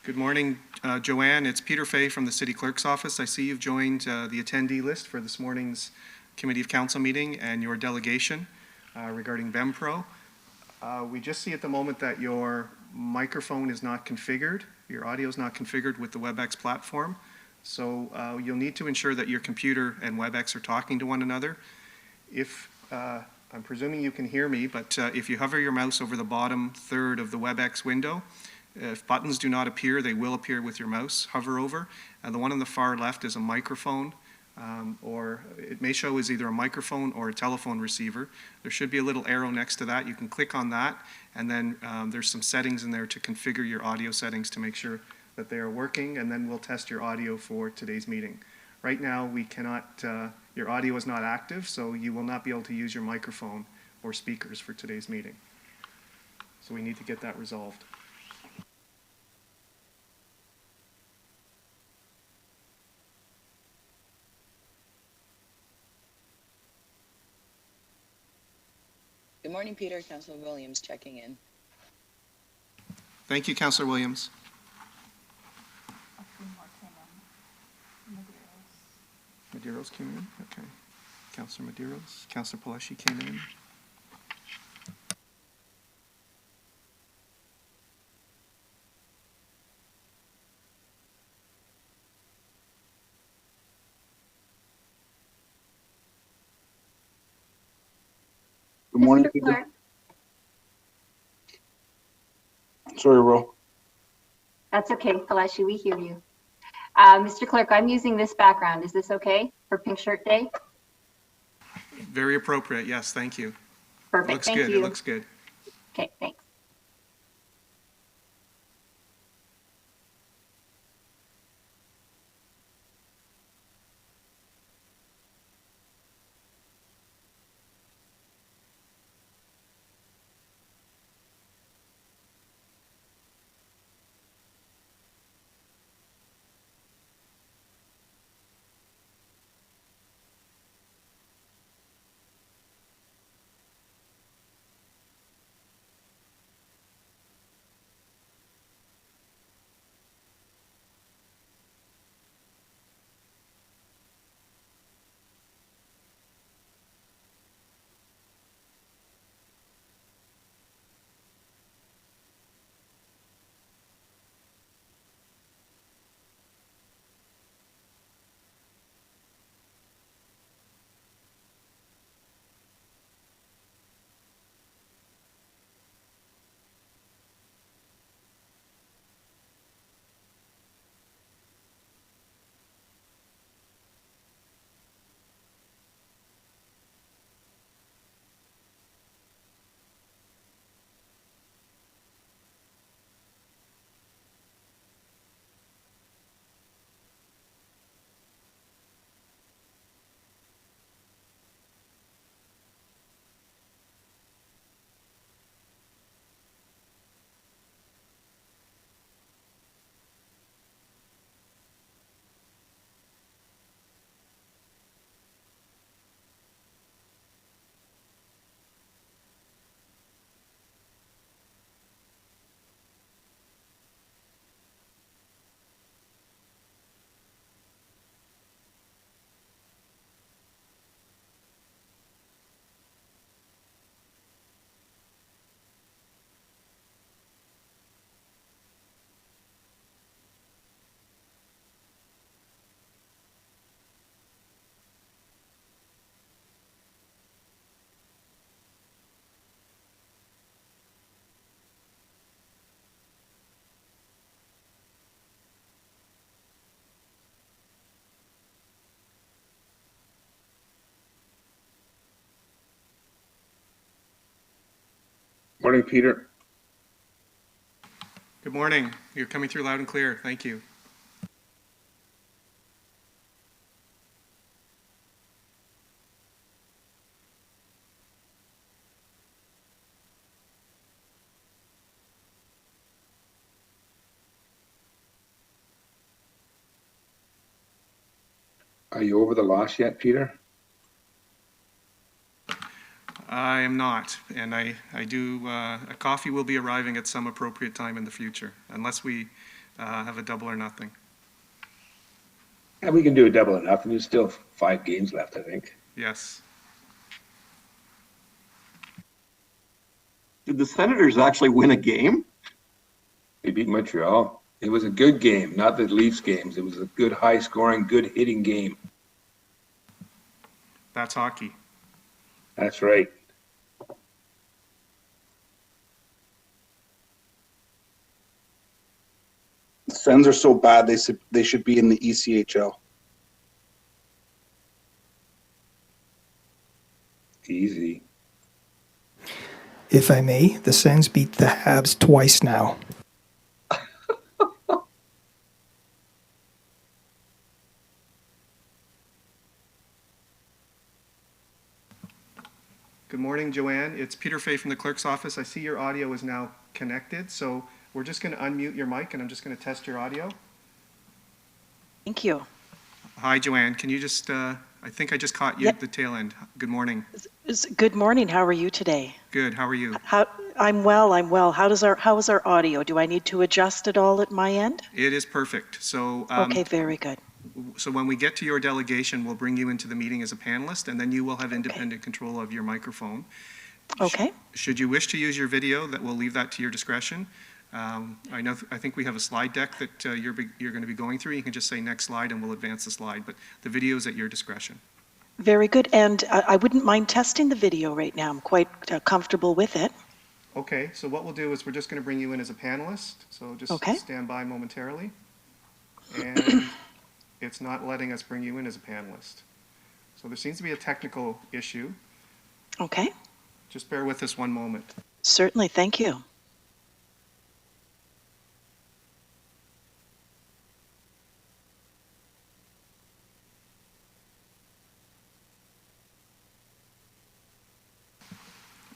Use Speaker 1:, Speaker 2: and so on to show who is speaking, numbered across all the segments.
Speaker 1: Good morning, Joanne. It's Peter Fay from the City Clerk's Office. I see you've joined the attendee list for this morning's Committee of Council meeting and your delegation regarding BEMPRO. We just see at the moment that your microphone is not configured. Your audio is not configured with the WebEx platform. So you'll need to ensure that your computer and WebEx are talking to one another. If I'm presuming you can hear me, but if you hover your mouse over the bottom third of the WebEx window, if buttons do not appear, they will appear with your mouse. Hover over. And the one on the far left is a microphone, or it may show as either a microphone or a telephone receiver. There should be a little arrow next to that. You can click on that, and then there's some settings in there to configure your audio settings to make sure that they are working, and then we'll test your audio for today's meeting. Right now, we cannot, your audio is not active, so you will not be able to use your microphone or speakers for today's meeting. So we need to get that resolved.
Speaker 2: Good morning, Peter. Councillor Williams checking in.
Speaker 1: Thank you, Councillor Williams. Medeiros came in? Okay. Councillor Medeiros. Councillor Paleshi came in.
Speaker 3: Good morning,
Speaker 4: Mr.
Speaker 3: Peter.
Speaker 4: Clerk.
Speaker 3: Sorry, Ro.
Speaker 4: That's okay, Kaleshi, we hear you. Mr. Clerk, I'm using this background. Is this okay for Pink Shirt Day?
Speaker 1: Very appropriate. Yes, thank you.
Speaker 4: Perfect,
Speaker 1: Looks
Speaker 4: thank
Speaker 1: good.
Speaker 4: you.
Speaker 1: It looks good.
Speaker 4: Okay, thanks.
Speaker 3: Morning, Peter.
Speaker 1: Good morning. You're coming through loud and clear. Thank you.
Speaker 3: Are you over the loss yet, Peter?
Speaker 1: I am not, and I do, a coffee will be arriving at some appropriate time in the future, unless we have a double or nothing.
Speaker 3: Yeah, we can do a double or nothing. There's still 5 games left, I think.
Speaker 1: Yes.
Speaker 5: Did the Senators actually win a game?
Speaker 3: They beat Montreal. It was a good game, not the Leafs games. It was a good, high-scoring, good hitting game.
Speaker 1: That's hockey.
Speaker 3: That's right.
Speaker 6: The Sens are so bad, they should be in the ECHL.
Speaker 3: Easy.
Speaker 7: If I may, the Sens beat the Habs twice now.
Speaker 1: Good morning, Joanne. It's Peter Fay from the clerk's office. I see your audio is now connected, so we're just going to unmute your mic, and I'm just going to test your audio.
Speaker 8: Thank you.
Speaker 1: Hi, Joanne. Can you just, I think I just caught you
Speaker 8: Yep.
Speaker 1: at the tail end. Good morning.
Speaker 8: Good morning. How are you today?
Speaker 1: Good. How are you?
Speaker 8: I'm well. How is our audio? Do I need to adjust it all at my end?
Speaker 1: It is perfect. So,
Speaker 8: Okay, very good.
Speaker 1: so when we get to your delegation, we'll bring you into the meeting as a panelist, and then you will have independent control of your microphone.
Speaker 8: Okay.
Speaker 1: Should you wish to use your video, that we'll leave that to your discretion. I think we have a slide deck that you're going to be going through. You can just say next slide and we'll advance the slide, but the video is at your discretion.
Speaker 8: Very good. And I wouldn't mind testing the video right now. I'm quite comfortable with it.
Speaker 1: Okay, so what we'll do is we're just going to bring you in as a panelist, so just
Speaker 8: Okay.
Speaker 1: stand by momentarily. And it's not letting us bring you in as a panelist. So there seems to be a technical issue.
Speaker 8: Okay.
Speaker 1: Just bear with us one moment.
Speaker 8: Certainly. Thank you.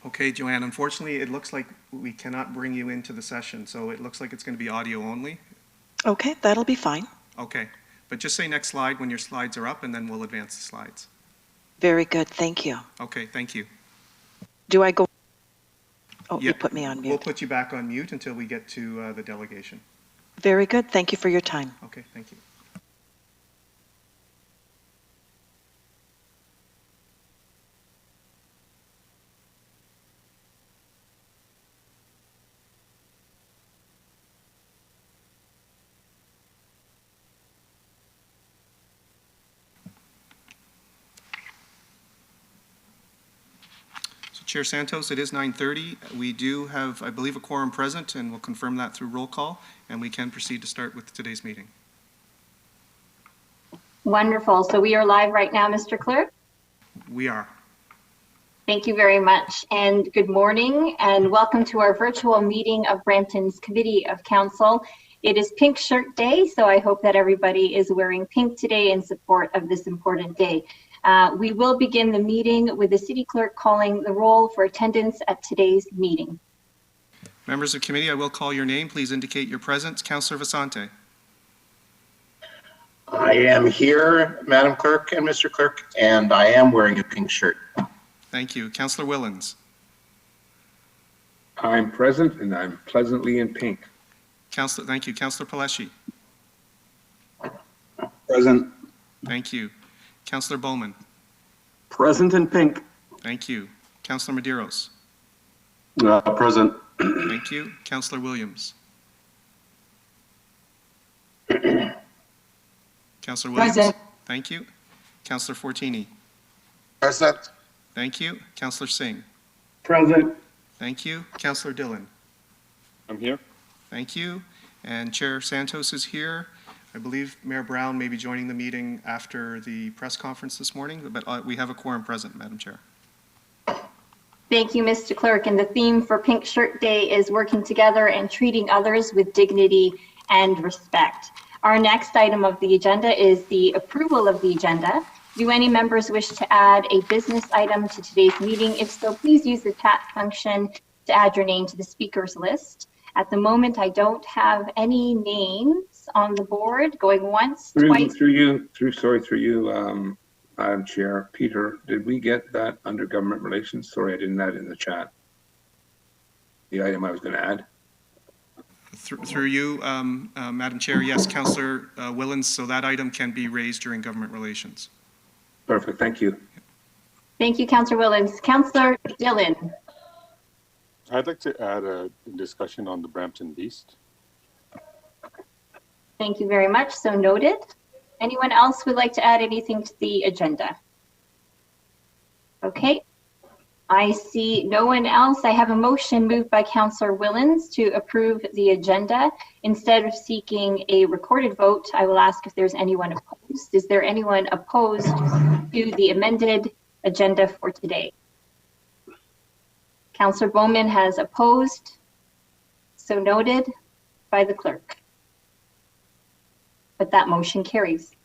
Speaker 1: Okay, Joanne, unfortunately, it looks like we cannot bring you into the session, so it looks like it's going to be audio only.
Speaker 8: Okay, that'll be fine.
Speaker 1: Okay, but just say next slide when your slides are up, and then we'll advance the slides.
Speaker 8: Very good. Thank you.
Speaker 1: Okay, thank you.
Speaker 8: Do I go? Oh,
Speaker 1: Yeah,
Speaker 8: you put me on
Speaker 1: We'll
Speaker 8: mute.
Speaker 1: put you back on mute until we get to the delegation.
Speaker 8: Very good. Thank you for your time.
Speaker 1: Okay, thank you. So Chair Santos, it is 9:30. We do have, I believe, a quorum present, and we'll confirm that through roll call, and we can proceed to start with today's meeting.
Speaker 4: Wonderful. So we are live right now, Mr. Clerk.
Speaker 1: We are.
Speaker 4: Thank you very much, and good morning, and welcome to our virtual meeting of Brampton's Committee of Council. It is Pink Shirt Day, so I hope that everybody is wearing pink today in support of this important day. We will begin the meeting with the City Clerk calling the roll for attendance at today's meeting.
Speaker 1: Members of committee, I will call your name. Please indicate your presence. Councillor Vasante.
Speaker 9: I am here, Madam Clerk and Mr. Clerk, and I am wearing a pink shirt.
Speaker 1: Thank you. Councillor Willens.
Speaker 3: I'm present and I'm pleasantly in pink.
Speaker 1: Thank you. Councillor Paleshi.
Speaker 6: Present.
Speaker 1: Thank you. Councillor Bowman.
Speaker 5: Present in pink.
Speaker 1: Thank you. Councillor Medeiros.
Speaker 6: Present.
Speaker 1: Thank you. Councillor Williams. Councillor Williams.
Speaker 2: Present.
Speaker 1: Thank you. Councillor Fortini.
Speaker 6: Present.
Speaker 1: Thank you. Councillor Singh.
Speaker 6: Present.
Speaker 1: Thank you. Councillor Dillon.
Speaker 3: I'm here.
Speaker 1: Thank you. And Chair Santos is here. I believe Mayor Brown may be joining the meeting after the press conference this morning, but we have a quorum present, Madam Chair.
Speaker 4: Thank you, Mr. Clerk. And the theme for Pink Shirt Day is working together and treating others with dignity and respect. Our next item of the agenda is the approval of the agenda. Do any members wish to add a business item to today's meeting? If so, please use the chat function to add your name to the speakers list. At the moment, I don't have any names on the board going once, twice.
Speaker 3: Through you, Madam Chair. Peter, did we get that under government relations? Sorry, I didn't add it in the chat. The item I was going to add.
Speaker 1: Through you, Madam Chair, yes, Councillor Willens, so that item can be raised during government relations.
Speaker 3: Perfect, thank you.
Speaker 4: Thank you, Councillor Willens. Councillor Dillon.
Speaker 10: I'd like to add a discussion on the Brampton Beast.
Speaker 4: Thank you very much. So noted. Anyone else would like to add anything to the agenda? Okay. I see no one else. I have a motion moved by Councillor Willens to approve the agenda. Instead of seeking a recorded vote, I will ask if there's anyone opposed. Is there anyone opposed to the amended agenda for today? Councillor Bowman has opposed. So noted by the clerk. But that motion carries.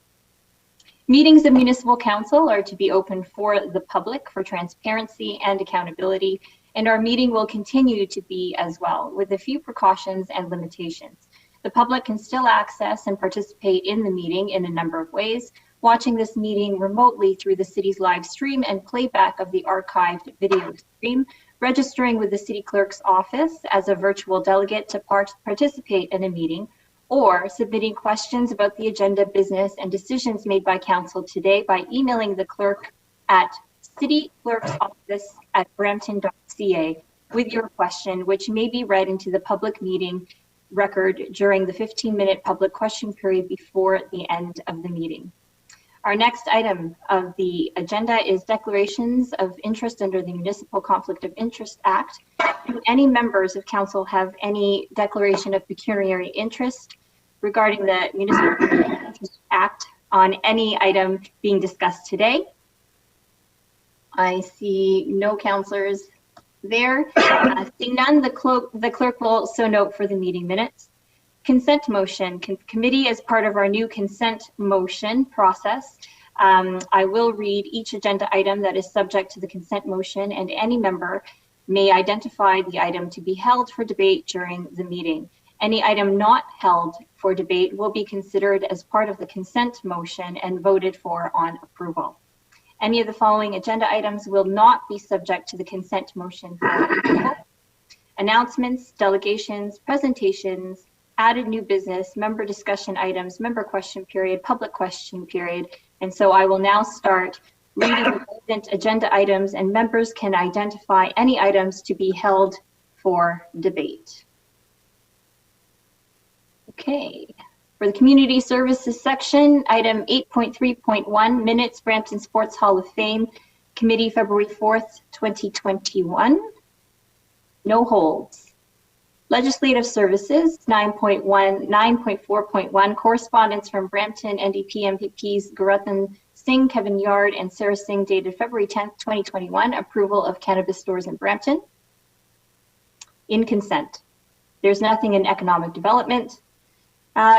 Speaker 4: Meetings of Municipal Council are to be open for the public for transparency and accountability, and our meeting will continue to be as well, with a few precautions and limitations. The public can still access and participate in the meeting in a number of ways, watching this meeting remotely through the city's live stream and playback of the archived video stream, registering with the City Clerk's office as a virtual delegate to participate in a meeting, or submitting questions about the agenda, business, and decisions made by Council today by emailing the clerk at cityclerksoffice@brampton.ca with your question, which may be read into the public meeting record during the 15-minute public question period before the end of the meeting. Our next item of the agenda is declarations of interest under the Municipal Conflict of Interest Act. Do any members of Council have any declaration of pecuniary interest regarding the Municipal Conflict of Interest Act on any item being discussed today? I see no councillors there. Seeing none, the clerk will so note for the meeting minutes. Consent motion. Committee, as part of our new consent motion process, I will read each agenda item that is subject to the consent motion, and any member may identify the item to be held for debate during the meeting. Any item not held for debate will be considered as part of the consent motion and voted for on approval. Any of the following agenda items will not be subject to the consent motion for approval. Announcements, delegations, presentations, added new business, member discussion items, member question period, public question period. And so I will now start reading the relevant agenda items, and members can identify any items to be held for debate. Okay, for the community services section, item 8.3.1, minutes, Brampton Sports Hall of Fame, committee February 4th, 2021. No holds. Legislative services, 9.4.1, correspondence from Brampton NDP MPPs Gaurav Singh, Kevin Yard, and Sarah Singh, dated February 10th, 2021, approval of cannabis stores in Brampton. In consent. There's nothing in economic development.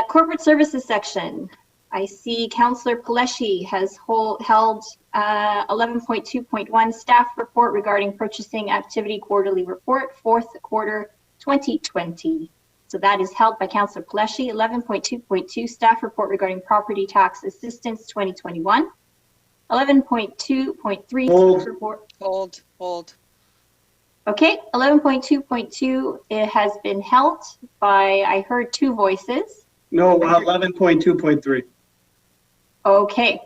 Speaker 4: Corporate services section. I see Councillor Paleshi has held 11.2.1 staff report regarding purchasing activity quarterly report, fourth quarter 2020. So that is held by Councillor Paleshi. 11.2.2 staff report regarding property tax assistance 2021. 11.2.3 staff report.
Speaker 2: Hold.
Speaker 4: Okay, 11.2.2, it has been held by, I heard two voices.
Speaker 5: No, 11.2.3.
Speaker 4: Okay,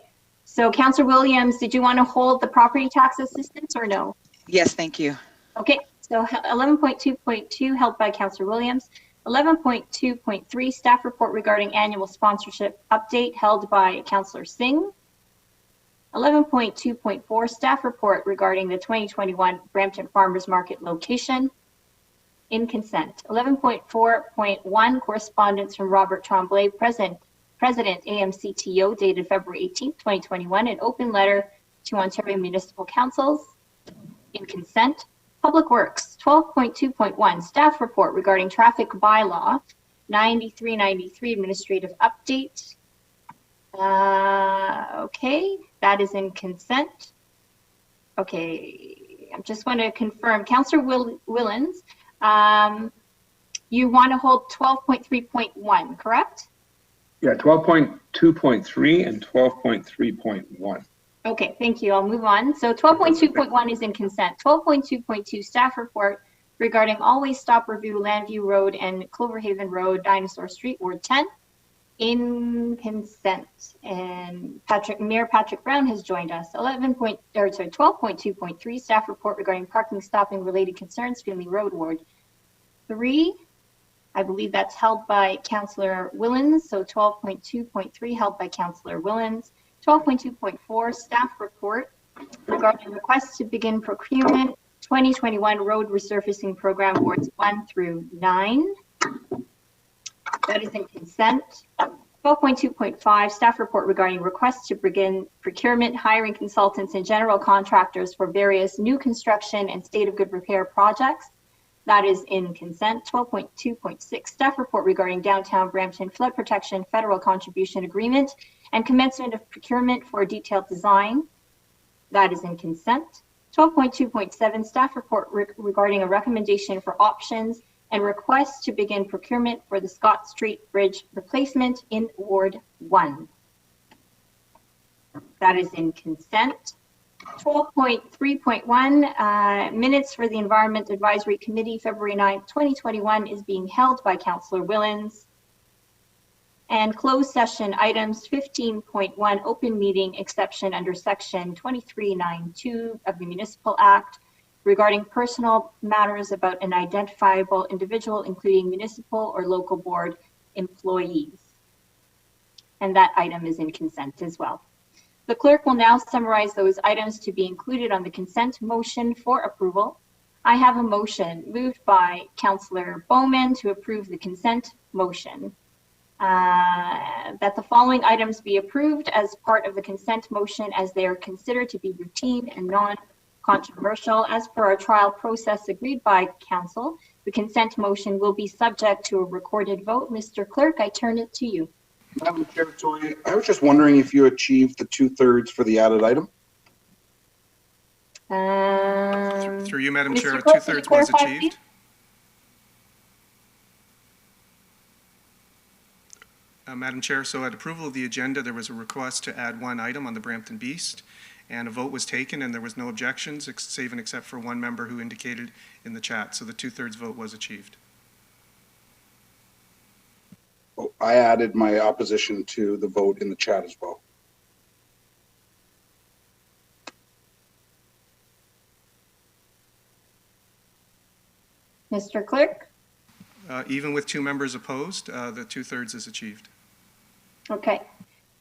Speaker 4: so Councillor Williams, did you want to hold the property tax assistance or no?
Speaker 2: Yes, thank you.
Speaker 4: Okay, so 11.2.2 held by Councillor Williams. 11.2.3 staff report regarding annual sponsorship update held by Councillor Singh. 11.2.4 staff report regarding the 2021 Brampton Farmers Market location. In consent. 11.4.1 correspondence from Robert Tremblay, President AMCTO, dated February 18th, 2021, an open letter to Ontario Municipal Councils. In consent. Public Works, 12.2.1 staff report regarding traffic bylaw, 9393 administrative update. Okay, that is in consent. Okay, I just want to confirm, Councillor Willens, you want to hold 12.3.1, correct?
Speaker 3: Yeah, 12.2.3 and 12.3.1.
Speaker 4: Okay, thank you. I'll move on. So 12.2.1 is in consent. 12.2.2 staff report regarding always stop review Landview Road and Cloverhaven Road, Dinosaur Street, Ward 10, in consent. And Mayor Patrick Brown has joined us. 12.2.3 staff report regarding parking stopping related concerns, Finley Road, Ward 3. I believe that's held by Councillor Willens. So 12.2.3 held by Councillor Willens. 12.2.4 staff report regarding requests to begin procurement 2021 road resurfacing program wards 1 through 9. That is in consent. 12.2.5 staff report regarding requests to begin procurement, hiring consultants and general contractors for various new construction and state of good repair projects. That is in consent. 12.2.6 staff report regarding downtown Brampton flood protection federal contribution agreement and commencement of procurement for detailed design. That is in consent. 12.2.7 staff report regarding a recommendation for options and requests to begin procurement for the Scott Street Bridge replacement in Ward 1. That is in consent. 12.3.1 minutes for the Environment Advisory Committee, February 9th, 2021 is being held by Councillor Willens. And closed session items 15.1 open meeting exception under section 2392 of the Municipal Act regarding personal matters about an identifiable individual, including municipal or local board employees. And that item is in consent as well. The clerk will now summarize those items to be included on the consent motion for approval. I have a motion moved by Councillor Bowman to approve the consent motion. That the following items be approved as part of the consent motion as they are considered to be routine and non-controversial. As per our trial process agreed by council, the consent motion will be subject to a recorded vote. Mr. Clerk, I turn it to you.
Speaker 6: Madam Chair, I was just wondering if you achieved the 2/3 for the added item?
Speaker 1: Through you, Madam Chair,
Speaker 4: Mr. Clerk,
Speaker 1: 2/3
Speaker 4: can you
Speaker 1: was
Speaker 4: clarify,
Speaker 1: achieved.
Speaker 4: please?
Speaker 1: Madam Chair, so at approval of the agenda, there was a request to add one item on the Brampton Beast, and a vote was taken, and there was no objections, save and except for one member who indicated in the chat. So the 2/3 vote was achieved.
Speaker 6: Oh, I added my opposition to the vote in the chat as well.
Speaker 4: Mr. Clerk?
Speaker 1: Even with two members opposed, the 2/3 is achieved.
Speaker 4: Okay,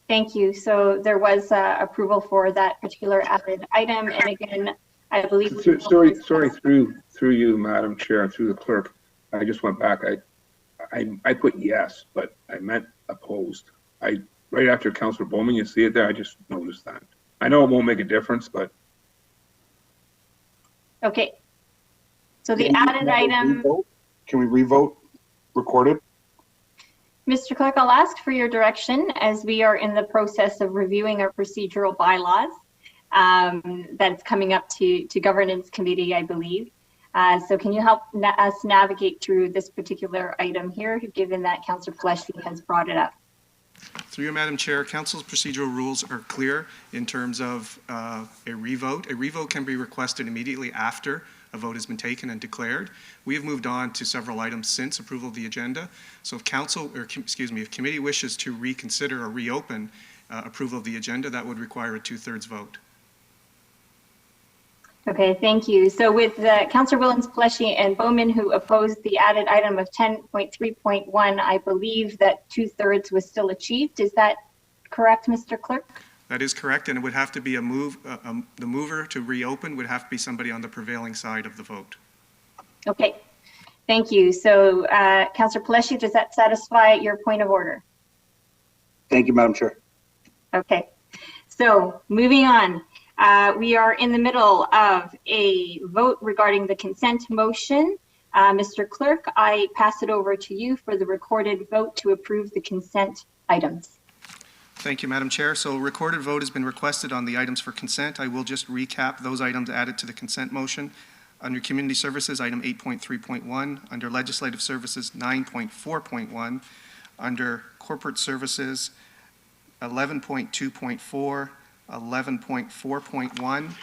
Speaker 4: thank you. So there was approval for that particular added item. And again, I believe.
Speaker 3: Sorry, through you, Madam Chair, through the clerk. I just went back. I put yes, but I meant opposed. Right after Councillor Bowman, you see it there, I just noticed that. I know it won't make a difference, but.
Speaker 4: Okay. So the added item.
Speaker 6: Can we revote recorded?
Speaker 4: Mr. Clerk, I'll ask for your direction as we are in the process of reviewing our procedural bylaws. That's coming up to Governance Committee, I believe. So can you help us navigate through this particular item here, given that Councillor Pleshy has brought it up?
Speaker 1: Through you, Madam Chair, Council's procedural rules are clear in terms of a revote. A revote can be requested immediately after a vote has been taken and declared. We have moved on to several items since approval of the agenda. So if if committee wishes to reconsider or reopen approval of the agenda, that would require a 2/3 vote.
Speaker 4: Okay, thank you. So with Councillor Willens, Pleshy, and Bowman, who opposed the added item of 10.3.1, I believe that 2/3 was still achieved. Is that correct, Mr. Clerk?
Speaker 1: That is correct, and it would have to be the mover to reopen would have to be somebody on the prevailing side of the vote.
Speaker 4: Okay, thank you. So Councillor Pleshy, does that satisfy your point of order?
Speaker 6: Thank you, Madam Chair.
Speaker 4: Okay, so moving on. We are in the middle of a vote regarding the consent motion. Mr. Clerk, I pass it over to you for the recorded vote to approve the consent items.
Speaker 1: Thank you, Madam Chair. So a recorded vote has been requested on the items for consent. I will just recap those items added to the consent motion. Under Community Services, item 8.3.1. Under Legislative Services, 9.4.1. Under Corporate Services, 11.2.4, 11.4.1,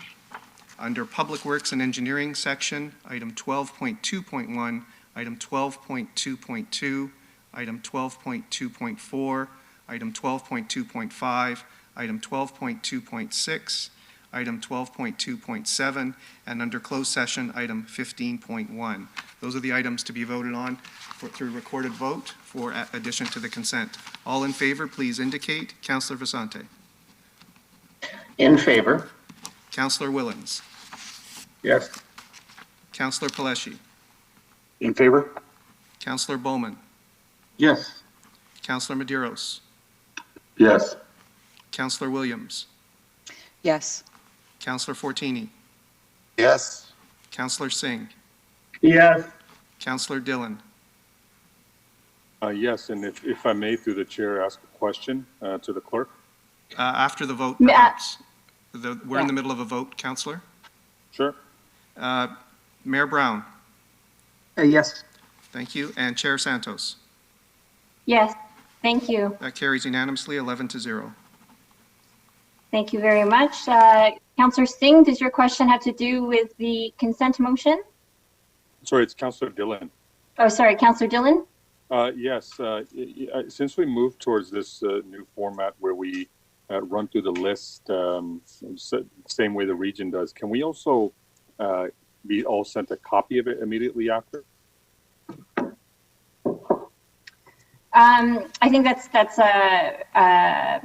Speaker 1: Under Public Works and Engineering section, item 12.2.1, item 12.2.2, item 12.2.4, item 12.2.5, item 12.2.6, item 12.2.7, and under closed session, item 15.1. Those are the items to be voted on through recorded vote for addition to the consent. All in favor, please indicate. Councillor Vasante.
Speaker 9: In favor.
Speaker 1: Councillor Willens.
Speaker 3: Yes.
Speaker 1: Councillor Paleshi.
Speaker 6: In favor?
Speaker 1: Councillor Bowman.
Speaker 3: Yes.
Speaker 1: Councillor Medeiros.
Speaker 3: Yes.
Speaker 1: Councillor Williams.
Speaker 2: Yes.
Speaker 1: Councillor Fortini.
Speaker 9: Yes.
Speaker 1: Councillor Singh.
Speaker 5: Yes.
Speaker 1: Councillor Dillon.
Speaker 10: Yes, and if I may, through the chair, ask a question to the clerk.
Speaker 1: After the vote,
Speaker 4: Ma-
Speaker 1: perhaps. We're in
Speaker 4: Yeah.
Speaker 1: the middle of a vote, Councillor.
Speaker 10: Sure.
Speaker 1: Mayor Brown.
Speaker 5: Yes.
Speaker 1: Thank you. And Chair Santos.
Speaker 4: Yes, thank you.
Speaker 1: That carries unanimously, 11-0.
Speaker 4: Thank you very much. Councillor Singh, does your question have to do with the consent motion?
Speaker 10: Sorry, it's Councillor Dillon.
Speaker 4: Oh, sorry, Councillor Dillon?
Speaker 10: Yes, since we moved towards this new format where we run through the list, same way the region does, can we also be all sent a copy of it immediately after?
Speaker 4: I think that's a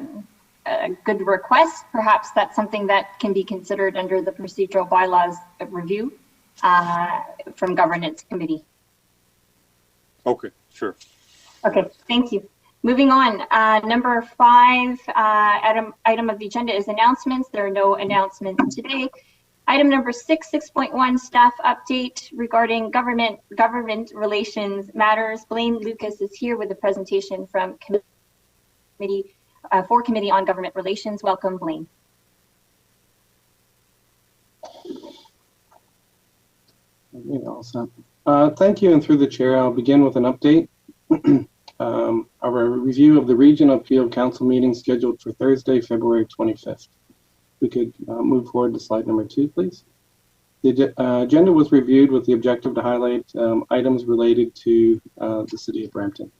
Speaker 4: good request. Perhaps that's something that can be considered under the procedural bylaws review from Governance Committee.
Speaker 10: Okay, sure.
Speaker 4: Okay, thank you. Moving on, number 5 item of the agenda is announcements. There are no announcements today. Item number 6.1, staff update regarding government relations matters. Blaine Lucas is here with a presentation from Committee on Government Relations. Welcome, Blaine.
Speaker 11: Thank you, and through the chair, I'll begin with an update of a review of the Regional Appeal Council meeting scheduled for Thursday, February 25th. We could move forward to slide number 2, please. The agenda was reviewed with the objective to highlight items related to the City of Brampton.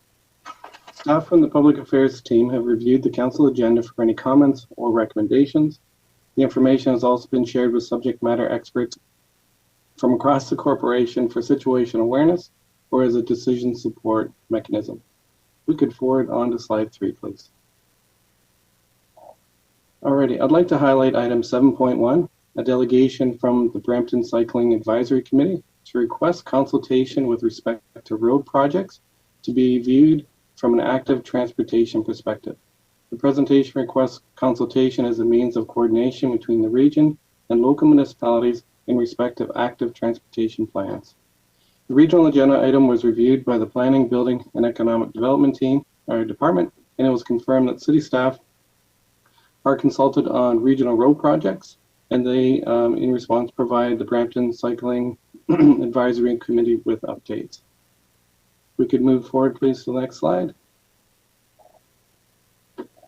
Speaker 11: Staff from the Public Affairs team have reviewed the Council agenda for any comments or recommendations. The information has also been shared with subject matter experts from across the corporation for situation awareness or as a decision support mechanism. We could forward on to slide 3, please. Alrighty, I'd like to highlight item 7.1, a delegation from the Brampton Cycling Advisory Committee to request consultation with respect to road projects to be viewed from an active transportation perspective. The presentation requests consultation as a means of coordination between the region and local municipalities in respect of active transportation plans. The regional agenda item was reviewed by the Planning, Building, and Economic Development team, our department, and it was confirmed that city staff are consulted on regional road projects, and they, in response, provide the Brampton Cycling Advisory Committee with updates. We could move forward, please, to the next slide.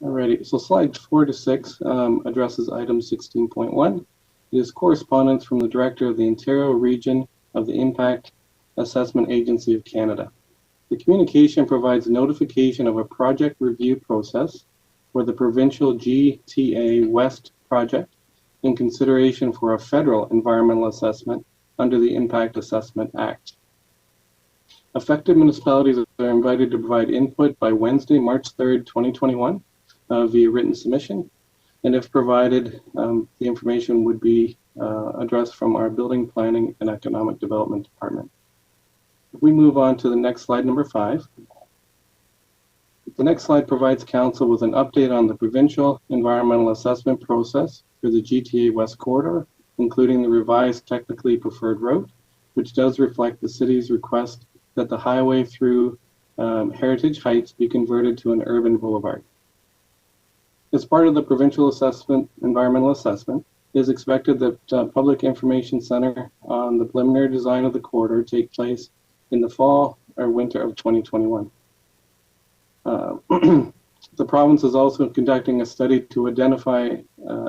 Speaker 11: Alrighty, so slide 4 to 6 addresses item 16.1. It is correspondence from the Director of the Ontario Region of the Impact Assessment Agency of Canada. The communication provides notification of a project review process for the provincial GTA West project in consideration for a federal environmental assessment under the Impact Assessment Act. Affected municipalities are invited to provide input by Wednesday, March 3rd, 2021 via written submission. And if provided, the information would be addressed from our Building, Planning, and Economic Development Department. If we move on to the next slide, number 5. The next slide provides Council with an update on the provincial environmental assessment process for the GTA West corridor, including the revised technically preferred route, which does reflect the city's request that the highway through Heritage Heights be converted to an urban boulevard. As part of the provincial environmental assessment, it is expected that Public Information Center on the preliminary design of the corridor take place in the fall or winter of 2021. The province is also conducting a study to identify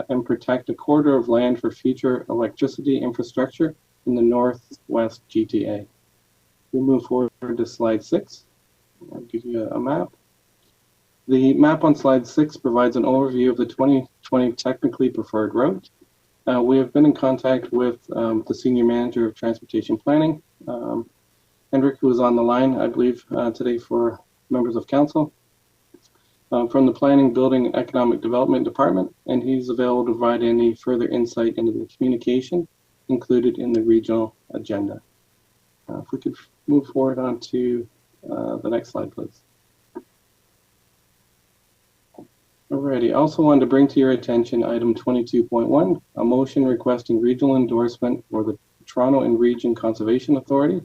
Speaker 11: and protect a corridor of land for future electricity infrastructure in the Northwest GTA. We'll move forward to slide 6. I'll give you a map. The map on slide 6 provides an overview of the 2020 technically preferred route. We have been in contact with the Senior Manager of Transportation Planning, Hendrik, who is on the line, I believe, today for members of council, from the Planning, Building, and Economic Development Department, and he's available to provide any further insight into the communication included in the regional agenda. If we could move forward on to the next slide, please. Alrighty, I also wanted to bring to your attention item 22.1, a motion requesting regional endorsement for the Toronto and Region Conservation Authority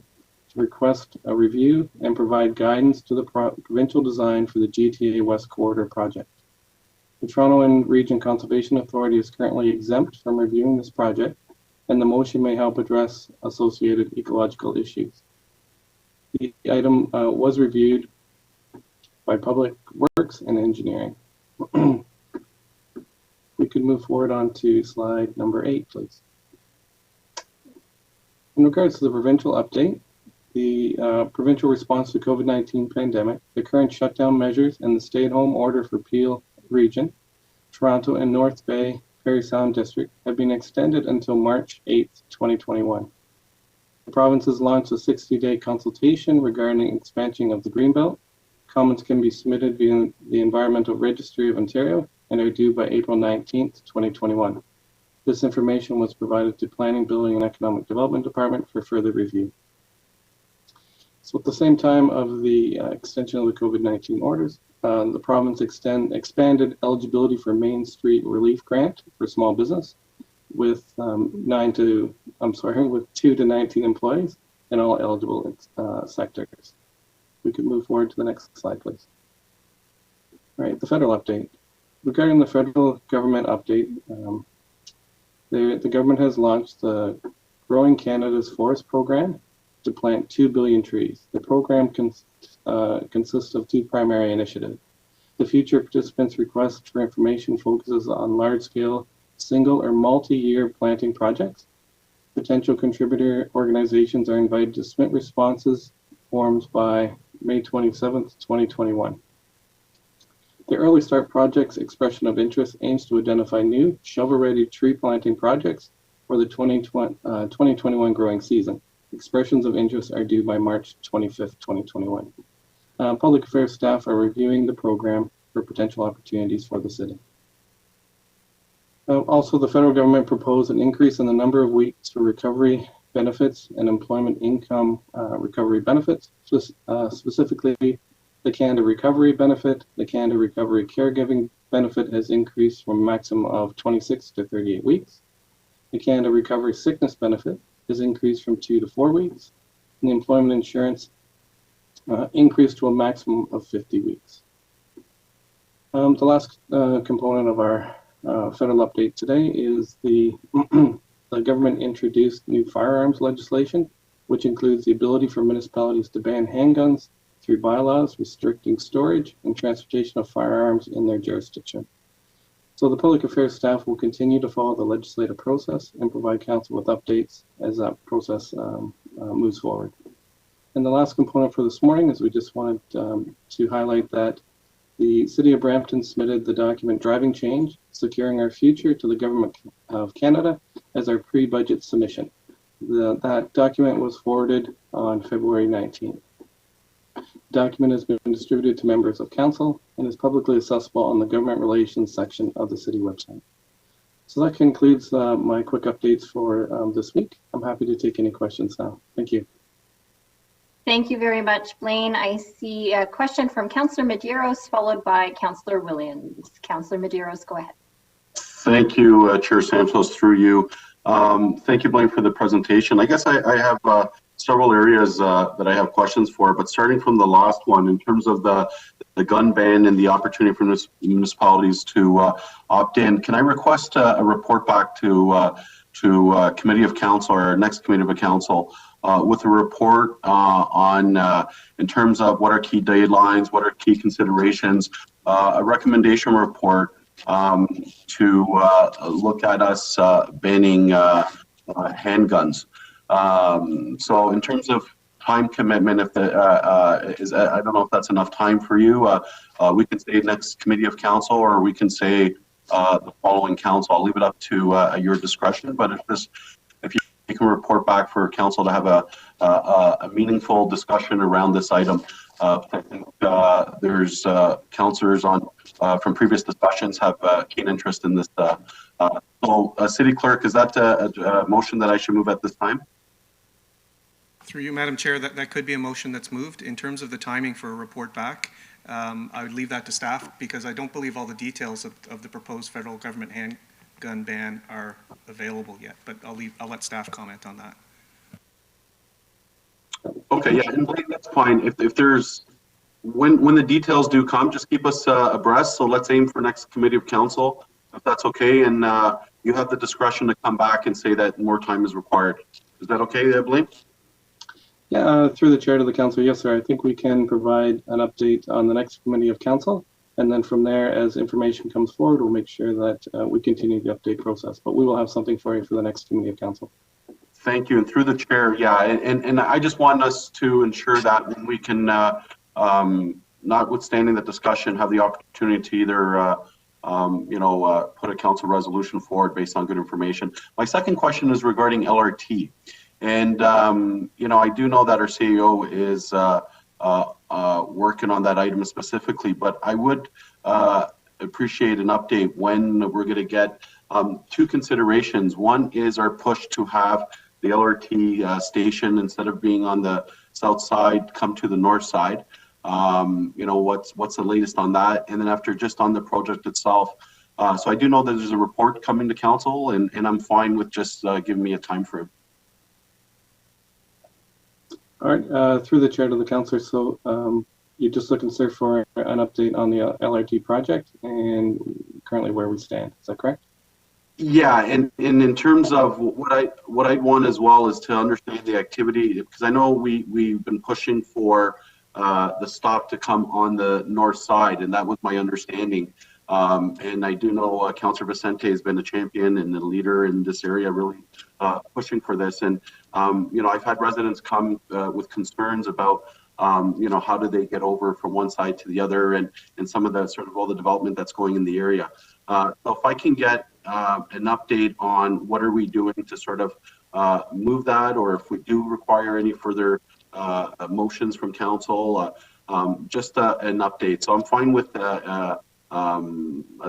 Speaker 11: to request a review and provide guidance to the provincial design for the GTA West Corridor project. The Toronto and Region Conservation Authority is currently exempt from reviewing this project, and the motion may help address associated ecological issues. The item was reviewed by Public Works and Engineering. We could move forward on to slide number 8, please. In regards to the provincial update, the provincial response to COVID-19 pandemic, the current shutdown measures, and the stay-at-home order for Peel Region, Toronto and North Bay, Parry Sound District have been extended until March 8, 2021. The province has launched a 60-day consultation regarding expansion of the greenbelt. Comments can be submitted via the Environmental Registry of Ontario and are due by April 19, 2021. This information was provided to Planning, Building, and Economic Development Department for further review. So at the same time of the extension of the COVID-19 orders, the province expanded eligibility for Main Street Relief Grant for small business with 2 to 19 employees in all eligible sectors. We could move forward to the next slide, please. All right, the federal update. Regarding the federal government update, the government has launched the Growing Canada's Forest Program to plant 2 billion trees. The program consists of 2 primary initiatives. The future participants' request for information focuses on large-scale, single or multi-year planting projects. Potential contributor organizations are invited to submit responses forms by May 27th, 2021. The Early Start Project's expression of interest aims to identify new, shovel-ready tree planting projects for the 2021 growing season. Expressions of interest are due by March 25th, 2021. Public affairs staff are reviewing the program for potential opportunities for the city. Also, the federal government proposed an increase in the number of weeks for recovery benefits and employment income recovery benefits, specifically the Canada Recovery Benefit. The Canada Recovery Caregiving Benefit has increased from a maximum of 26 to 38 weeks. The Canada Recovery Sickness Benefit has increased from 2 to 4 weeks. And the employment insurance increased to a maximum of 50 weeks. The last component of our federal update today is the government introduced new firearms legislation, which includes the ability for municipalities to ban handguns through bylaws restricting storage and transportation of firearms in their jurisdiction. So the public affairs staff will continue to follow the legislative process and provide council with updates as that process moves forward. And the last component for this morning is we just wanted to highlight that the City of Brampton submitted the document Driving Change, Securing Our Future to the Government of Canada as our pre-budget submission. That document was forwarded on February 19th. The document has been distributed to members of council and is publicly accessible on the government relations section of the city website. So that concludes my quick updates for this week. I'm happy to take any questions now. Thank you.
Speaker 4: Thank you very much, Blaine. I see a question from Councillor Medeiros, followed by Councillor Williams. Councillor Medeiros, go ahead.
Speaker 12: Thank you, Chair Santos, through you. Thank you, Blaine, for the presentation. I guess I have several areas that I have questions for, but starting from the last one, in terms of the gun ban and the opportunity for municipalities to opt in, can I request a report back to Committee of Council, or our next Committee of Council, with a report on in terms of what are key deadlines, what are key considerations, a recommendation report to look at us banning handguns. So in terms of time commitment, if the I don't know if that's enough time for you. We can say next committee of council, or we can say the following council. I'll leave it up to your discretion. But if you can report back for council to have a meaningful discussion around this item, I think there's councillors on from previous discussions have keen interest in this. So, City Clerk, is that a motion that I should move at this time?
Speaker 1: Through you, Madam Chair, that could be a motion that's moved. In terms of the timing for a report back, I would leave that to staff because I don't believe all the details of the proposed federal government handgun ban are available yet, but I'll let staff comment on that.
Speaker 12: Okay, yeah, and that's fine. If there's, when the details do come, just keep us abreast. So let's aim for next committee of council, if that's okay. And you have the discretion to come back and say that more time is required. Is that okay, Blaine?
Speaker 11: Yeah, through the chair to the council, yes, sir. I think we can provide an update on the next committee of council. And then from there, as information comes forward, we'll make sure that we continue the update process. But we will have something for you for the next committee of council.
Speaker 12: Thank you. And through the chair, yeah, and I just want us to ensure that when we can, notwithstanding the discussion, have the opportunity to either, put a council resolution forward based on good information. My second question is regarding LRT. And, I do know that our CEO is working on that item specifically, but I would appreciate an update when we're going to get two considerations. One is our push to have the LRT station, instead of being on the south side, come to the north side. What's the latest on that? And then after, just on the project itself. So I do know that there's a report coming to council, and I'm fine with just giving me a time frame.
Speaker 11: All right, through the chair to the councillor. So you're just looking, sir, for an update on the LRT project and currently where we stand. Is that correct?
Speaker 12: Yeah, and in terms of what I'd want as well is to understand the activity, because I know we've been pushing for the stop to come on the north side, and that was my understanding. And I do know Councillor Vicente has been a champion and a leader in this area, really pushing for this. And I've had residents come with concerns about how do they get over from one side to the other, and some of the sort of all the development that's going in the area. So if I can get an update on what are we doing to sort of move that, or if we do require any further motions from council, just an update. So I'm fine with at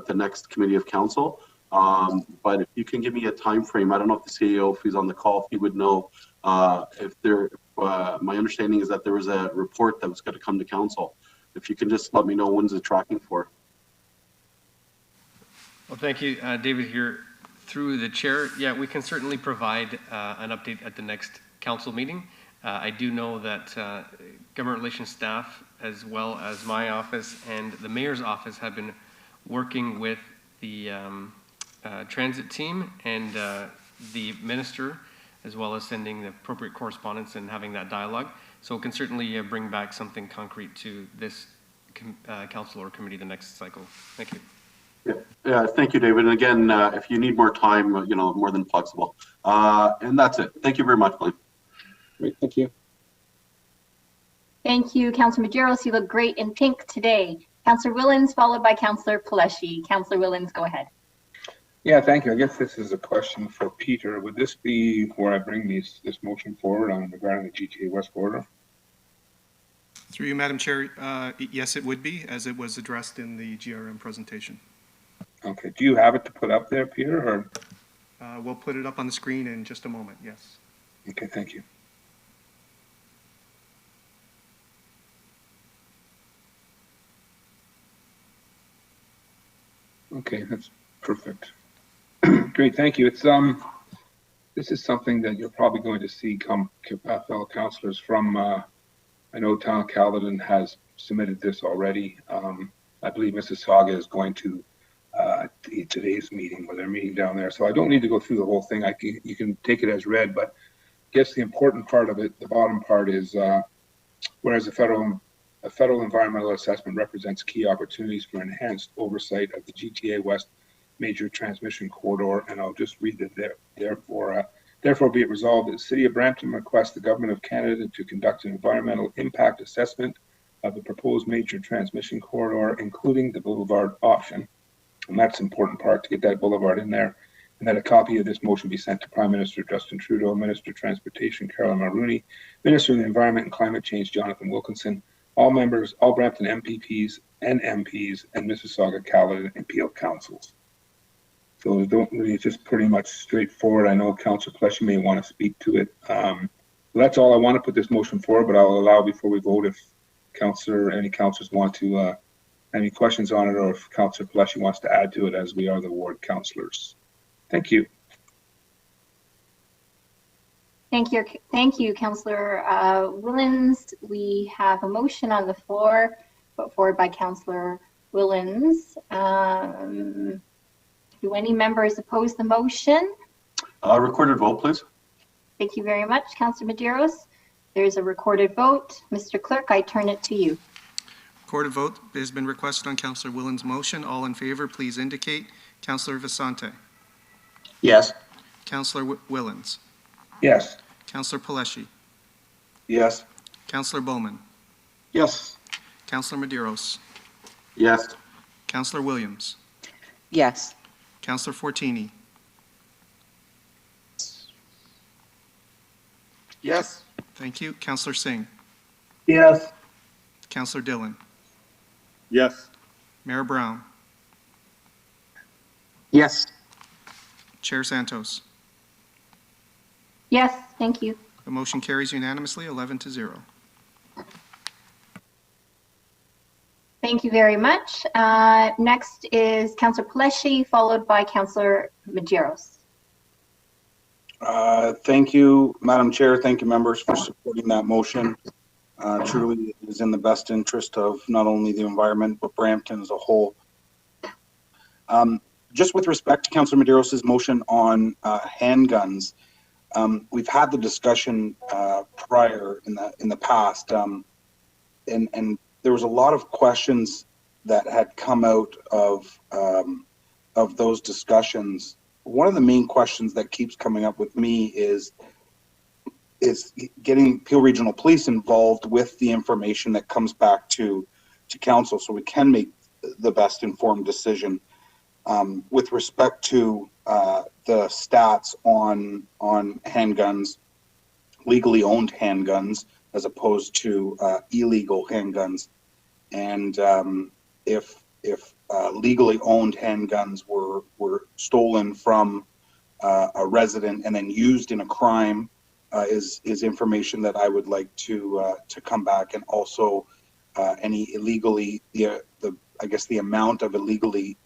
Speaker 12: the next committee of council. But if you can give me a time frame, I don't know if the CEO, if he's on the call, if he would know if there. My understanding is that there was a report that was going to come to council. If you can just let me know when's it tracking for.
Speaker 13: Well, thank you, David here through the chair. Yeah, we can certainly provide an update at the next council meeting. I do know that government relations staff, as well as my office and the mayor's office, have been working with the transit team and the minister, as well as sending the appropriate correspondence and having that dialogue. So we can certainly bring back something concrete to this council or committee the next cycle. Thank you.
Speaker 12: Yeah, thank you, David. And again, if you need more time, more than flexible. And that's it. Thank you very much, Blaine.
Speaker 11: Great, thank you.
Speaker 4: Thank you, Councillor Majeros. You look great in pink today. Councillor Willens, followed by Councillor Paleshi. Councillor Willens, go ahead.
Speaker 3: Yeah, thank you. I guess this is a question for Peter. Would this be where I bring this motion forward on regarding the GTA West corridor?
Speaker 1: Through you, Madam Chair, yes, it would be, as it was addressed in the GRM presentation.
Speaker 3: Okay. Do you have it to put up there, Peter? Or
Speaker 1: we'll put it up on the screen in just a moment, yes.
Speaker 3: Okay, thank you. Okay, that's perfect. Great, thank you. It's this is something that you're probably going to see come, fellow councillors, from. I know Town of Caledon has submitted this already. I believe Mississauga is going to today's meeting, where they're meeting down there. So I don't need to go through the whole thing. You can take it as read, but guess the important part of it, the bottom part is, whereas a federal environmental assessment represents key opportunities for enhanced oversight of the GTA West major transmission corridor, and I'll just read it there. Therefore be it resolved that the City of Brampton requests the Government of Canada to conduct an environmental impact assessment of the proposed major transmission corridor, including the boulevard option. And that's the important part, to get that boulevard in there. And that a copy of this motion be sent to Prime Minister Justin Trudeau, Minister of Transportation Carolyn Mulroney, Minister of the Environment and Climate Change Jonathan Wilkinson, all members, all Brampton MPPs and MPs, and Mississauga, Caledon, and Peel councils. So it's just pretty much straightforward. I know Councillor Pleshy may want to speak to it. That's all I want to put this motion for, but I'll allow before we vote if any councillors want to any questions on it, or if Councillor Pleshy wants to add to it, as we are the ward councillors. Thank you.
Speaker 4: Thank you, Councillor Willens. We have a motion on the floor put forward by Councillor Willens. Do any members oppose the motion?
Speaker 12: Recorded vote, please.
Speaker 4: Thank you very much, Councillor Medeiros. There's a recorded vote. Mr. Clerk, I turn it to you.
Speaker 1: Recorded vote has been requested on Councillor Willens' motion. All in favor, please indicate. Councillor Vicente.
Speaker 9: Yes.
Speaker 1: Councillor Willens.
Speaker 3: Yes.
Speaker 1: Councillor Paleshi.
Speaker 6: Yes.
Speaker 1: Councillor Bowman.
Speaker 5: Yes.
Speaker 1: Councillor Medeiros.
Speaker 12: Yes.
Speaker 1: Councillor Williams.
Speaker 2: Yes.
Speaker 1: Councillor Fortini.
Speaker 6: Yes.
Speaker 1: Thank you. Councillor Singh.
Speaker 5: Yes.
Speaker 1: Councillor Dillon.
Speaker 10: Yes.
Speaker 1: Mayor Brown.
Speaker 5: Yes.
Speaker 1: Chair Santos.
Speaker 4: Yes, thank you.
Speaker 1: The motion carries unanimously, 11-0.
Speaker 4: Thank you very much. Next is Councillor Paleshi, followed by Councillor Medeiros.
Speaker 6: Thank you, Madam Chair. Thank you, members, for supporting that motion. Truly, it is in the best interest of not only the environment, but Brampton as a whole. Just with respect to Councillor Medeiros' motion on handguns, we've had the discussion prior in the past, and there was a lot of questions that had come out of those discussions. One of the main questions that keeps coming up with me is getting Peel Regional Police involved with the information that comes back to council, so we can make the best informed decision. With respect to the stats on handguns, legally owned handguns, as opposed to illegal handguns, and if legally owned handguns were stolen from a resident and then used in a crime, is information that I would like to come back, and also any illegally I guess the amount of illegally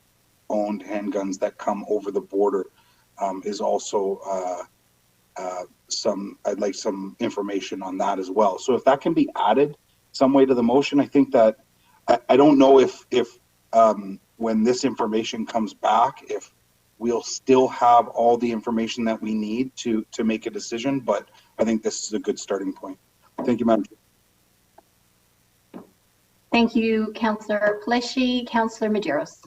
Speaker 6: owned handguns that come over the border is also I'd like some information on that as well. So if that can be added some way to the motion, I think that I don't know if when this information comes back, if we'll still have all the information that we need to make a decision, but I think this is a good starting point. Thank you, Madam Chair.
Speaker 4: Thank you, Councillor Paleshi. Councillor Medeiros.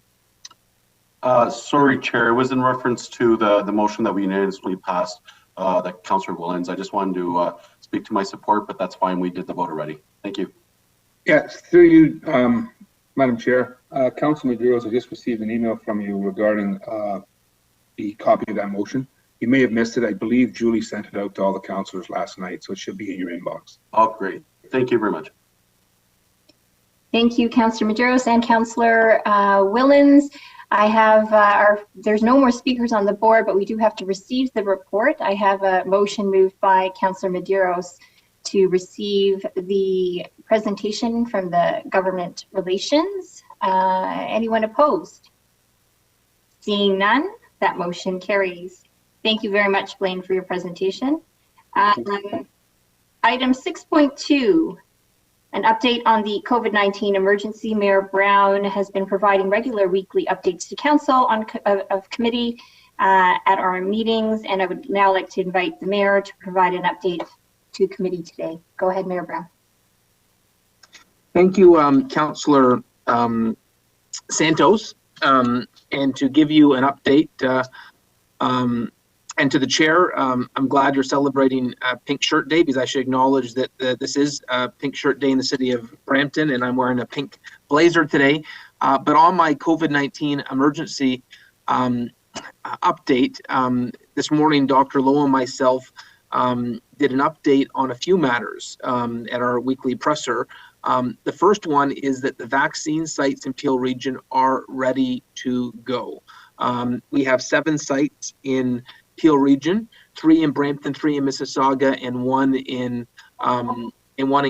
Speaker 12: Sorry, Chair. It was in reference to the motion that we unanimously passed, that Councillor Willens. I just wanted to speak to my support, but that's fine. We did the vote already. Thank you.
Speaker 3: Yes, through you, Madam Chair. Councillor Medeiros, I just received an email from you regarding the copy of that motion. You may have missed it. I believe Julie sent it out to all the councillors last night, so it should be in your inbox.
Speaker 12: Oh, great. Thank you very much.
Speaker 4: Thank you, Councillor Medeiros and Councillor Willens. I have there's no more speakers on the board, but we do have to receive the report. I have a motion moved by Councillor Medeiros to receive the presentation from the government relations. Anyone opposed? Seeing none, that motion carries. Thank you very much, Blaine, for your presentation. Item 6.2. An update on the COVID-19 emergency. Mayor Brown has been providing regular weekly updates to council of committee at our meetings, and I would now like to invite the mayor to provide an update to committee today. Go ahead, Mayor Brown.
Speaker 14: Thank you, Councillor Santos, and to give you an update, and to the chair, I'm glad you're celebrating Pink Shirt Day, because I should acknowledge that this is Pink Shirt Day in the city of Brampton, and I'm wearing a pink blazer today. But on my COVID-19 emergency update, this morning, Dr. Lowe and myself did an update on a few matters at our weekly presser. The first one is that the vaccine sites in Peel Region are ready to go. We have 7 sites in Peel Region, 3 in Brampton, 3 in Mississauga, and 1 in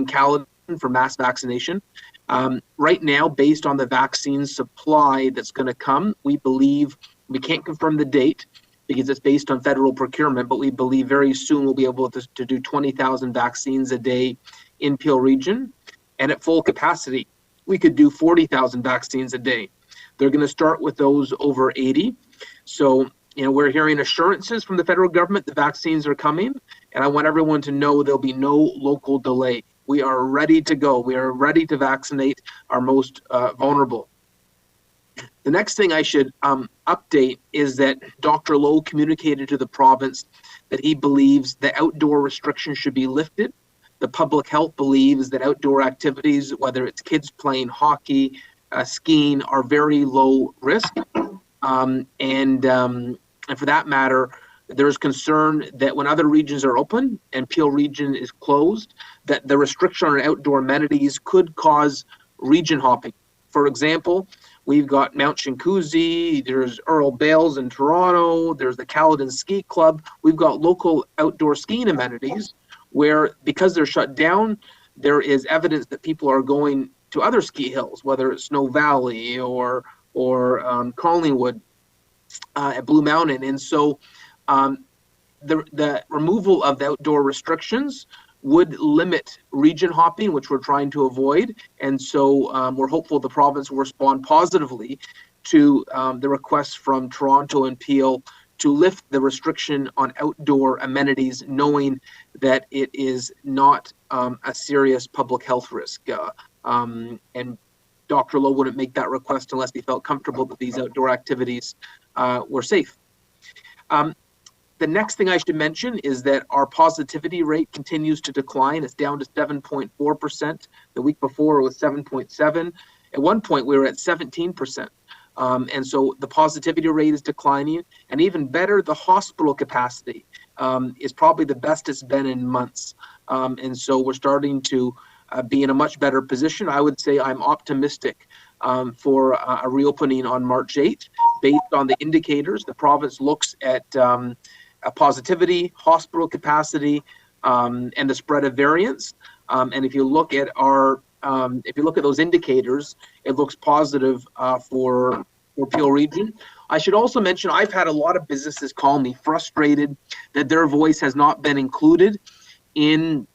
Speaker 14: Caledon for mass vaccination. Right now, based on the vaccine supply that's going to come, we believe, we can't confirm the date because it's based on federal procurement, but we believe very soon we'll be able to do 20,000 vaccines a day in Peel Region. And at full capacity, we could do 40,000 vaccines a day. They're going to start with those over 80. So, we're hearing assurances from the federal government the vaccines are coming, and I want everyone to know there'll be no local delay. We are ready to go. We are ready to vaccinate our most vulnerable. The next thing I should update is that Dr. Lowe communicated to the province that he believes the outdoor restrictions should be lifted. The public health believes that outdoor activities, whether it's kids playing hockey, skiing, are very low risk. And for that matter, there's concern that when other regions are open and Peel Region is closed, that the restriction on outdoor amenities could cause region hopping. For example, we've got Mount Shinkuzi, there's Earl Bales in Toronto, there's the Caledon Ski Club. We've got local outdoor skiing amenities where, because they're shut down, there is evidence that people are going to other ski hills, whether it's Snow Valley or Collingwood at Blue Mountain. And so the removal of the outdoor restrictions would limit region hopping, which we're trying to avoid. And so we're hopeful the province will respond positively to the request from Toronto and Peel to lift the restriction on outdoor amenities, knowing that it is not a serious public health risk. And Dr. Lowe wouldn't make that request unless he felt comfortable that these outdoor activities were safe. The next thing I should mention is that our positivity rate continues to decline. It's down to 7.4%. The week before it was 7.7. At one point we were at 17%. And so the positivity rate is declining, and even better, the hospital capacity is probably the best it's been in months. And so we're starting to be in a much better position. I would say I'm optimistic for a reopening on March 8th. Based on the indicators, the province looks at a positivity, hospital capacity, and the spread of variants. And if you look at those indicators, it looks positive for Peel Region. I should also mention I've had a lot of businesses call me frustrated that their voice has not been included in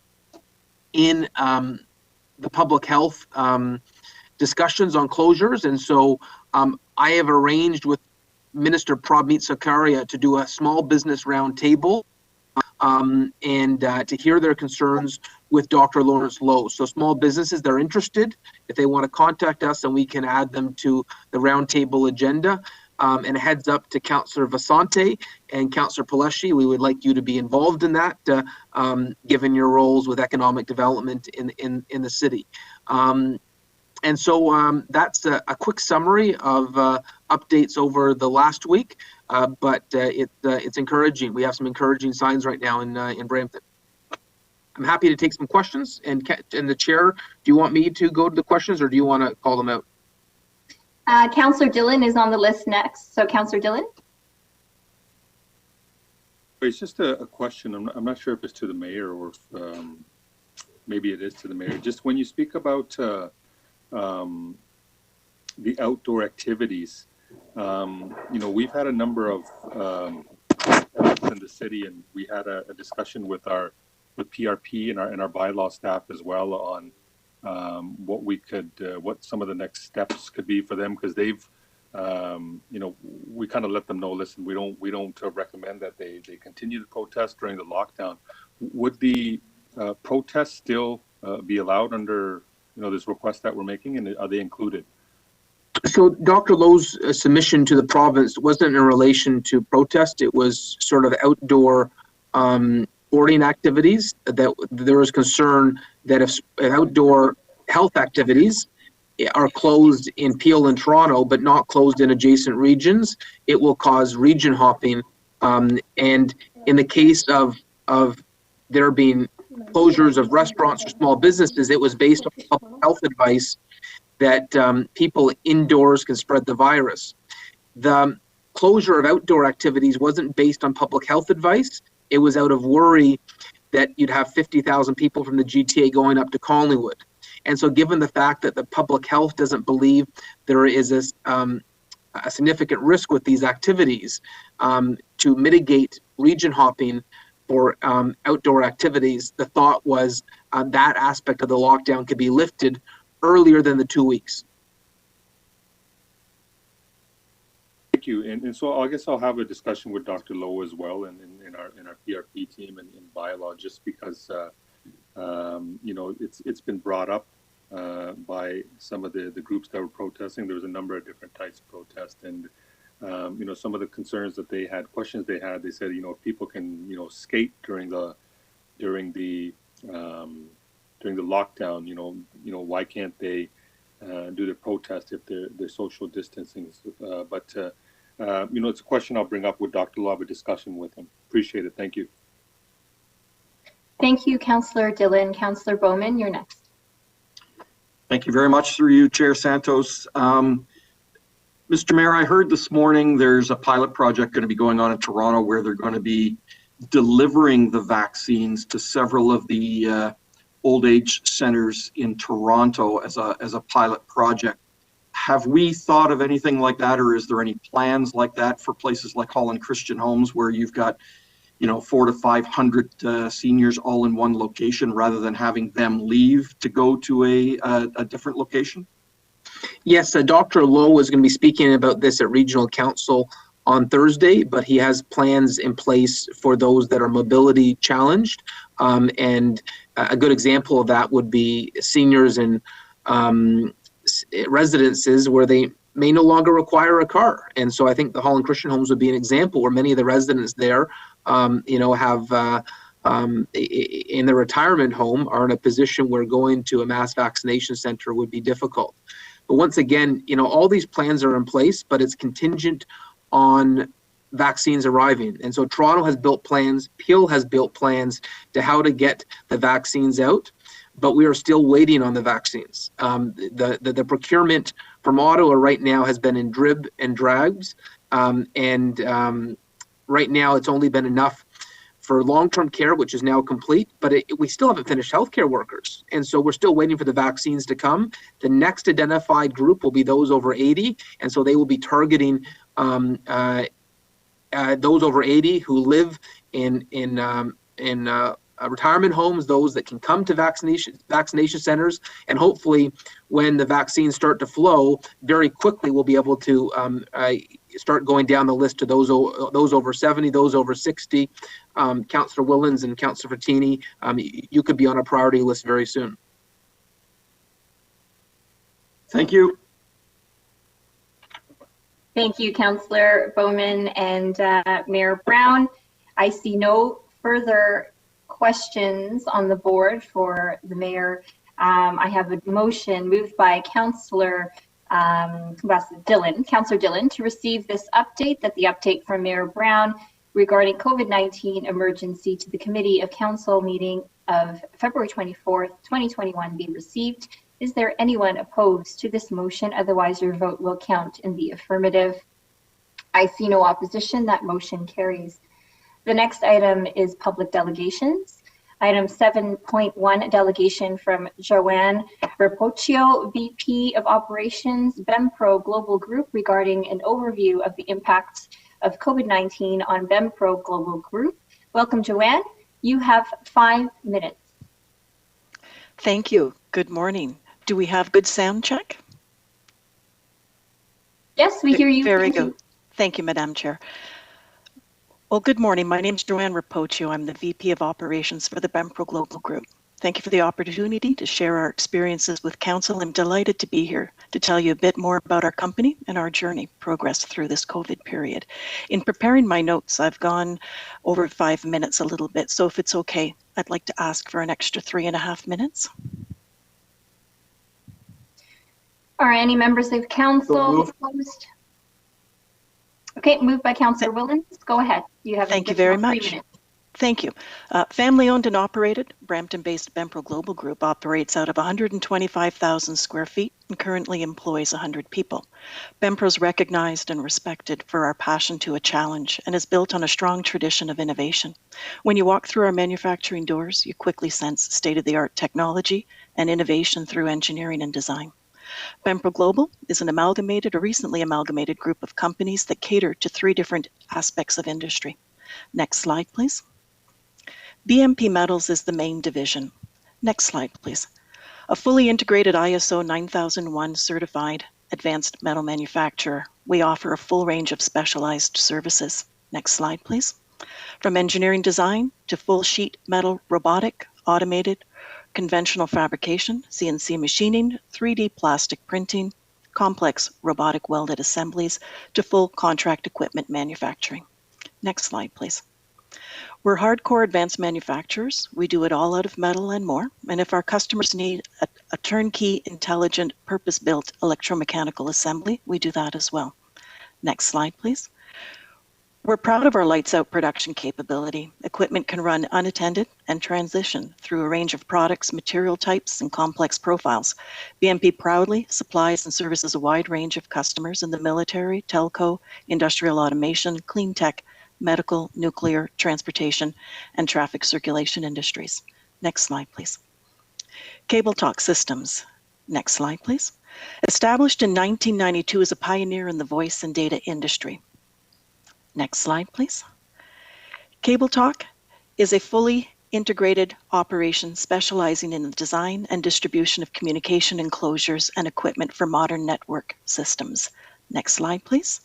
Speaker 14: the public health discussions on closures. And so I have arranged with Minister Prabmeet Sarkaria to do a small business roundtable and to hear their concerns with Dr. Lawrence Lowe. So small businesses that are interested, if they want to contact us, and we can add them to the roundtable agenda. And a heads up to Councillor Vasante and Councillor Paleshi, we would like you to be involved in that, given your roles with economic development in the city. And so that's a quick summary of updates over the last week, but it's encouraging. We have some encouraging signs right now in Brampton. I'm happy to take some questions. And the chair, do you want me to go to the questions, or do you want to call them out?
Speaker 4: Councillor Dillon is on the list next. So Councillor Dillon.
Speaker 10: It's just a question. I'm not sure if it's to the mayor or if, maybe it is to the mayor. Just when you speak about the outdoor activities, we've had a number of events in the city, and we had a discussion with PRP and our bylaw staff as well on what some of the next steps could be for them, because they've we kind of let them know, listen, we don't recommend that they continue to protest during the lockdown. Would the protests still be allowed under, this request that we're making, and are they included?
Speaker 14: So Dr. Lowe's submission to the province wasn't in relation to protest. It was sort of outdoor sporting activities. That there was concern that if outdoor health activities are closed in Peel and Toronto, but not closed in adjacent regions, it will cause region hopping. And in the case of there being closures of restaurants or small businesses, it was based on public health advice that people indoors can spread the virus. The closure of outdoor activities wasn't based on public health advice. It was out of worry that you'd have 50,000 people from the GTA going up to Collingwood. And so given the fact that the public health doesn't believe there is a significant risk with these activities, to mitigate region hopping for outdoor activities, the thought was that aspect of the lockdown could be lifted earlier than the 2 weeks.
Speaker 10: Thank you. And so I guess I'll have a discussion with Dr. Lowe as well, and in our PRP team and in bylaw, just because it's been brought up by some of the groups that were protesting. There was a number of different types of protest, and some of the concerns that they had, questions they had. They said, if people can skate during the lockdown, why can't they do the protest if they're social distancing? But it's a question I'll bring up with Dr. Lowe, have a discussion with him. Appreciate it. Thank you.
Speaker 4: Thank you, Councillor Dillon. Councillor Bowman, you're next.
Speaker 5: Thank you very much through you, Chair Santos. Mr. Mayor, I heard this morning there's a pilot project going to be going on in Toronto where they're going to be delivering the vaccines to several of the old age centers in Toronto as a pilot project. Have we thought of anything like that, or is there any plans like that for places like Holland Christian Homes where you've got 400 to 500 seniors all in one location rather than having them leave to go to a different location?
Speaker 14: Yes, Dr. Lowe is going to be speaking about this at Regional Council on Thursday, but he has plans in place for those that are mobility challenged. And a good example of that would be seniors in residences where they may no longer require a car. And so I think the Holland Christian Homes would be an example where many of the residents there, have in their retirement home are in a position where going to a mass vaccination center would be difficult. But once again, all these plans are in place, but it's contingent on vaccines arriving. And so Toronto has built plans, Peel has built plans to how to get the vaccines out, but we are still waiting on the vaccines. The procurement from Ottawa right now has been in drib and drags, and right now it's only been enough for long-term care, which is now complete, but we still haven't finished healthcare workers. And so we're still waiting for the vaccines to come. The next identified group will be those over 80. And so they will be targeting those over 80 who live in retirement homes, those that can come to vaccination centers. And hopefully when the vaccines start to flow, very quickly we'll be able to start going down the list to those over 70, those over 60. Councillor Willens and Councillor Frattini, you could be on a priority list very soon.
Speaker 5: Thank you.
Speaker 4: Thank you, Councillor Bowman and Mayor Brown. I see no further questions on the board for the mayor. I have a motion moved by Councillor Dillon, to receive this update, that the update from Mayor Brown regarding COVID-19 emergency to the Committee of Council meeting of February 24th, 2021 be received. Is there anyone opposed to this motion? Otherwise, your vote will count in the affirmative. I see no opposition. That motion carries. The next item is public delegations. Item 7.1, delegation from Joanne Rapocchio, VP of Operations, BEMPRO Global Group, regarding an overview of the impacts of COVID-19 on BEMPRO Global Group. Welcome, Joanne. You have 5 minutes.
Speaker 8: Thank you. Good morning. Do we have good sound check?
Speaker 4: Yes, we hear you.
Speaker 8: Very
Speaker 4: Thank
Speaker 8: good.
Speaker 4: you.
Speaker 8: Thank you, Madam Chair. Well, good morning. My name is Joanne Rapocho. I'm the VP of Operations for the Bempro Global Group. Thank you for the opportunity to share our experiences with Council. I'm delighted to be here to tell you a bit more about our company and our journey progress through this COVID period. In preparing my notes, I've gone over 5 minutes a little bit, so if it's okay, I'd like to ask for an extra 3.5 minutes.
Speaker 4: Are any members of Council opposed? Okay, moved by Councillor Willens. Go ahead. You have
Speaker 8: Thank you very much.
Speaker 4: 3 minutes.
Speaker 8: Thank you. Family owned and operated, Brampton-based Bempro Global Group operates out of 125,000 square feet and currently employs 100 people. Bempro is recognized and respected for our passion to a challenge and is built on a strong tradition of innovation. When you walk through our manufacturing doors, you quickly sense state-of-the-art technology and innovation through engineering and design. Bempro Global is an amalgamated or recently amalgamated group of companies that cater to 3 different aspects of industry. Next slide, please. BMP Metals is the main division. Next slide, please. A fully integrated ISO 9001 certified advanced metal manufacturer. We offer a full range of specialized services. Next slide, please. From engineering design to full sheet metal robotic, automated, conventional fabrication, CNC machining, 3D plastic printing, complex robotic welded assemblies, to full contract equipment manufacturing. Next slide, please. We're hardcore advanced manufacturers. We do it all out of metal and more. And if our customers need a turnkey, intelligent, purpose-built electromechanical assembly, we do that as well. Next slide, please. We're proud of our lights out production capability. Equipment can run unattended and transition through a range of products, material types, and complex profiles. BMP proudly supplies and services a wide range of customers in the military, telco, industrial automation, clean tech, medical, nuclear, transportation, and traffic circulation industries. Next slide, please. Cable Talk Systems. Next slide, please. Established in 1992 as a pioneer in the voice and data industry. Next slide, please. Cable Talk is a fully integrated operation specializing in the design and distribution of communication enclosures and equipment for modern network systems. Next slide, please.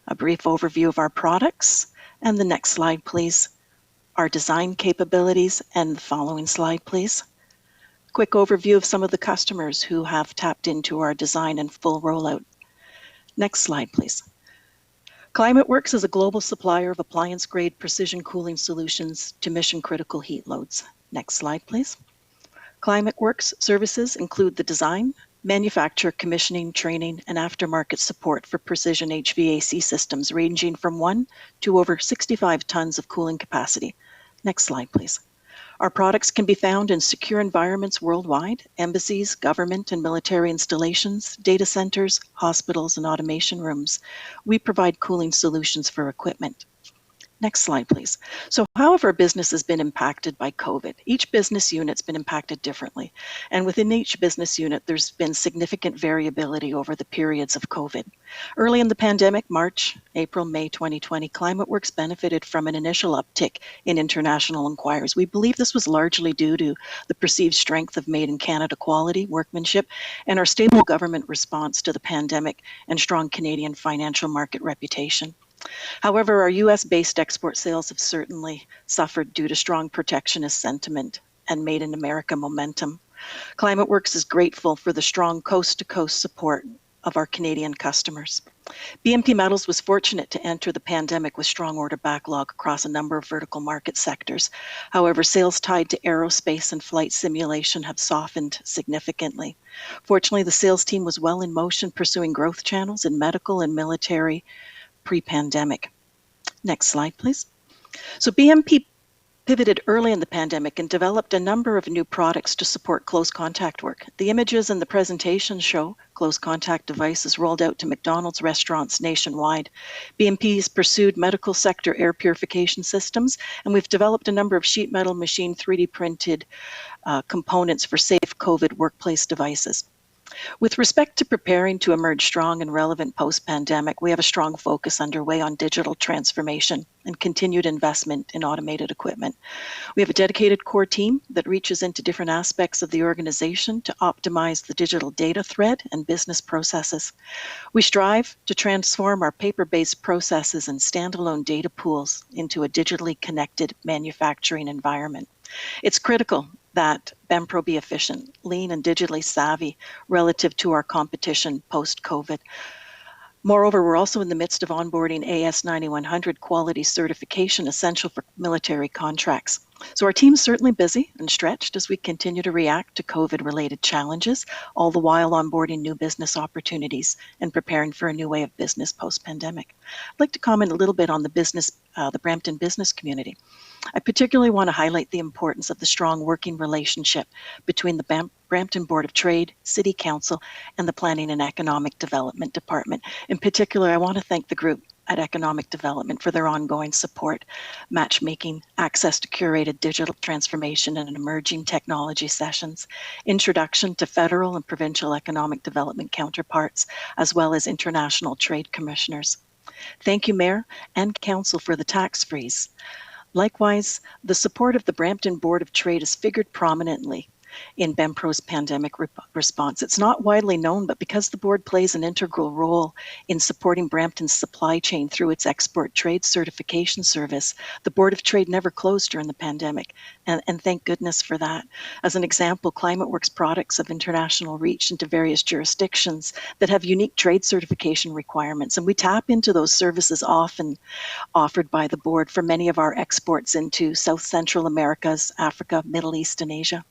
Speaker 8: A brief overview of our products. And the next slide, please. Our design capabilities. And the following slide, please. Quick overview of some of the customers who have tapped into our design and full rollout. Next slide, please. ClimateWorks is a global supplier of appliance-grade precision cooling solutions to mission-critical heat loads. Next slide, please. ClimateWorks services include the design, manufacture, commissioning, training, and aftermarket support for precision HVAC systems ranging from 1 to over 65 tons of cooling capacity. Next slide, please. Our products can be found in secure environments worldwide, embassies, government and military installations, data centers, hospitals, and automation rooms. We provide cooling solutions for equipment. Next slide, please. So how have our businesses been impacted by COVID? Each business unit's been impacted differently. And within each business unit, there's been significant variability over the periods of COVID. Early in the pandemic, March, April, May 2020, ClimateWorks benefited from an initial uptick in international inquiries. We believe this was largely due to the perceived strength of made in Canada quality, workmanship, and our stable government response to the pandemic and strong Canadian financial market reputation. However, our US-based export sales have certainly suffered due to strong protectionist sentiment and Made in America momentum. ClimateWorks is grateful for the strong coast-to-coast support of our Canadian customers. BMP Metals was fortunate to enter the pandemic with strong order backlog across a number of vertical market sectors. However, sales tied to aerospace and flight simulation have softened significantly. Fortunately, the sales team was well in motion pursuing growth channels in medical and military pre-pandemic. Next slide, please. So BMP pivoted early in the pandemic and developed a number of new products to support close contact work. The images in the presentation show close contact devices rolled out to McDonald's restaurants nationwide. BMP's pursued medical sector air purification systems, and we've developed a number of sheet metal machine 3D printed components for safe COVID workplace devices. With respect to preparing to emerge strong and relevant post-pandemic, we have a strong focus underway on digital transformation and continued investment in automated equipment. We have a dedicated core team that reaches into different aspects of the organization to optimize the digital data thread and business processes. We strive to transform our paper-based processes and standalone data pools into a digitally connected manufacturing environment. It's critical that BEMPRO be efficient, lean, and digitally savvy relative to our competition post-COVID. Moreover, we're also in the midst of onboarding AS 9100 quality certification essential for military contracts. So our team's certainly busy and stretched as we continue to react to COVID-related challenges, all the while onboarding new business opportunities and preparing for a new way of business post-pandemic. I'd like to comment a little bit on the Brampton business community. I particularly want to highlight the importance of the strong working relationship between the Brampton Board of Trade, City Council, and the Planning and Economic Development Department. In particular, I want to thank the group at Economic Development for their ongoing support, matchmaking, access to curated digital transformation and emerging technology sessions, introduction to federal and provincial economic development counterparts, as well as international trade commissioners. Thank you, Mayor and Council, for the tax freeze. Likewise, the support of the Brampton Board of Trade has figured prominently in BEMPRO's pandemic response. It's not widely known, but because the board plays an integral role in supporting Brampton's supply chain through its export trade certification service, the Board of Trade never closed during the pandemic, and thank goodness for that. As an example, ClimateWorks products have international reach into various jurisdictions that have unique trade certification requirements, and we tap into those services often offered by the board for many of our exports into South Central Americas, Africa, Middle East, and Asia.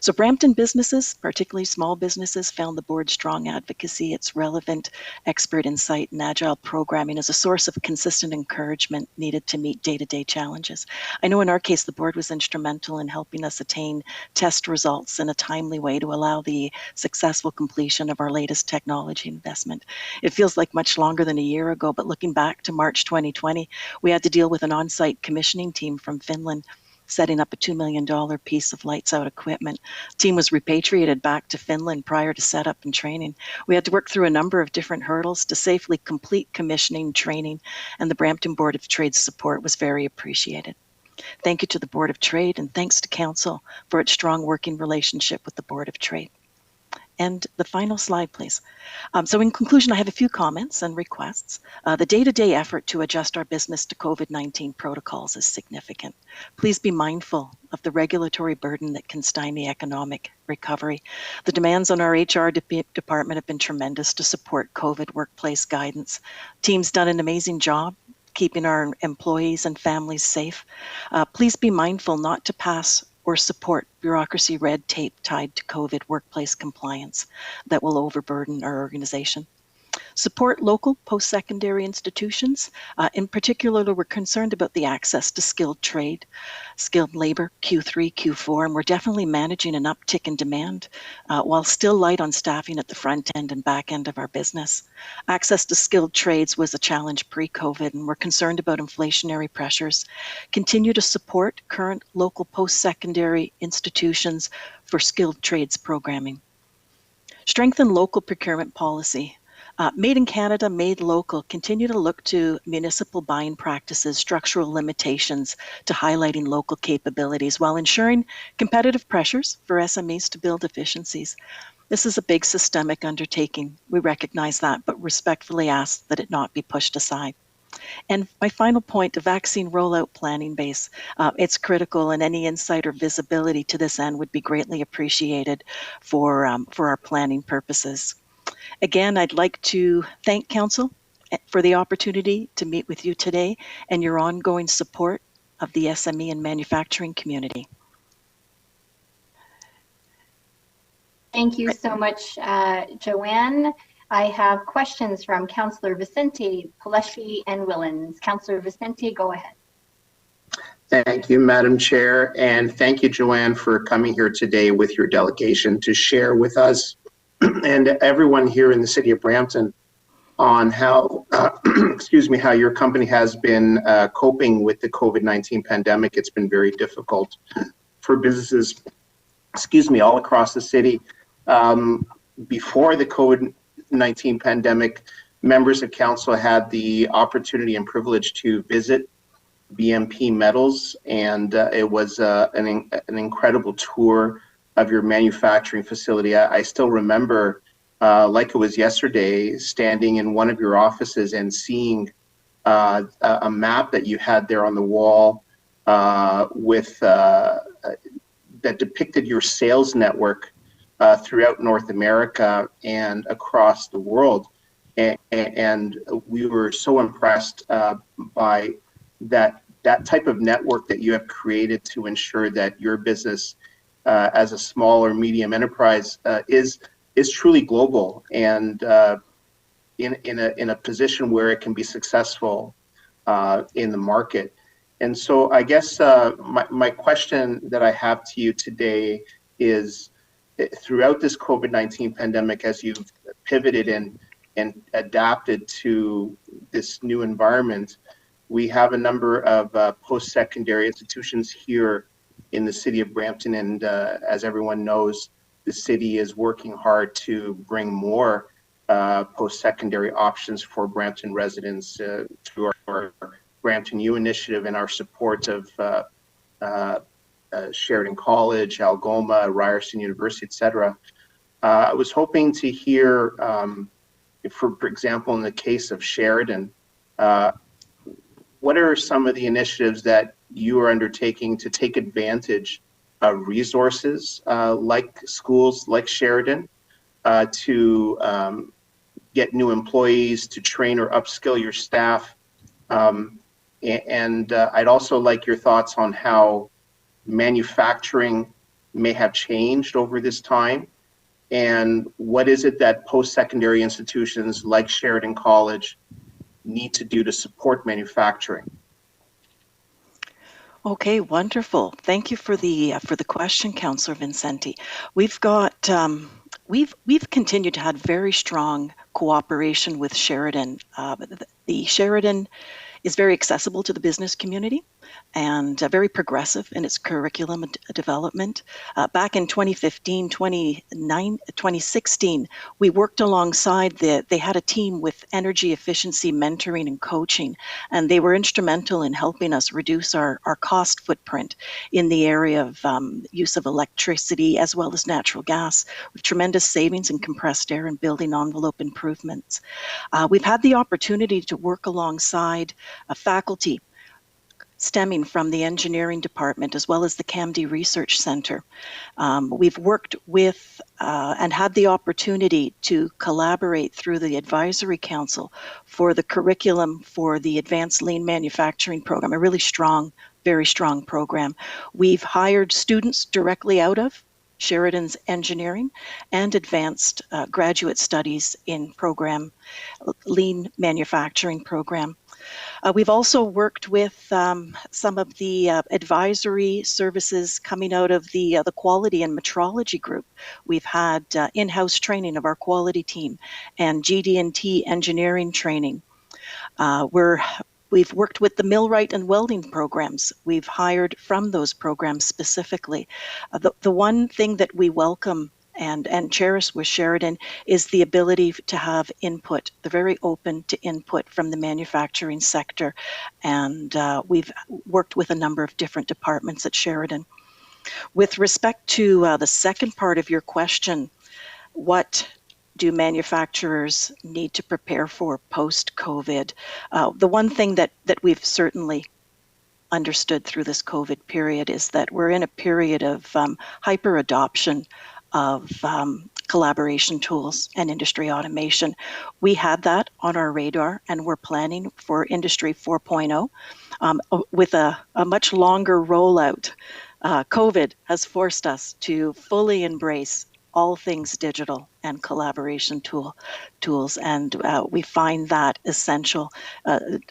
Speaker 8: So Brampton businesses, particularly small businesses, found the board's strong advocacy, its relevant expert insight, and agile programming as a source of consistent encouragement needed to meet day-to-day challenges. I know in our case, the board was instrumental in helping us attain test results in a timely way to allow the successful completion of our latest technology investment. It feels like much longer than a year ago, but looking back to March 2020, we had to deal with an on-site commissioning team from Finland setting up a $2 million piece of lights out equipment. The team was repatriated back to Finland prior to setup and training. We had to work through a number of different hurdles to safely complete commissioning training, and the Brampton Board of Trade's support was very appreciated. Thank you to the Board of Trade, and thanks to Council for its strong working relationship with the Board of Trade. And the final slide, please. So in conclusion, I have a few comments and requests. The day-to-day effort to adjust our business to COVID-19 protocols is significant. Please be mindful of the regulatory burden that can stymie economic recovery. The demands on our HR department have been tremendous to support COVID workplace guidance. Team's done an amazing job keeping our employees and families safe. Please be mindful not to pass or support bureaucracy red tape tied to COVID workplace compliance that will overburden our organization. Support local post-secondary institutions. In particular, we're concerned about the access to skilled trade, skilled labor, Q3, Q4, and we're definitely managing an uptick in demand while still light on staffing at the front end and back end of our business. Access to skilled trades was a challenge pre-COVID, and we're concerned about inflationary pressures. Continue to support current local post-secondary institutions for skilled trades programming. Strengthen local procurement policy. Made in Canada, made local, continue to look to municipal buying practices, structural limitations to highlighting local capabilities while ensuring competitive pressures for SMEs to build efficiencies. This is a big systemic undertaking. We recognize that, but respectfully ask that it not be pushed aside. And my final point, the vaccine rollout planning base. It's critical, and any insight or visibility to this end would be greatly appreciated for our planning purposes. Again, I'd like to thank Council for the opportunity to meet with you today and your ongoing support of the SME and manufacturing community.
Speaker 4: Thank you so much, Joanne. I have questions from Councillor Vicente, Paleshi, and Willens. Councillor Vicente, go ahead.
Speaker 9: Thank you, Madam Chair, and thank you, Joanne, for coming here today with your delegation to share with us and everyone here in the city of Brampton on how, how your company has been coping with the COVID-19 pandemic. It's been very difficult for businesses, all across the city. before the COVID-19 pandemic, members of council had the opportunity and privilege to visit BMP Metals, and it was an incredible tour of your manufacturing facility. I still remember, like it was yesterday, standing in one of your offices and seeing a map that you had there on the wall with that depicted your sales network throughout North America and across the world. And we were so impressed by that type of network that you have created to ensure that your business as a small or medium enterprise is truly global and in a position where it can be successful in the market. And so I guess my question that I have to you today is, throughout this COVID-19 pandemic, as you've pivoted and adapted to this new environment, we have a number of post-secondary institutions here in the city of Brampton, and as everyone knows, the city is working hard to bring more post-secondary options for Brampton residents through our Brampton U initiative and our support of Sheridan College, Algoma, Ryerson University, etc. I was hoping to hear, for example, in the case of Sheridan, what are some of the initiatives that you are undertaking to take advantage of resources like schools like Sheridan to get new employees, to train or upskill your staff? And I'd also like your thoughts on how manufacturing may have changed over this time, and what is it that post-secondary institutions like Sheridan College need to do to support manufacturing?
Speaker 8: Okay, wonderful. Thank you for the question, Councillor Vincenti. We've got we've continued to have very strong cooperation with Sheridan. The Sheridan is very accessible to the business community and very progressive in its curriculum development. Back in 2016, we worked alongside they had a team with energy efficiency mentoring and coaching, and they were instrumental in helping us reduce our cost footprint in the area of use of electricity as well as natural gas, with tremendous savings in compressed air and building envelope improvements. We've had the opportunity to work alongside faculty stemming from the engineering department as well as the CAMD Research Center. We've worked with and had the opportunity to collaborate through the Advisory Council for the curriculum for the Advanced Lean Manufacturing Program, a really strong, very strong program. We've hired students directly out of Sheridan's engineering and advanced graduate studies in program, lean manufacturing program. We've also worked with some of the advisory services coming out of the quality and metrology group. We've had in-house training of our quality team and GD&T engineering training. We've worked with the millwright and welding programs. We've hired from those programs specifically. The one thing that we welcome and cherish with Sheridan is the ability to have input. They're very open to input from the manufacturing sector, and we've worked with a number of different departments at Sheridan. With respect to the second part of your question, what do manufacturers need to prepare for post-COVID? The one thing that we've certainly understood through this COVID period is that we're in a period of hyper adoption of collaboration tools and industry automation. We had that on our radar, and we're planning for Industry 4.0 with a much longer rollout. COVID has forced us to fully embrace all things digital and collaboration tools, and we find that essential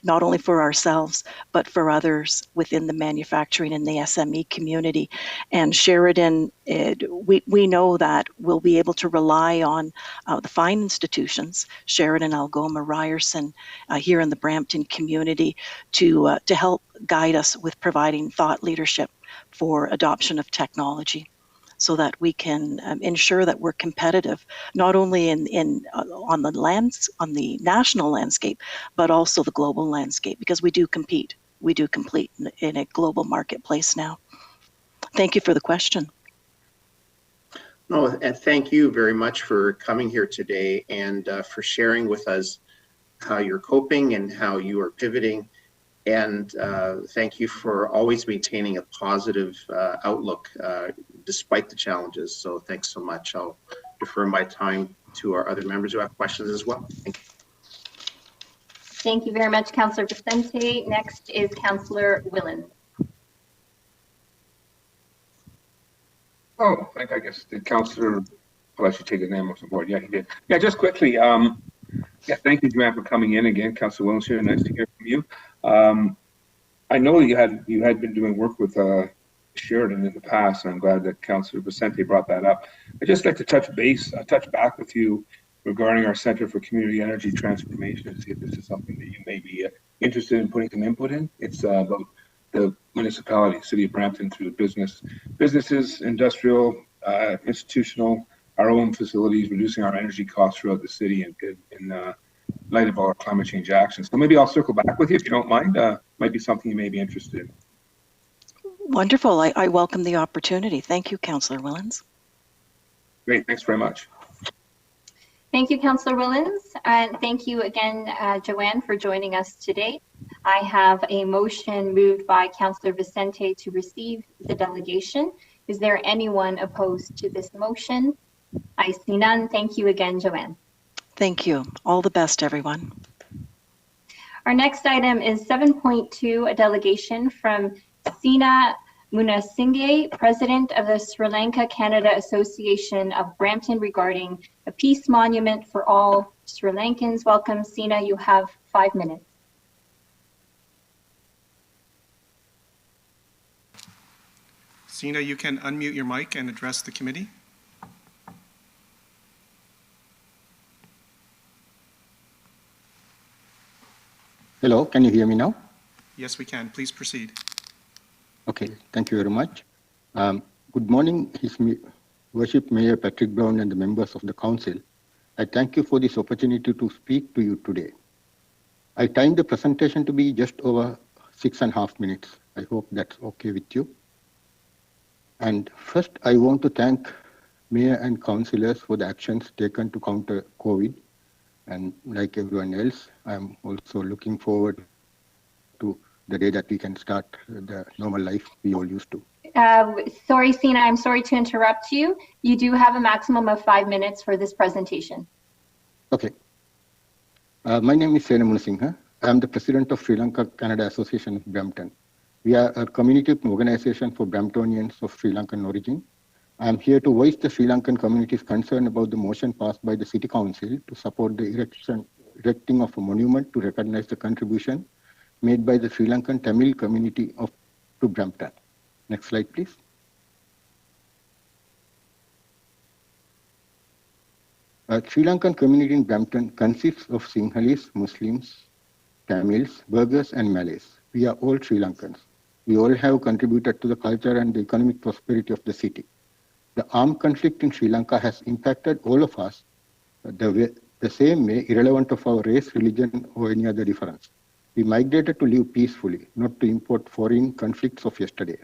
Speaker 8: not only for ourselves but for others within the manufacturing and the SME community. And Sheridan, we know that we'll be able to rely on the fine institutions, Sheridan, Algoma, Ryerson, here in the Brampton community, to help guide us with providing thought leadership for adoption of technology. so that we can ensure that we're competitive, not only on the national landscape, but also the global landscape, because we do compete. We do compete in a global marketplace now. Thank you for the question.
Speaker 9: No, and thank you very much for coming here today and for sharing with us how you're coping and how you are pivoting. And thank you for always maintaining a positive outlook despite the challenges. So thanks so much. I'll defer my time to our other members who have questions as well. Thank you.
Speaker 4: Thank you very much, Councillor Vicente. Next is Councillor Willen.
Speaker 3: Oh, I guess the councillor, well, I should take the name off the board. Yeah, he did. Yeah, just quickly. Yeah, thank you, Joanne, for coming in again. Councillor Williams here. Nice to hear from you. I know that you had been doing work with Sheridan in the past, and I'm glad that Councillor Vicente brought that up. I'd just like to touch back with you regarding our Center for Community Energy Transformation and see if this is something that you may be interested in putting some input in. It's about the municipality, City of Brampton, through businesses, industrial, institutional, our own facilities, reducing our energy costs throughout the city in light of all our climate change actions. So maybe I'll circle back with you if you don't mind. Might be something you may be interested in.
Speaker 8: Wonderful. I welcome the opportunity. Thank you, Councillor Willens.
Speaker 3: Great. Thanks very much.
Speaker 4: Thank you, Councillor Willens, and thank you again, Joanne, for joining us today. I have a motion moved by Councillor Vicente to receive the delegation. Is there anyone opposed to this motion? I see none. Thank you again, Joanne.
Speaker 8: Thank you. All the best, everyone.
Speaker 4: Our next item is 7.2, a delegation from Sina Munasinghe, President of the Sri Lanka Canada Association of Brampton, regarding a peace monument for all Sri Lankans. Welcome, Sina. You have 5 minutes.
Speaker 1: Sina, you can unmute your mic and address the committee.
Speaker 15: Hello, can you hear me now?
Speaker 1: Yes, we can. Please proceed.
Speaker 15: Okay, thank you very much. Good morning, His Worship Mayor Patrick Brown and the members of the Council. I thank you for this opportunity to speak to you today. I timed the presentation to be just over 6.5 minutes. I hope that's okay with you. And first, I want to thank Mayor and Councillors for the actions taken to counter COVID. And like everyone else, I'm also looking forward to the day that we can start the normal life we all used to.
Speaker 4: Sorry, Sina, I'm sorry to interrupt you. You do have a maximum of 5 minutes for this presentation.
Speaker 15: Okay. My name is Sena Munasinghe. I'm the President of Sri Lanka Canada Association of Brampton. We are a community organization for Bramptonians of Sri Lankan origin. I'm here to voice the Sri Lankan community's concern about the motion passed by the City Council to support the erecting of a monument to recognize the contribution made by the Sri Lankan Tamil community to Brampton. Next slide, please. Sri Lankan community in Brampton consists of Sinhalese, Muslims, Tamils, Burghers, and Malays. We are all Sri Lankans. We all have contributed to the culture and the economic prosperity of the city. The armed conflict in Sri Lanka has impacted all of us the same way, irrelevant of our race, religion, or any other difference. We migrated to live peacefully, not to import foreign conflicts of yesterday.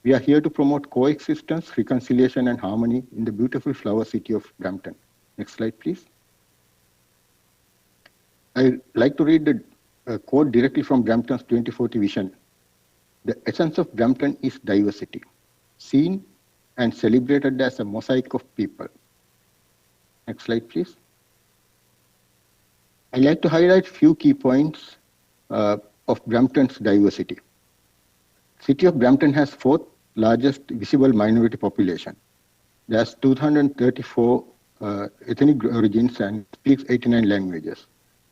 Speaker 15: We are here to promote coexistence, reconciliation, and harmony in the beautiful flower city of Brampton. Next slide, please. I'd like to read the quote directly from Brampton's 2040 vision. The essence of Brampton is diversity, seen and celebrated as a mosaic of people. Next slide, please. I'd like to highlight a few key points of Brampton's diversity. City of Brampton has 4th largest visible minority population. There's 234 ethnic origins and speaks 89 languages.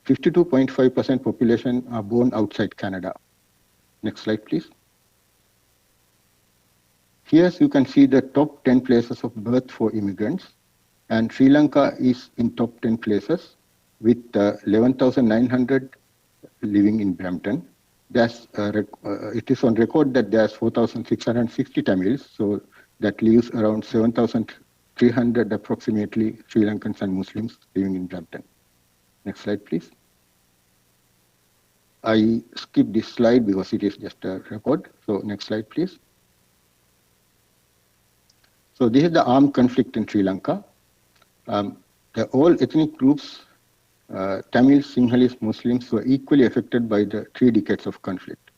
Speaker 15: 52.5% population are born outside Canada. Next slide, please. Here you can see the top 10 places of birth for immigrants, and Sri Lanka is in top 10 places with 11,900 living in Brampton. It is on record that there's 4,660 Tamils, so that leaves around 7,300 approximately Sri Lankans and Muslims living in Brampton. Next slide, please. I skipped this slide because it is just a record. So next slide, please. So this is the armed conflict in Sri Lanka. All ethnic groups, Tamils, Sinhalese, Muslims, were equally affected by the 3 decades of conflict.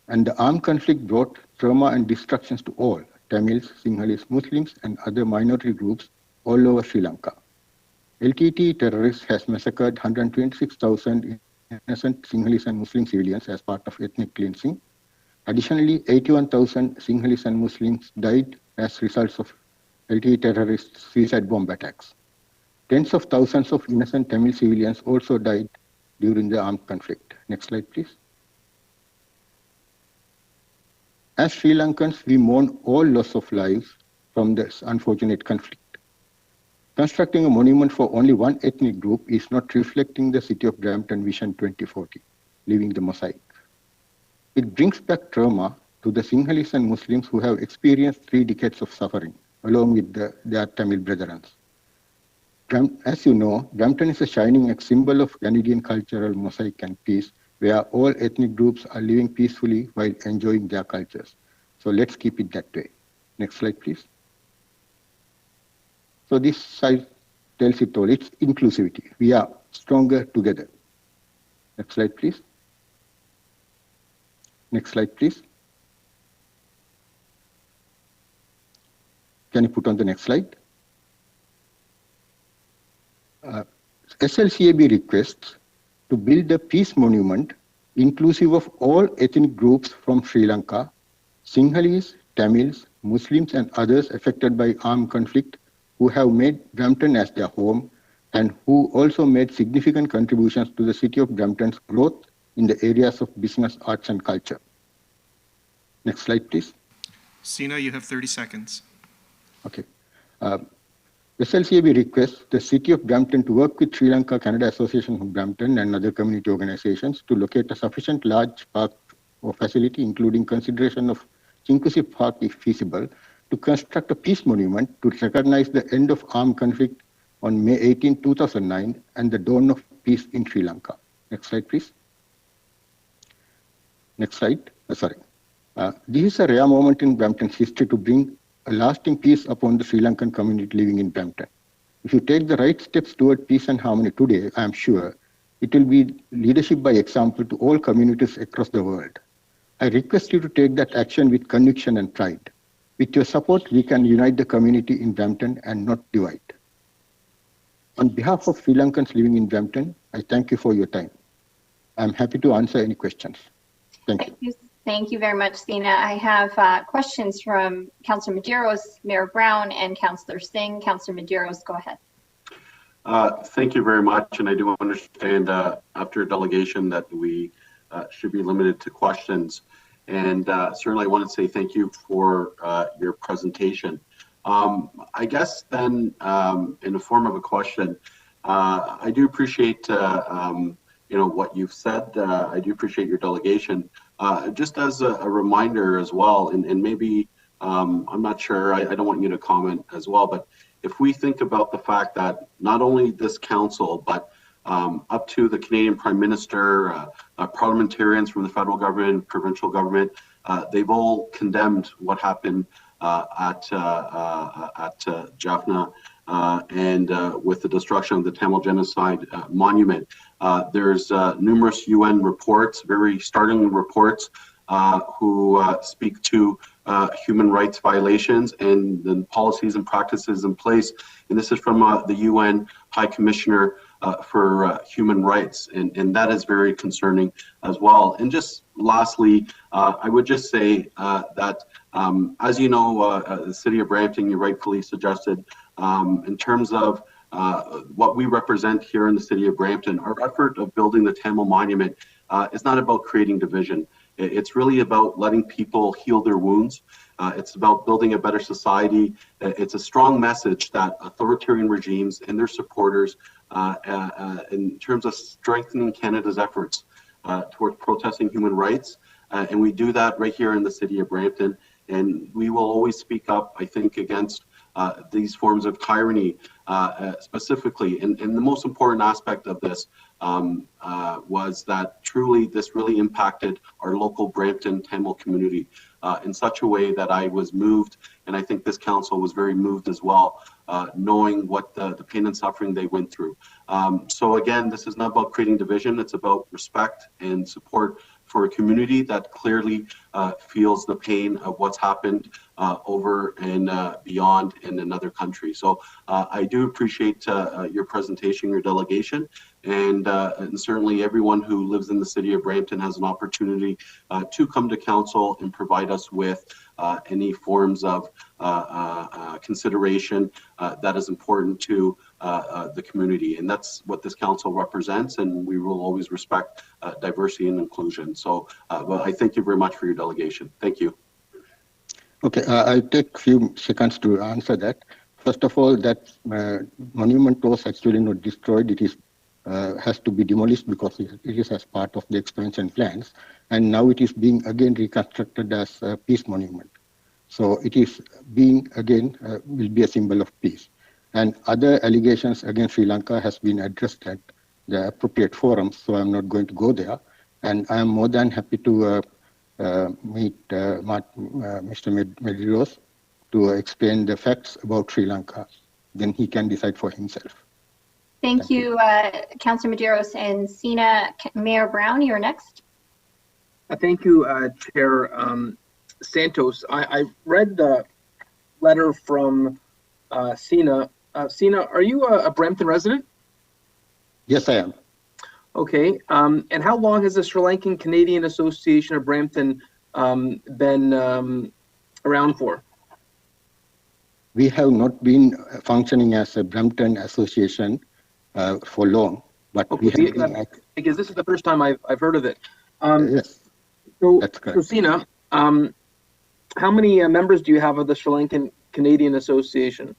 Speaker 15: And the armed conflict brought trauma and destructions to all Tamils, Sinhalese, Muslims, and other minority groups all over Sri Lanka. LTT terrorists has massacred 126,000 innocent Sinhalese and Muslim civilians as part of ethnic cleansing. Additionally, 81,000 Sinhalese and Muslims died as results of LTT terrorist suicide bomb attacks. Tens of thousands of innocent Tamil civilians also died during the armed conflict. Next slide, please. As Sri Lankans, we mourn all loss of lives from this unfortunate conflict. Constructing a monument for only one ethnic group is not reflecting the City of Brampton Vision 2040, Leaving the Mosaic. It brings back trauma to the Sinhalese and Muslims who have experienced 3 decades of suffering, along with their Tamil brethren. As you know, Brampton is a shining symbol of Canadian cultural mosaic and peace, where all ethnic groups are living peacefully while enjoying their cultures. So let's keep it that way. Next slide, please. So this slide tells it all. It's inclusivity. We are stronger together. Next slide, please. Next slide, please. Can you put on the next slide? SLCAB requests to build a peace monument inclusive of all ethnic groups from Sri Lanka, Sinhalese, Tamils, Muslims, and others affected by armed conflict who have made Brampton as their home and who also made significant contributions to the City of Brampton's growth in the areas of business, arts, and culture. Next slide, please.
Speaker 1: Sina, you have 30 seconds.
Speaker 15: Okay. SLCAB requests the City of Brampton to work with Sri Lanka Canada Association of Brampton and other community organizations to locate a sufficient large park or facility, including consideration of inclusive park if feasible, to construct a peace monument to recognize the end of armed conflict on May 18, 2009 and the dawn of peace in Sri Lanka. Next slide, please. Next slide. This is a rare moment in Brampton's history to bring a lasting peace upon the Sri Lankan community living in Brampton. If you take the right steps toward peace and harmony today, I am sure it will be leadership by example to all communities across the world. I request you to take that action with conviction and pride. With your support, we can unite the community in Brampton and not divide. On behalf of Sri Lankans living in Brampton, I thank you for your time. I am happy to answer any questions. Thank you.
Speaker 4: Thank you very much, Sina. I have questions from Councillor Medeiros, Mayor Brown, and Councillor Singh. Councillor Medeiros, go ahead.
Speaker 12: Thank you very much, and I do understand after a delegation that we should be limited to questions. And certainly I want to say thank you for your presentation. I guess then in the form of a question, I do appreciate what you've said. I do appreciate your delegation. Just as a reminder as well, and maybe I'm not sure, I don't want you to comment as well, but if we think about the fact that not only this council, but up to the Canadian Prime Minister, parliamentarians from the federal government, provincial government, they've all condemned what happened at Jaffna and with the destruction of the Tamil genocide monument. There's numerous UN reports, very startling reports, who speak to human rights violations and the policies and practices in place. And this is from the UN High Commissioner for Human Rights, and that is very concerning as well. And just lastly, I would just say that, as you know, the City of Brampton, you rightfully suggested, in terms of what we represent here in the City of Brampton, our effort of building the Tamil Monument is not about creating division. It's really about letting people heal their wounds. It's about building a better society. It's a strong message that authoritarian regimes and their supporters, in terms of strengthening Canada's efforts towards protesting human rights, and we do that right here in the City of Brampton. And we will always speak up, I think, against these forms of tyranny specifically. And the most important aspect of this was that truly this really impacted our local Brampton Tamil community in such a way that I was moved, and I think this council was very moved as well, knowing what the pain and suffering they went through. So again, this is not about creating division, it's about respect and support for a community that clearly feels the pain of what's happened over and beyond in another country. So I do appreciate your presentation, your delegation, and certainly everyone who lives in the city of Brampton has an opportunity to come to council and provide us with any forms of consideration that is important to the community. And that's what this council represents, and we will always respect diversity and inclusion. So well, I thank you very much for your delegation. Thank you.
Speaker 15: Okay, I'll take a few seconds to answer that. First of all, that monument was actually not destroyed. It is has to be demolished because it is as part of the expansion plans. And now it is being again reconstructed as a peace monument. So it is being again, will be a symbol of peace. And other allegations against Sri Lanka has been addressed at the appropriate forums, so I'm not going to go there. And I'm more than happy to meet Mr. Medeiros to explain the facts about Sri Lanka. Then he can decide for himself.
Speaker 4: Thank you, Councillor Medeiros. And Sina, Mayor Brown, you're next.
Speaker 14: Thank you, Chair Santos. I read the letter from Sina. Sina, are you a Brampton resident?
Speaker 15: Yes, I am.
Speaker 14: Okay. And how long has the Sri Lankan Canadian Association of Brampton been around for?
Speaker 15: We have not been functioning as a Brampton association for long, but
Speaker 14: okay,
Speaker 15: we have been
Speaker 14: because this is the first time I've heard of it.
Speaker 15: yes,
Speaker 14: so,
Speaker 15: that's correct.
Speaker 14: So Sina, how many members do you have of the Sri Lankan Canadian Association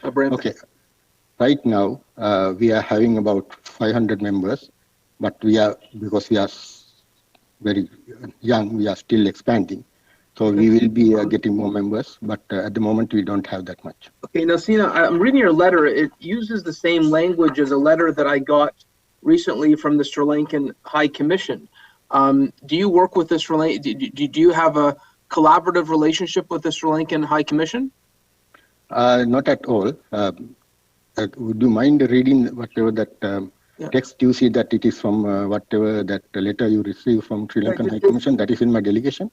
Speaker 14: of Brampton?
Speaker 15: Okay, right now we are having about 500 members, but we are, because we are very young, we are still expanding. So we will be getting more members, but at the moment we don't have that much.
Speaker 14: Okay, now Sina, I'm reading your letter. It uses the same language as a letter that I got recently from the Sri Lankan High Commission. Do you work with the Sri Lankan, do you have a collaborative relationship with the Sri Lankan High Commission?
Speaker 15: Not at all. Would you mind reading whatever that text you see that it is from whatever that letter you received from Sri Lankan High Commission that is in my delegation?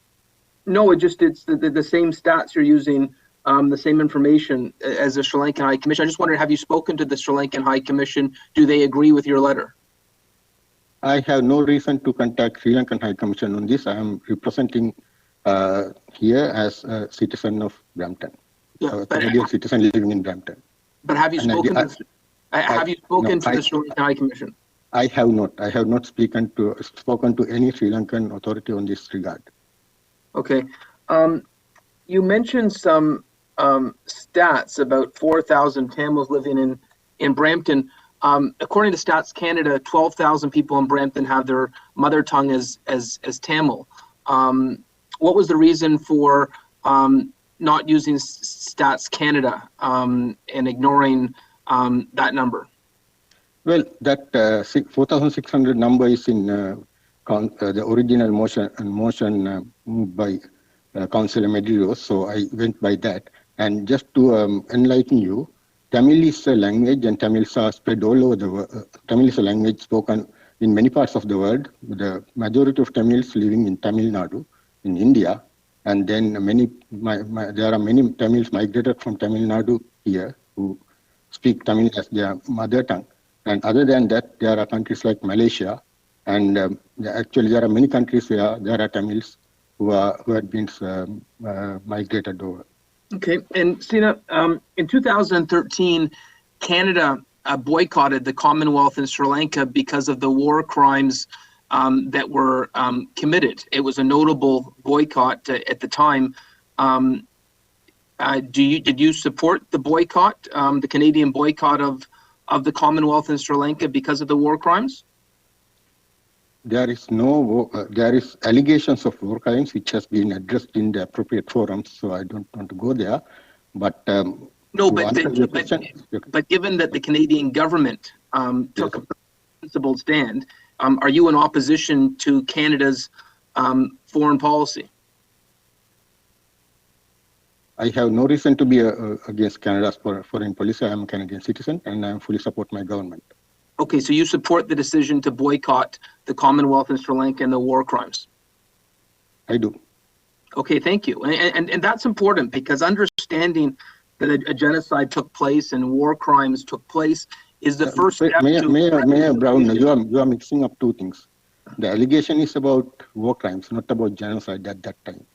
Speaker 14: No, it's the same stats you're using, the same information as the Sri Lankan High Commission. I just wondered, have you spoken to the Sri Lankan High Commission? Do they agree with your letter?
Speaker 15: I have no reason to contact Sri Lankan High Commission on this. I am representing here as a citizen of Brampton, a Canadian citizen living in Brampton.
Speaker 14: But have you spoken to the Sri Lankan High Commission?
Speaker 15: I have not. I have not spoken to any Sri Lankan authority on this regard.
Speaker 14: Okay. You mentioned some stats about 4,000 Tamils living in Brampton. According to Stats Canada, 12,000 people in Brampton have their mother tongue as Tamil. What was the reason for not using Stats Canada and ignoring that number?
Speaker 15: Well, that 4,600 number is in the original motion moved by Councillor Medeiros, so I went by that. And just to enlighten you, Tamil is a language, and Tamils are spread all over the world. Tamil is a language spoken in many parts of the world. The majority of Tamils living in Tamil Nadu, in India, and then there are many Tamils migrated from Tamil Nadu here who speak Tamil as their mother tongue. And other than that, there are countries like Malaysia, and actually there are many countries where there are Tamils who had been migrated over.
Speaker 14: Okay, and Sina, in 2013, Canada boycotted the Commonwealth in Sri Lanka because of the war crimes that were committed. It was a notable boycott at the time. Did you support the boycott, the Canadian boycott of the Commonwealth in Sri Lanka because of the war crimes?
Speaker 15: there is allegations of war crimes which has been addressed in the appropriate forums, so I don't want to go there. But
Speaker 14: No,
Speaker 15: to answer your
Speaker 14: but,
Speaker 15: question,
Speaker 14: but given that the Canadian government took a principled stand, are you in opposition to Canada's foreign policy?
Speaker 15: I have no reason to be against Canada's foreign policy. I am a Canadian citizen and I fully support my government.
Speaker 14: Okay, so you support the decision to boycott the Commonwealth in Sri Lanka and the war crimes?
Speaker 15: I do.
Speaker 14: Okay, thank you. And that's important, because understanding that a genocide took place and war crimes took place is the first step to...
Speaker 15: Mayor Brown, you are mixing up two things. The allegation is about war crimes, not about genocide at that time.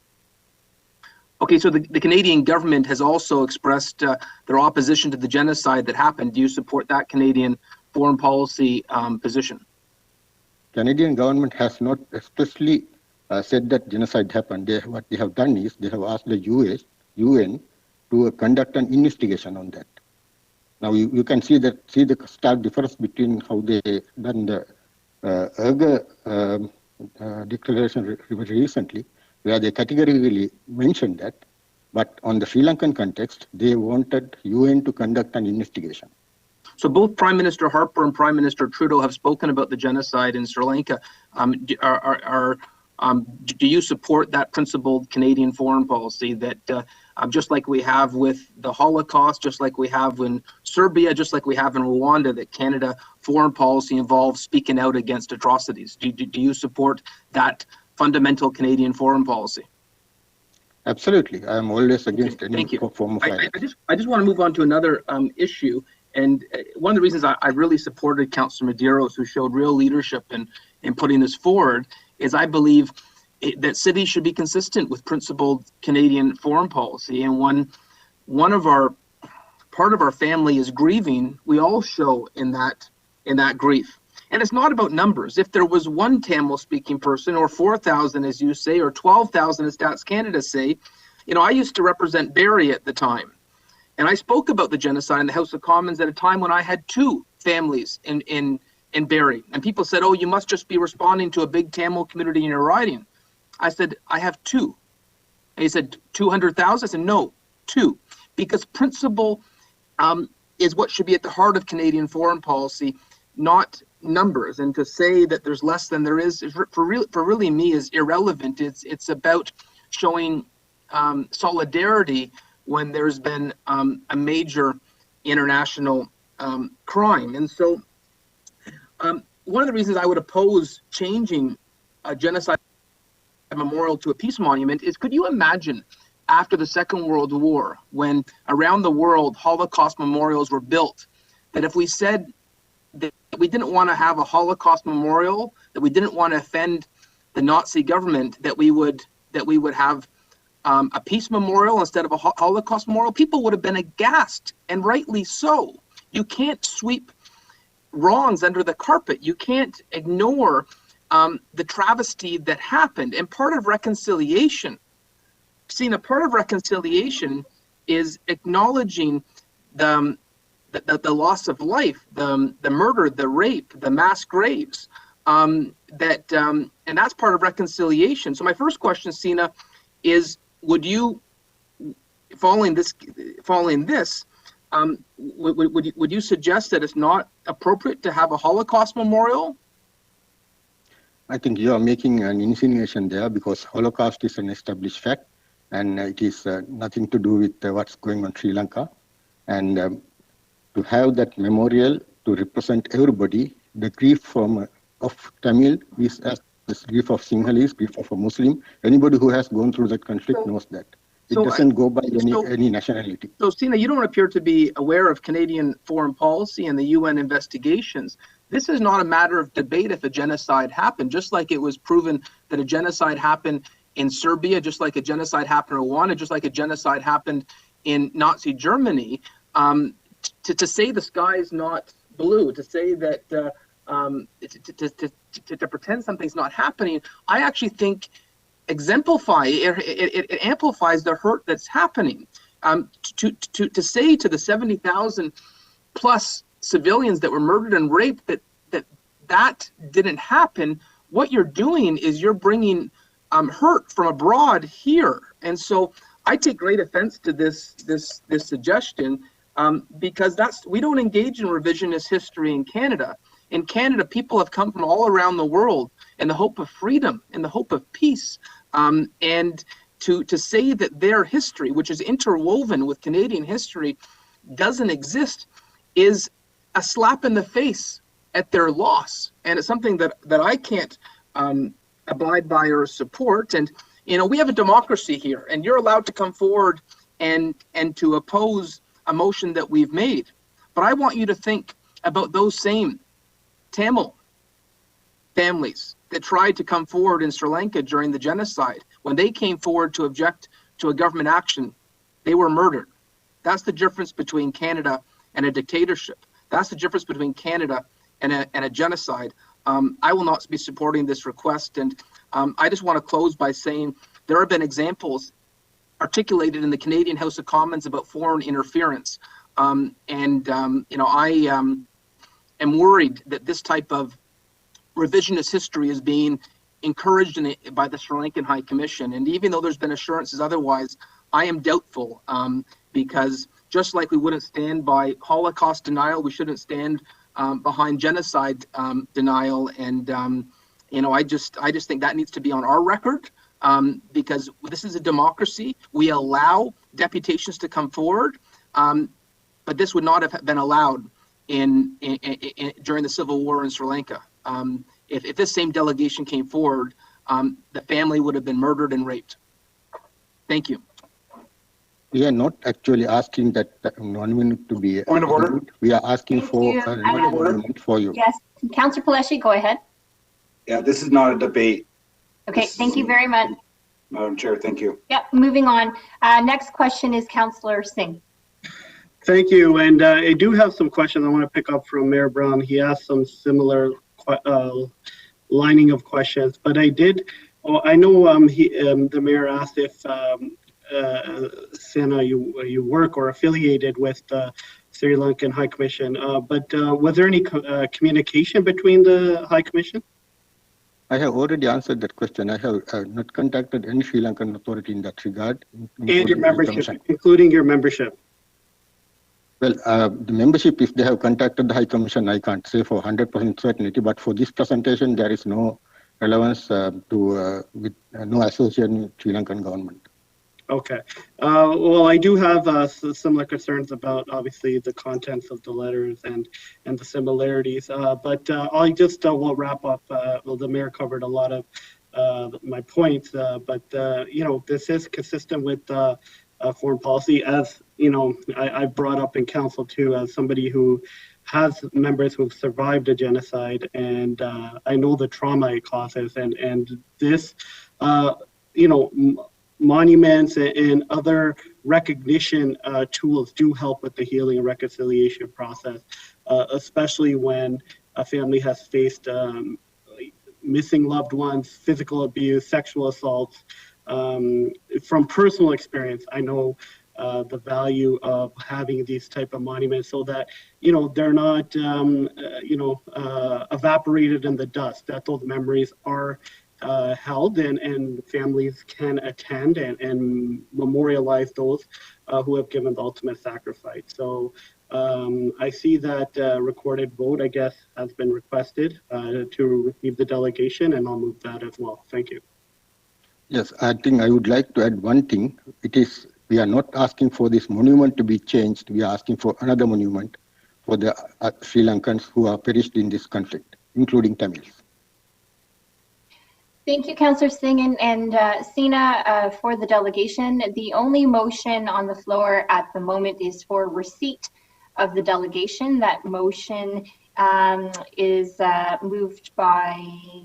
Speaker 14: Okay, so the Canadian government has also expressed their opposition to the genocide that happened. Do you support that Canadian foreign policy position?
Speaker 15: Canadian government has not expressly said that genocide happened. What they have done is they have asked the UN to conduct an investigation on that. Now you can see the stark difference between how they done the declaration recently, where they categorically mentioned that, but on the Sri Lankan context, they wanted UN to conduct an investigation.
Speaker 14: So both Prime Minister Harper and Prime Minister Trudeau have spoken about the genocide in Sri Lanka. Do you support that principled Canadian foreign policy that just like we have with the Holocaust, just like we have in Serbia, just like we have in Rwanda, that Canada foreign policy involves speaking out against atrocities? Do you support that fundamental Canadian foreign policy?
Speaker 15: Absolutely. I am always against any form of violence.
Speaker 14: I just want to move on to another issue. And one of the reasons I really supported Councillor Medeiros, who showed real leadership in putting this forward, is I believe that cities should be consistent with principled Canadian foreign policy. And part of our family is grieving, we all show in that grief. And it's not about numbers. If there was one Tamil speaking person, or 4,000 as you say, or 12,000 as Stats Canada say, I used to represent Barrie at the time. And I spoke about the genocide in the House of Commons at a time when I had two families in Barrie. And people said, oh, you must just be responding to a big Tamil community in your riding. I said, I have two. And he said, 200,000? I said, no, two. Because principle is what should be at the heart of Canadian foreign policy, not numbers. And to say that there's less than there is, for really me, is irrelevant. It's about showing solidarity when there's been a major international crime. And so one of the reasons I would oppose changing a genocide memorial to a peace monument is, could you imagine after the Second World War, when around the world Holocaust memorials were built, that if we said that we didn't want to have a Holocaust memorial, that we didn't want to offend the Nazi government, that we would have a peace memorial instead of a Holocaust memorial? People would have been aghast, and rightly so. You can't sweep wrongs under the carpet. You can't ignore the travesty that happened. And part of reconciliation, part of reconciliation is acknowledging the loss of life, the murder, the rape, the mass graves, and that's part of reconciliation. So my first question, Sina, is, would you, following this, would you suggest that it's not appropriate to have a Holocaust memorial?
Speaker 15: I think you are making an insinuation there, because Holocaust is an established fact, and it is nothing to do with what's going on in Sri Lanka. And to have that memorial to represent everybody, the grief of Tamil is as the grief of Sinhalese, grief of a Muslim. Anybody who has gone through that conflict knows that. It doesn't go by any nationality.
Speaker 14: So, Sina, you don't appear to be aware of Canadian foreign policy and the UN investigations. This is not a matter of debate if a genocide happened, just like it was proven that a genocide happened in Serbia, just like a genocide happened in Rwanda, just like a genocide happened in Nazi Germany. To say the sky is not blue, to say that, to pretend something's not happening, I actually think it amplifies the hurt that's happening. To say to the 70,000 plus civilians that were murdered and raped that didn't happen what you're doing is you're bringing hurt from abroad here. And so I take great offense to this suggestion, because we don't engage in revisionist history in Canada. In Canada, people have come from all around the world in the hope of freedom, in the hope of peace. And to say that their history, which is interwoven with Canadian history, doesn't exist is a slap in the face at their loss. And it's something that I can't abide by or support. And, you know, we have a democracy here, and you're allowed to come forward and to oppose a motion that we've made. But I want you to think about those same Tamil families that tried to come forward in Sri Lanka during the genocide. When they came forward to object to a government action, they were murdered. That's the difference between Canada and a dictatorship. That's the difference between Canada and a genocide. I will not be supporting this request. And I just want to close by saying there have been examples articulated in the Canadian House of Commons about foreign interference. You know, I am worried that this type of revisionist history is being encouraged by the Sri Lankan High Commission. And even though there's been assurances otherwise, I am doubtful, because just like we wouldn't stand by Holocaust denial, we shouldn't stand behind genocide denial. And you know, I just think that needs to be on our record, because this is a democracy. We allow deputations to come forward, but this would not have been allowed during the civil war in Sri Lanka. If this same delegation came forward, the family would have been murdered and raped. Thank you.
Speaker 15: We are not actually asking that monument to be.
Speaker 6: Point of order.
Speaker 15: We are asking
Speaker 4: Thank
Speaker 15: for
Speaker 4: you.
Speaker 15: a monument for you.
Speaker 4: Yes, Councillor Paleshi, go ahead.
Speaker 6: Yeah, this is not a debate,
Speaker 4: Okay, thank you very much.
Speaker 6: Madam Chair. Thank you.
Speaker 4: Yep, moving on. Next question is Councillor Singh.
Speaker 16: Thank you. And I do have some questions I want to pick up from Mayor Brown. He asked some similar lining of questions, but I know the mayor asked if Sena, you work or affiliated with the Sri Lankan High Commission, but was there any communication between the High Commission?
Speaker 15: I have already answered that question. I have not contacted any Sri Lankan authority in that regard.
Speaker 16: And your membership, including your membership.
Speaker 15: Well, the membership, if they have contacted the High Commission, I can't say for 100% certainty, but for this presentation, there is no relevance with no association with Sri Lankan government.
Speaker 16: Okay. Well, I do have similar concerns about, obviously, the contents of the letters and the similarities, but I just will wrap up. Well, the mayor covered a lot of my points, but, you know, this is consistent with foreign policy, as, you know, I brought up in council, too, as somebody who has members who've survived a genocide, and I know the trauma it causes, and this, you know, monuments and other recognition tools do help with the healing and reconciliation process, especially when a family has faced missing loved ones, physical abuse, sexual assaults. From personal experience, I know the value of having these type of monuments so that, you know, they're not, you know, evaporated in the dust, that those memories are held and families can attend and memorialize those who have given the ultimate sacrifice. So I see that recorded vote, I guess, has been requested to receive the delegation, and I'll move that as well. Thank you.
Speaker 15: Yes, I think I would like to add one thing. We are not asking for this monument to be changed. We are asking for another monument for the Sri Lankans who are perished in this conflict, including Tamils.
Speaker 4: Thank you, Councillor Singh and Sina, for the delegation. The only motion on the floor at the moment is for receipt of the delegation. That motion is moved by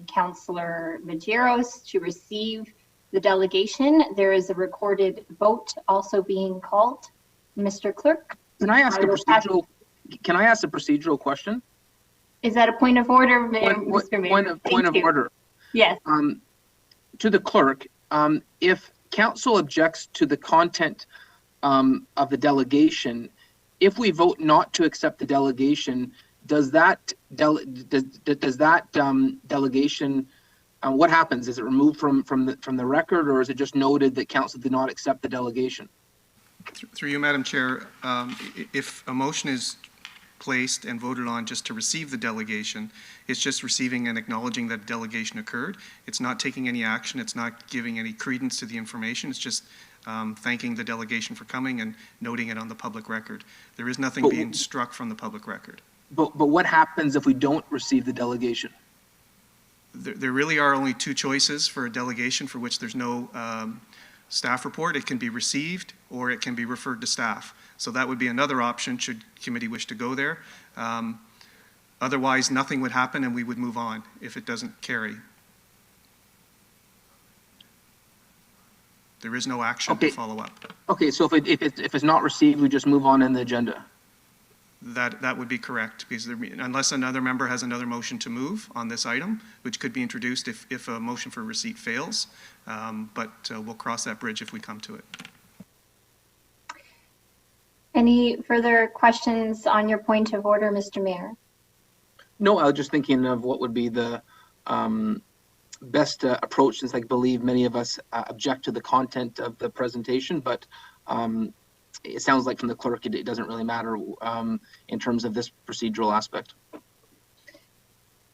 Speaker 4: Councillor Medeiros to receive the delegation. There is a recorded vote also being called. Mr. Clerk?
Speaker 14: Can I ask a procedural question?
Speaker 4: Is that a point of order, Mr. Mayor?
Speaker 14: Point of order.
Speaker 4: Yes.
Speaker 14: To the clerk, if council objects to the content of the delegation, if we vote not to accept the delegation, does that delegation what happens? Is it removed from the record, or is it just noted that council did not accept the delegation?
Speaker 1: Through you, Madam Chair, if a motion is placed and voted on just to receive the delegation, it's just receiving and acknowledging that delegation occurred. It's not taking any action. It's not giving any credence to the information. It's just thanking the delegation for coming and noting it on the public record. There is nothing being struck from the public record.
Speaker 14: But what happens if we don't receive the delegation?
Speaker 1: There really are only two choices for a delegation for which there's no staff report. It can be received or it can be referred to staff. So that would be another option should committee wish to go there. Otherwise, nothing would happen and we would move on if it doesn't carry. There is no action to follow up.
Speaker 14: Okay, so if it's not received, we just move on in the agenda.
Speaker 1: That would be correct, because unless another member has another motion to move on this item, which could be introduced if a motion for receipt fails, but we'll cross that bridge if we come to it.
Speaker 4: Any further questions on your point of order, Mr. Mayor?
Speaker 14: No, I was just thinking of what would be the best approach, since I believe many of us object to the content of the presentation, but it sounds like from the clerk it doesn't really matter in terms of this procedural aspect.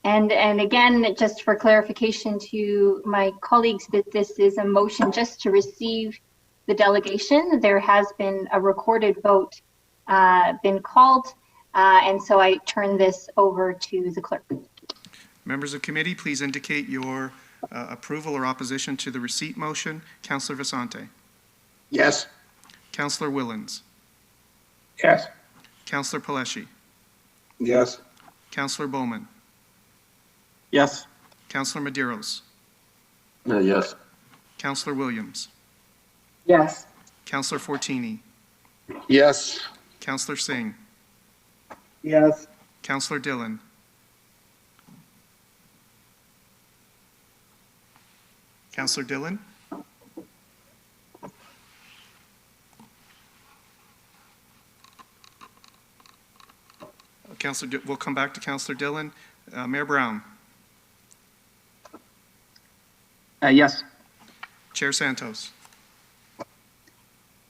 Speaker 4: And again, just for clarification to my colleagues, that this is a motion just to receive the delegation. There has been a recorded vote been called, and so I turn this over to the clerk.
Speaker 1: Members of committee, please indicate your approval or opposition to the receipt motion. Councillor Vicente.
Speaker 9: Yes.
Speaker 1: Councillor Willens.
Speaker 3: Yes.
Speaker 1: Councillor Paleshi.
Speaker 3: Yes.
Speaker 1: Councillor Bowman.
Speaker 5: Yes.
Speaker 1: Councillor Medeiros.
Speaker 12: Yes.
Speaker 1: Councillor Williams.
Speaker 16: Yes.
Speaker 1: Councillor Fortini.
Speaker 9: Yes.
Speaker 1: Councillor Singh.
Speaker 16: Yes.
Speaker 1: Councillor Dillon. Councillor Dillon. We'll come back to Councillor Dillon. Mayor Brown.
Speaker 14: Yes.
Speaker 1: Chair Santos.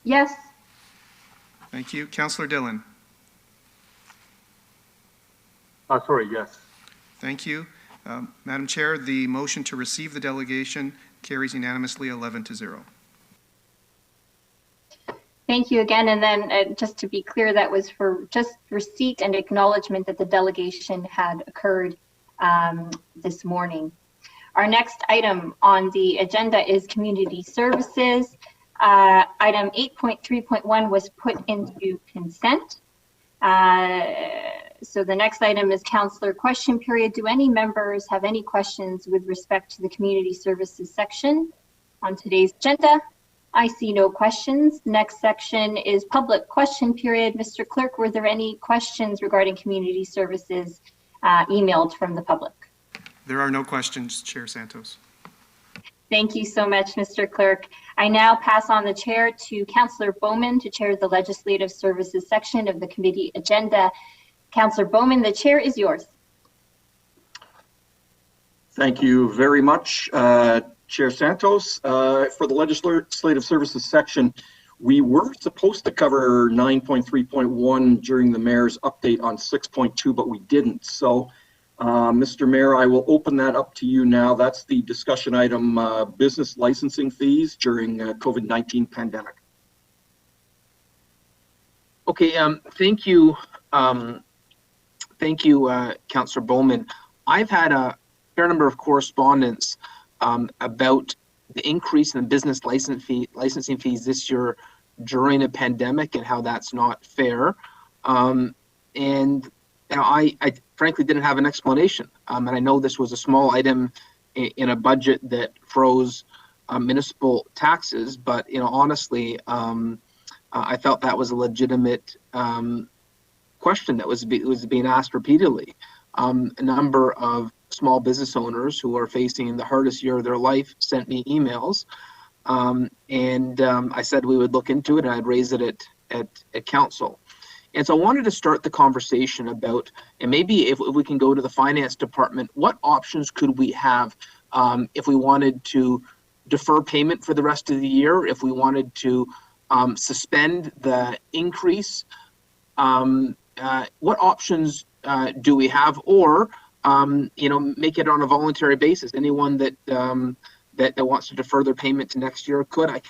Speaker 4: Yes.
Speaker 1: Thank you. Councillor Dillon.
Speaker 10: Sorry, yes.
Speaker 1: Thank you. Madam Chair, the motion to receive the delegation carries unanimously 11-0.
Speaker 4: Thank you again. And then just to be clear, that was for just receipt and acknowledgement that the delegation had occurred this morning. Our next item on the agenda is community services. Item 8.3.1 was put into consent. So the next item is councillor question period. Do any members have any questions with respect to the community services section on today's agenda? I see no questions. Next section is public question period. Mr. Clerk, were there any questions regarding community services emailed from the public?
Speaker 1: There are no questions, Chair Santos.
Speaker 4: Thank you so much, Mr. Clerk. I now pass on the chair to Councillor Bowman to chair the legislative services section of the committee agenda. Councillor Bowman, the chair is yours.
Speaker 5: Thank you very much, Chair Santos. For the legislative services section, we were supposed to cover 9.3.1 during the mayor's update on 6.2, but we didn't. So, Mr. Mayor, I will open that up to you now. That's the discussion item, business licensing fees during COVID-19 pandemic.
Speaker 14: Okay, thank you. Thank you, Councillor Bowman. I've had a fair number of correspondence about the increase in business licensing fees this year during a pandemic and how that's not fair. And you know, I frankly didn't have an explanation. And I know this was a small item in a budget that froze municipal taxes, but you know, honestly, I felt that was a legitimate question that was being asked repeatedly. A number of small business owners who are facing the hardest year of their life sent me emails, and I said we would look into it and I'd raise it at council. And so I wanted to start the conversation about, and maybe if we can go to the finance department, what options could we have if we wanted to defer payment for the rest of the year, if we wanted to suspend the increase, what options do we have, or make it on a voluntary basis? Anyone that that wants to defer their payment to next year could.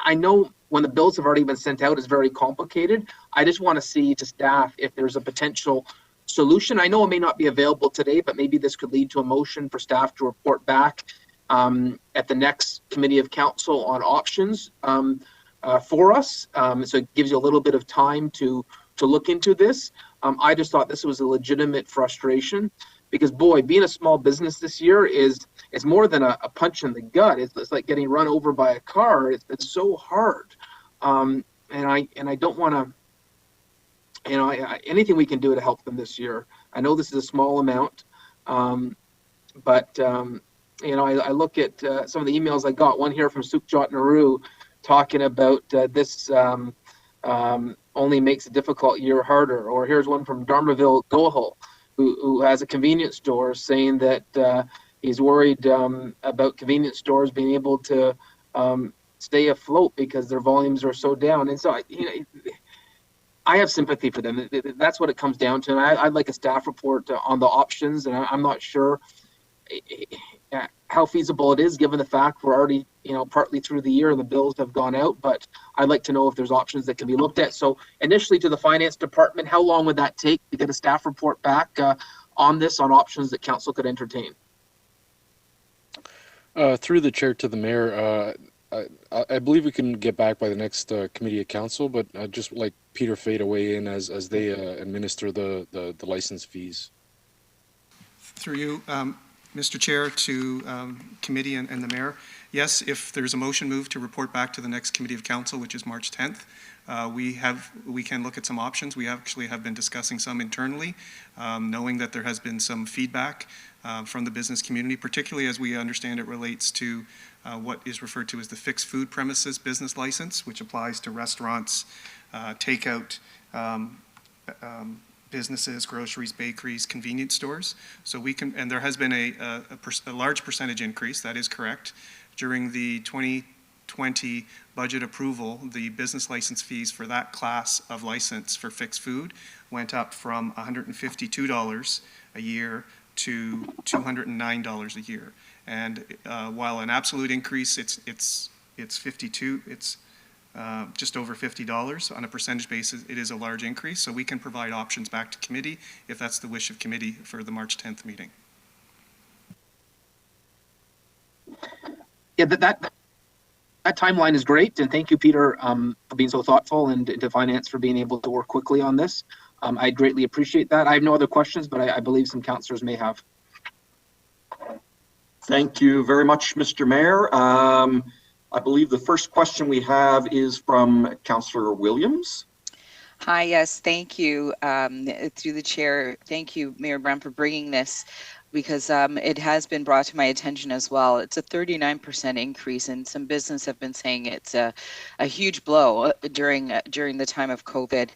Speaker 14: I know when the bills have already been sent out, it's very complicated. I just want to see to staff if there's a potential solution. I know it may not be available today, but maybe this could lead to a motion for staff to report back at the next committee of council on options for us. So it gives you a little bit of time to look into this. I just thought this was a legitimate frustration because, boy, being a small business this year is more than a punch in the gut. It's like getting run over by a car. It's so hard. And I don't want to, anything we can do to help them this year. I know this is a small amount, but I look at some of the emails I got. One here from Sukjot Naru talking about this only makes a difficult year harder. Or here's one from Dharmaville Gohal, who has a convenience store, saying that he's worried about convenience stores being able to stay afloat because their volumes are so down. And so I have sympathy for them. That's what it comes down to. And I'd like a staff report on the options, and I'm not sure how feasible it is given the fact we're already partly through the year and the bills have gone out, but I'd like to know if there's options that can be looked at. So initially to the finance department, how long would that take to get a staff report back on this, on options that council could entertain?
Speaker 17: Through the chair to the mayor, I believe we can get back by the next committee of council, but I'd just like Peter Fay to weigh in as they administer the license fees.
Speaker 1: Through you, Mr. Chair, to committee and the mayor. Yes, if there's a motion moved to report back to the next committee of council, which is March 10th, we can look at some options. We actually have been discussing some internally, knowing that there has been some feedback from the business community, particularly as we understand it relates to what is referred to as the fixed food premises business license, which applies to restaurants, takeout, businesses, groceries, bakeries, convenience stores. So we can, and there has been a large percentage increase, that is correct. During the 2020 budget approval, the business license fees for that class of license for fixed food went up from $152 a year to $209 a year. And while an absolute increase, it's just over $50 on a percentage basis. It is a large increase, so we can provide options back to committee if that's the wish of committee for the March 10th meeting.
Speaker 14: Yeah, that timeline is great, and thank you, Peter, for being so thoughtful, and to finance for being able to work quickly on this. I greatly appreciate that. I have no other questions, but I believe some councillors may have.
Speaker 5: Thank you very much, Mr. Mayor. I believe the first question we have is from Councillor Williams.
Speaker 18: Hi, yes, thank you. Through the chair, thank you, Mayor Brown, for bringing this, because it has been brought to my attention as well. It's a 39% increase, and some business have been saying it's a huge blow during the time of COVID.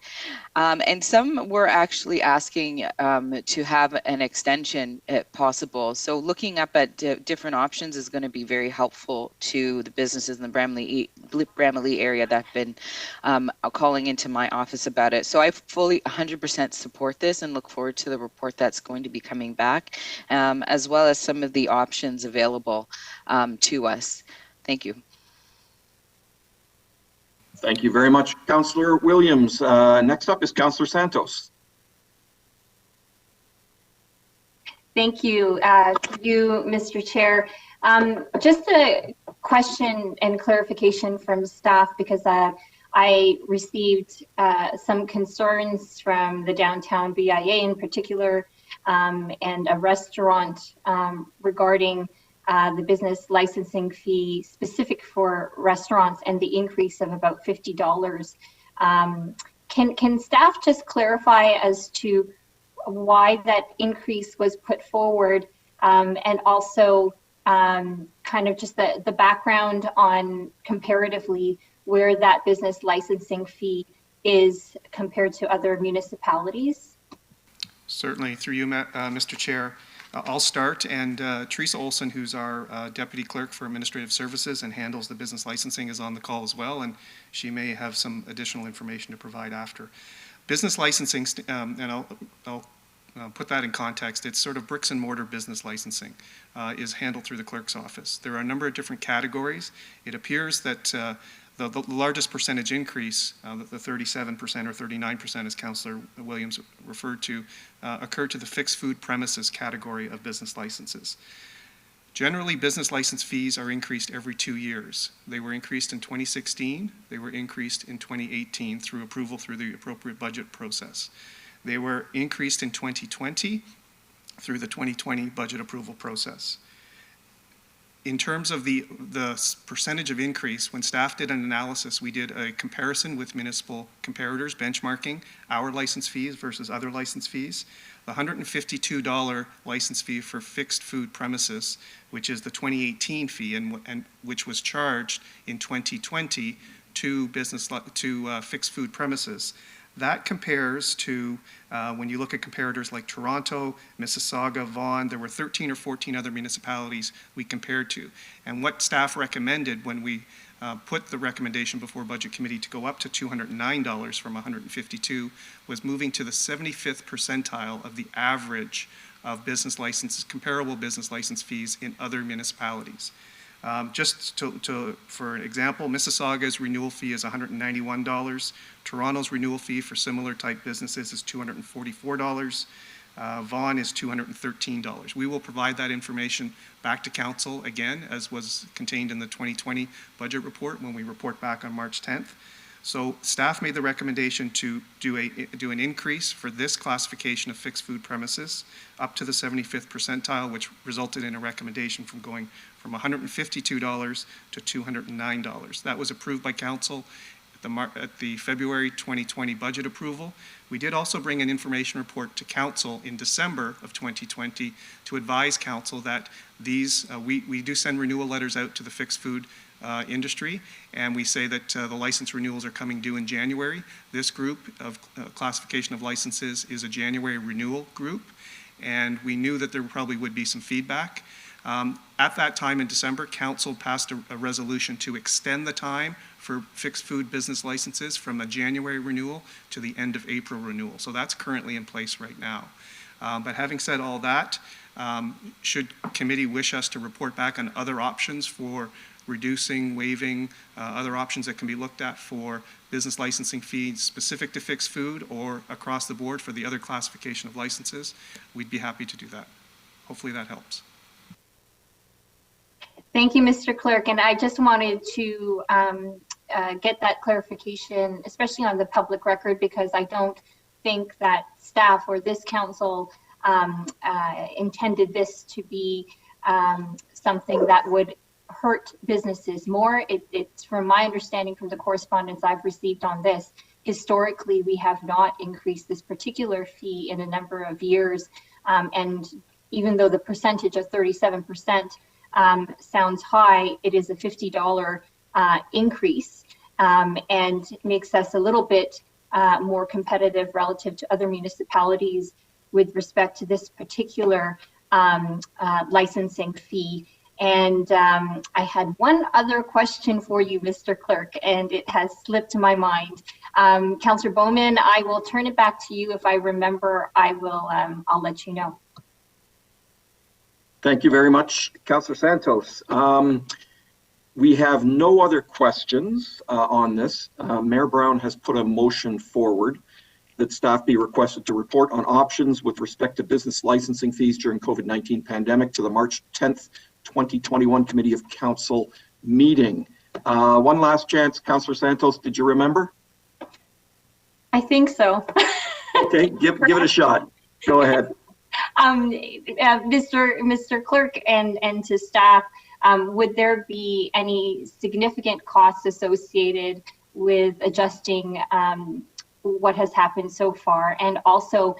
Speaker 18: And some were actually asking to have an extension if possible. So looking up at different options is going to be very helpful to the businesses in the Bramalea area that have been calling into my office about it. So I fully 100% support this and look forward to the report that's going to be coming back, as well as some of the options available to us. Thank you.
Speaker 5: Thank you very much, Councillor Williams. Next up is Councillor Santos.
Speaker 4: Thank you, Mr. Chair. Just a question and clarification from staff, because I received some concerns from the downtown BIA in particular, and a restaurant regarding the business licensing fee specific for restaurants and the increase of about $50. Can staff just clarify as to why that increase was put forward, and also kind of just the background on comparatively where that business licensing fee is compared to other municipalities?
Speaker 1: Certainly, through you, Mr. Chair. I'll start, and Teresa Olson, who's our Deputy Clerk for Administrative Services and handles the business licensing, is on the call as well, and she may have some additional information to provide after. Business licensing, and I'll put that in context, it's sort of bricks and mortar business licensing is handled through the clerk's office. There are a number of different categories. It appears that the largest percentage increase, the 37% or 39%, as Councillor Williams referred to, occurred to the fixed food premises category of business licenses. Generally, business license fees are increased every 2 years. They were increased in 2016. They were increased in 2018 through approval through the appropriate budget process. They were increased in 2020 through the 2020 budget approval process. In terms of the percentage of increase, when staff did an analysis, we did a comparison with municipal comparators, benchmarking our license fees versus other license fees. The $152 license fee for fixed food premises, which is the 2018 fee and which was charged in 2020 to fixed food premises. That compares to, when you look at comparators like Toronto, Mississauga, Vaughan, there were 13 or 14 other municipalities we compared to. And what staff recommended when we put the recommendation before Budget Committee to go up to $209 from $152 was moving to the 75th percentile of the average of business licenses, comparable business license fees in other municipalities. For an example, Mississauga's renewal fee is $191. Toronto's renewal fee for similar type businesses is $244. Vaughan is $213. We will provide that information back to Council again, as was contained in the 2020 budget report when we report back on March 10th. So staff made the recommendation to do an increase for this classification of fixed food premises up to the 75th percentile, which resulted in a recommendation from going from $152 to $209. That was approved by Council at the February 2020 budget approval. We did also bring an information report to Council in December of 2020 to advise Council that these, we do send renewal letters out to the fixed food industry, and we say that the license renewals are coming due in January. This group of classification of licenses is a January renewal group, and we knew that there probably would be some feedback. At that time in December, Council passed a resolution to extend the time for fixed food business licenses from a January renewal to the end of April renewal. So that's currently in place right now. But having said all that, should committee wish us to report back on other options for reducing, waiving, other options that can be looked at for business licensing fees specific to fixed food or across the board for the other classification of licenses, we'd be happy to do that. Hopefully that helps.
Speaker 4: Thank you, Mr. Clerk. And I just wanted to get that clarification, especially on the public record, because I don't think that staff or this council intended this to be something that would hurt businesses more. It's from my understanding from the correspondence I've received on this, historically we have not increased this particular fee in a number of years, and even though the percentage of 37% sounds high, it is a $50 increase, and makes us a little bit more competitive relative to other municipalities with respect to this particular licensing fee. And I had one other question for you, Mr. Clerk, and it has slipped my mind. Councillor Bowman, I will turn it back to you. If I remember, I'll let you know.
Speaker 5: Thank you very much, Councillor Santos. We have no other questions on this. Mayor Brown has put a motion forward that staff be requested to report on options with respect to business licensing fees during COVID-19 pandemic to the March 10th, 2021 Committee of Council meeting. One last chance, Councillor Santos, did you remember?
Speaker 4: I think so.
Speaker 5: Okay, give it a shot. Go ahead.
Speaker 4: Mr. Clerk and to staff, would there be any significant costs associated with adjusting what has happened so far? And also,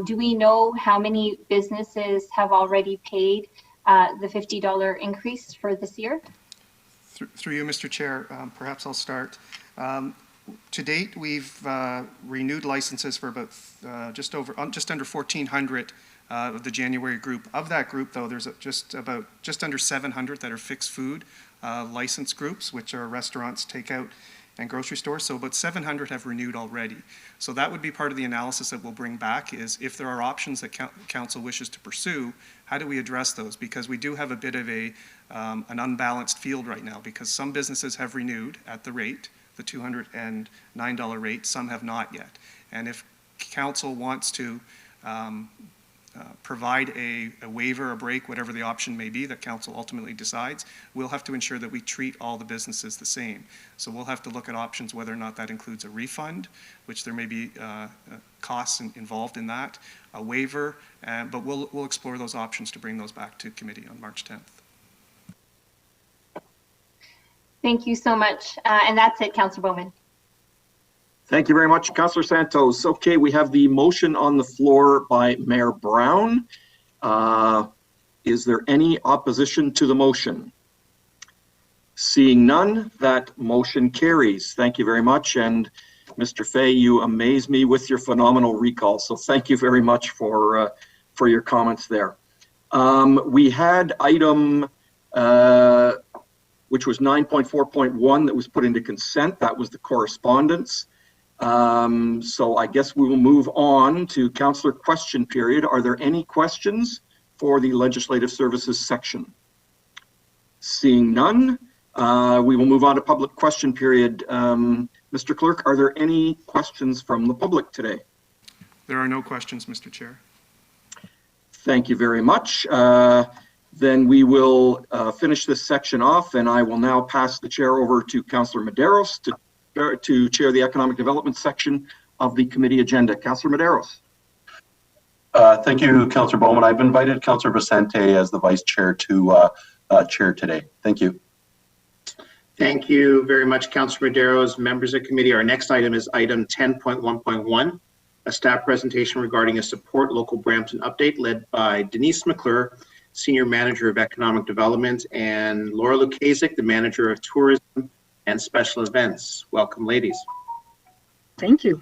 Speaker 4: do we know how many businesses have already paid the $50 increase for this year?
Speaker 1: Through you, Mr. Chair, perhaps I'll start. To date, we've renewed licenses for about just under 1,400 of the January group. Of that group, though, there's just under 700 that are fixed food license groups, which are restaurants, takeout, and grocery stores. So about 700 have renewed already. So that would be part of the analysis that we'll bring back, is if there are options that council wishes to pursue, how do we address those? Because we do have a bit of an unbalanced field right now, because some businesses have renewed at the rate, the $209 rate, some have not yet. And if council wants to provide a waiver, a break, whatever the option may be that council ultimately decides, we'll have to ensure that we treat all the businesses the same. So we'll have to look at options whether or not that includes a refund, which there may be costs involved in that, a waiver, but we'll explore those options to bring those back to committee on March 10th.
Speaker 4: Thank you so much. And that's it, Councillor Bowman.
Speaker 5: Thank you very much, Councillor Santos. Okay, we have the motion on the floor by Mayor Brown. Is there any opposition to the motion? Seeing none, that motion carries. Thank you very much. And Mr. Fay, you amaze me with your phenomenal recall. So thank you very much for your comments there. We had item which was 9.4.1 that was put into consent. That was the correspondence. So I guess we will move on to councillor question period. Are there any questions for the legislative services section? Seeing none, we will move on to public question period. Mr. Clerk, are there any questions from the public today?
Speaker 1: There are no questions, Mr. Chair.
Speaker 5: Thank you very much. Then we will finish this section off, and I will now pass the chair over to Councillor Medeiros to chair the economic development section of the committee agenda. Councillor Medeiros.
Speaker 12: Thank you, Councillor Bowman. I've invited Councillor Vicente as the vice chair to chair today. Thank you.
Speaker 9: Thank you very much, Councillor Medeiros. Members of the committee, our next item is item 10.1.1, a staff presentation regarding a support local Brampton update led by Denise McClure, Senior Manager of Economic Development, and Laura Lukasik, the Manager of Tourism and Special Events. Welcome, ladies.
Speaker 19: Thank you.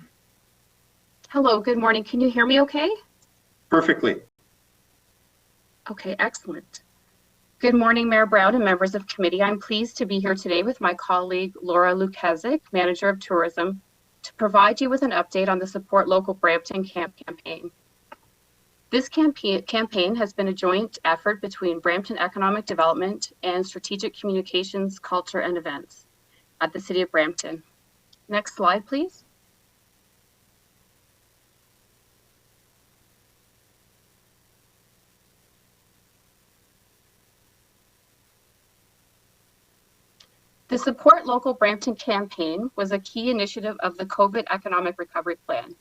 Speaker 20: Hello, good morning. Can you hear me okay?
Speaker 9: Perfectly.
Speaker 20: Okay, excellent. Good morning, Mayor Brown and members of committee. I'm pleased to be here today with my colleague, Laura Lukasik, Manager of Tourism, to provide you with an update on the Support Local Brampton campaign. This campaign has been a joint effort between Brampton Economic Development and Strategic Communications, Culture and Events at the City of Brampton. Next slide, please. The Support Local Brampton campaign was a key initiative of the COVID Economic Recovery Plan.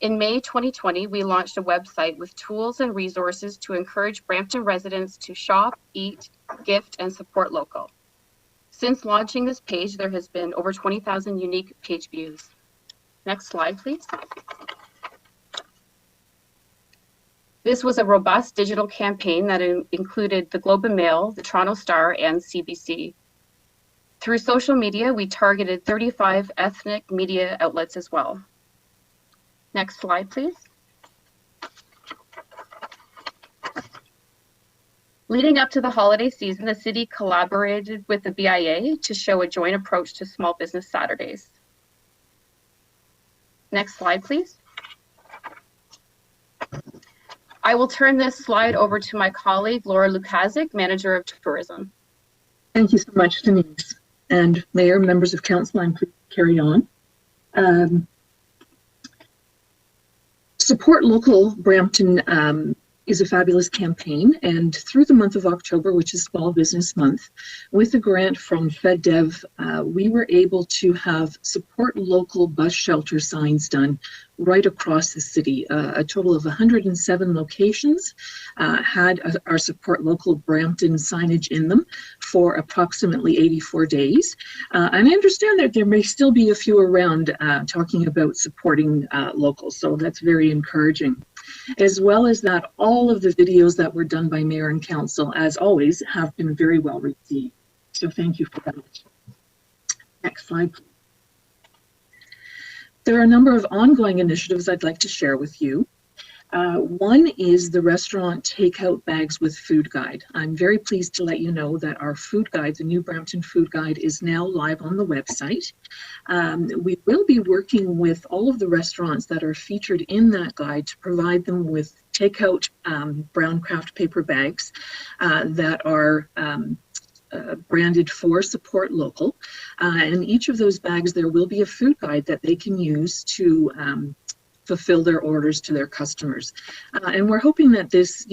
Speaker 20: In May 2020, we launched a website with tools and resources to encourage Brampton residents to shop, eat, gift, and support local. Since launching this page, there has been over 20,000 unique page views. Next slide, please. This was a robust digital campaign that included the Globe and Mail, the Toronto Star, and CBC. Through social media, we targeted 35 ethnic media outlets as well. Next slide, please. Leading up to the holiday season, the city collaborated with the BIA to show a joint approach to Small Business Saturdays. Next slide, please. I will turn this slide over to my colleague, Laura Lukasik, Manager of Tourism.
Speaker 19: Thank you so much, Denise. And Mayor, members of council, I'm pleased to carry on. Support Local Brampton is a fabulous campaign, and through the month of October, which is Small Business Month, with a grant from FedDev, we were able to have Support Local bus shelter signs done right across the city. A total of 107 locations had our Support Local Brampton signage in them for approximately 84 days. And I understand that there may still be a few around talking about supporting local, so that's very encouraging. As well as that, all of the videos that were done by Mayor and Council, as always, have been very well received. So thank you for that. Next slide, please. There are a number of ongoing initiatives I'd like to share with you. One is the restaurant takeout bags with food guide. I'm very pleased to let you know that our food guide, the new Brampton food guide, is now live on the website. We will be working with all of the restaurants that are featured in that guide to provide them with takeout brown craft paper bags that are branded for Support Local. And each of those bags, there will be a food guide that they can use to fulfill their orders to their customers. And we're hoping that this,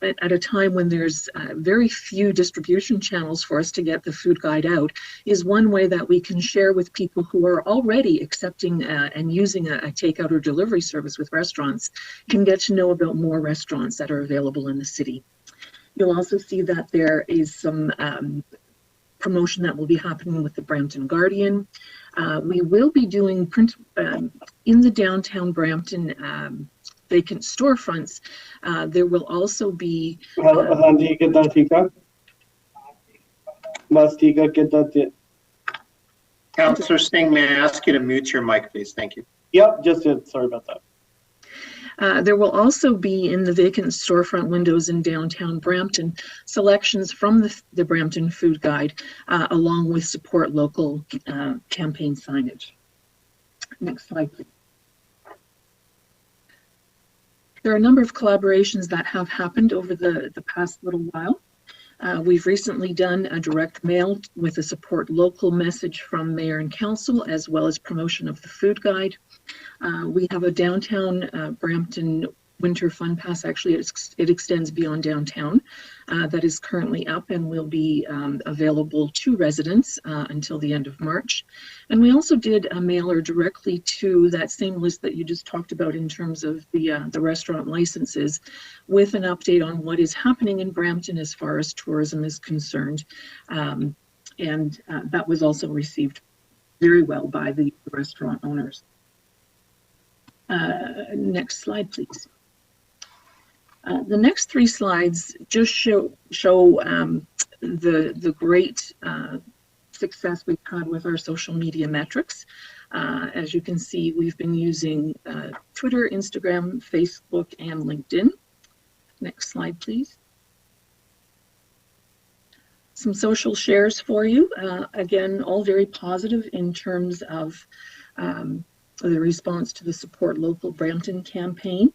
Speaker 19: at a time when there's very few distribution channels for us to get the food guide out, is one way that we can share with people who are already accepting and using a takeout or delivery service with restaurants, can get to know about more restaurants that are available in the city. You'll also see that there is some promotion that will be happening with the Brampton Guardian. We will be doing print in the downtown Brampton vacant storefronts. There will also be
Speaker 9: Councillor Singh, may I ask you to mute your mic, please? Thank you.
Speaker 16: Yep, just did. Sorry about that.
Speaker 19: There will also be in the vacant storefront windows in downtown Brampton selections from the Brampton Food Guide, along with Support Local campaign signage. Next slide, please. There are a number of collaborations that have happened over the past little while. We've recently done a direct mail with a Support Local message from Mayor and Council, as well as promotion of the food guide. We have a downtown Brampton Winter Fun Pass. Actually, it extends beyond downtown. That is currently up and will be available to residents until the end of March. And we also did a mailer directly to that same list that you just talked about in terms of the restaurant licenses, with an update on what is happening in Brampton as far as tourism is concerned. And that was also received very well by the restaurant owners. Next slide, please. The next three slides just show the great success we've had with our social media metrics. As you can see, we've been using Twitter, Instagram, Facebook, and LinkedIn. Next slide, please. Some social shares for you. Again, all very positive in terms of the response to the Support Local Brampton campaign.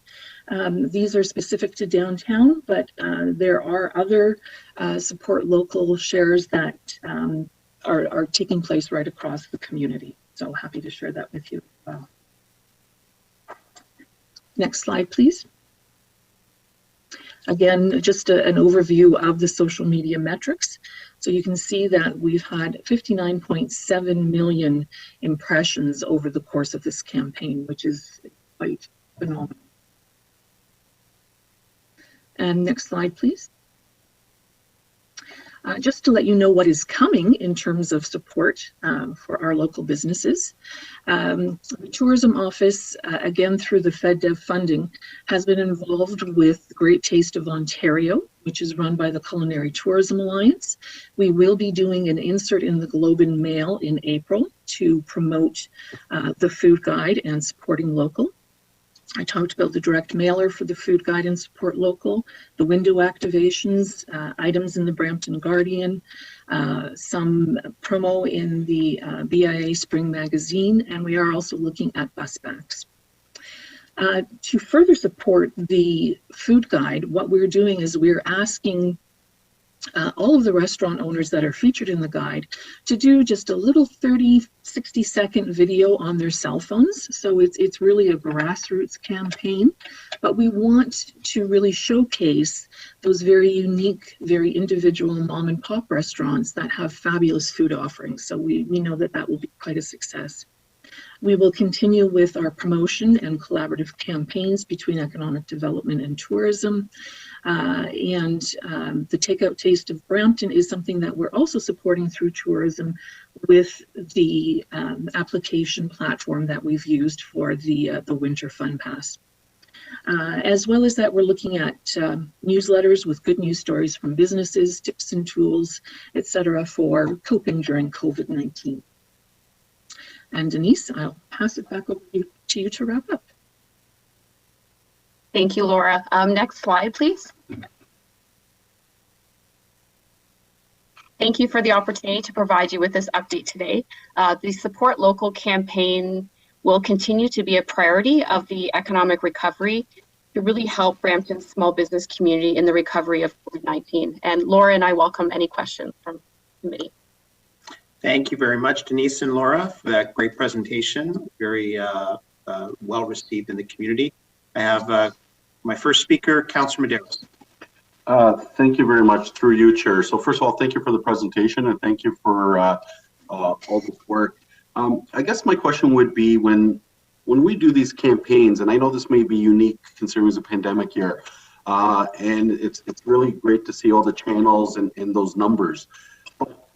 Speaker 19: These are specific to downtown, but there are other Support Local shares that are taking place right across the community. So happy to share that with you as well. Next slide, please. Again, just an overview of the social media metrics. So you can see that we've had 59.7 million impressions over the course of this campaign, which is quite phenomenal. And next slide, please. Just to let you know what is coming in terms of support for our local businesses. The Tourism Office, again through the FedDev funding, has been involved with Great Taste of Ontario, which is run by the Culinary Tourism Alliance. We will be doing an insert in the Globe and Mail in April to promote the food guide and supporting local. I talked about the direct mailer for the food guide and Support Local, the window activations, items in the Brampton Guardian, some promo in the BIA Spring Magazine, and we are also looking at bus backs. To further support the food guide, what we're doing is we're asking all of the restaurant owners that are featured in the guide to do just a little 60-second video on their cell phones. So it's really a grassroots campaign, but we want to really showcase those very unique, very individual mom and pop restaurants that have fabulous food offerings. So we know that that will be quite a success. We will continue with our promotion and collaborative campaigns between economic development and tourism. The Takeout Taste of Brampton is something that we're also supporting through tourism with the application platform that we've used for the Winter Fun Pass. As well as that, we're looking at newsletters with good news stories from businesses, tips and tools, etc., for coping during COVID-19. And Denise, I'll pass it back over to you to wrap up.
Speaker 20: Thank you, Laura. Next slide, please. Thank you for the opportunity to provide you with this update today. The Support Local campaign will continue to be a priority of the economic recovery to really help Brampton's small business community in the recovery of COVID-19. And Laura and I welcome any questions from the committee.
Speaker 9: Thank you very much, Denise and Laura, for that great presentation. Very well received in the community. I have my first speaker, Councillor Medeiros.
Speaker 12: Thank you very much, through you, Chair. So first of all, thank you for the presentation and thank you for all this work. I guess my question would be, when we do these campaigns, and I know this may be unique considering it's a pandemic year, and it's really great to see all the channels and those numbers. But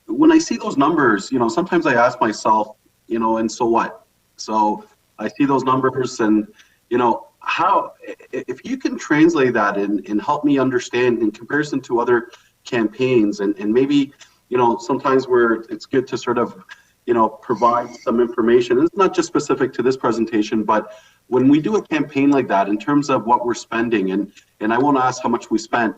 Speaker 12: when I see those numbers, you know, sometimes I ask myself, you know, and so what? So I see those numbers and, you know, how, if you can translate that and help me understand in comparison to other campaigns, and maybe, you know, sometimes where it's good to sort of, you know, provide some information. It's not just specific to this presentation, but when we do a campaign like that, in terms of what we're spending, and I won't ask how much we spent,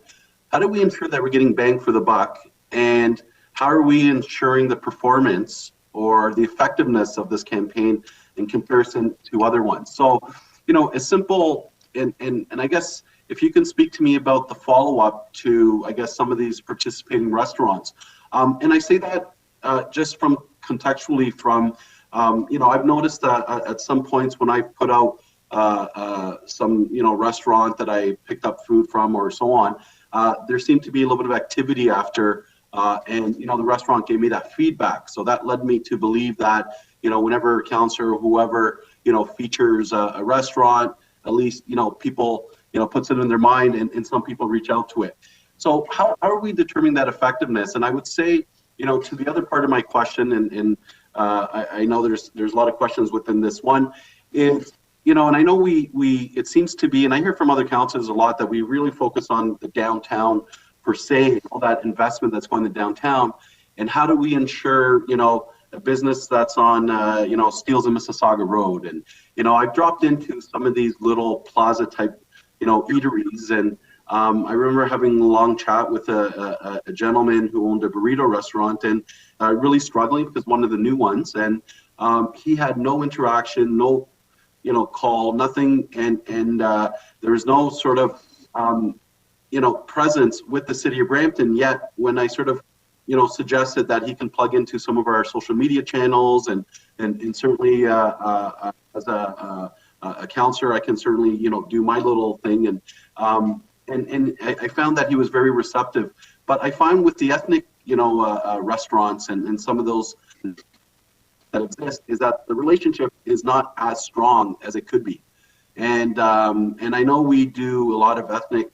Speaker 12: how do we ensure that we're getting bang for the buck? And how are we ensuring the performance or the effectiveness of this campaign in comparison to other ones? So, you know, a simple, and I guess if you can speak to me about the follow-up to, I guess, some of these participating restaurants. And I say that just from contextually from, you know, I've noticed that at some points when I put out some, you know, restaurant that I picked up food from or so on, there seemed to be a little bit of activity after, and, you know, the restaurant gave me that feedback. So that led me to believe that, you know, whenever councillor or whoever, you know, features a restaurant, at least, you know, people, you know, puts it in their mind, and some people reach out to it. So how are we determining that effectiveness? And I would say, you know, to the other part of my question, and I know there's a lot of questions within this one, is, you know, and I know we it seems to be, and I hear from other councils a lot, that we really focus on the downtown per se, all that investment that's going to downtown, and how do we ensure, you know, a business that's on, you know, Steeles and Mississauga Road. And, you know, I've dropped into some of these little plaza type, you know, eateries, and I remember having a long chat with a gentleman who owned a burrito restaurant, and really struggling because one of the new ones, and he had no interaction, no, you know, call, nothing, and there was no sort of, you know, presence with the city of Brampton. Yet when I sort of, you know, suggested that he can plug into some of our social media channels, and certainly as a councillor, I can certainly, you know, do my little thing, and I found that he was very receptive. But I find with the ethnic, you know, restaurants and some of those that exist, is that the relationship is not as strong as it could be. And I know we do a lot of ethnic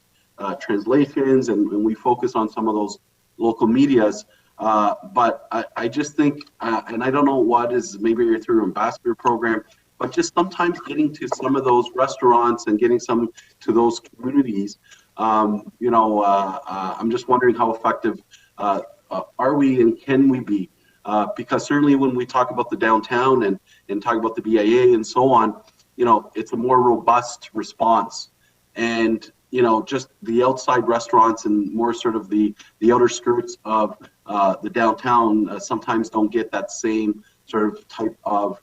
Speaker 12: translations, and we focus on some of those local medias, but I just think, and I don't know what is, maybe you're through ambassador program, but just sometimes getting to some of those restaurants and getting some to those communities, you know, I'm just wondering how effective are we and can we be? Because certainly when we talk about the downtown and talk about the BIA and so on, you know, it's a more robust response. And, you know, just the outside restaurants and more sort of the outer skirts of the downtown sometimes don't get that same sort of type of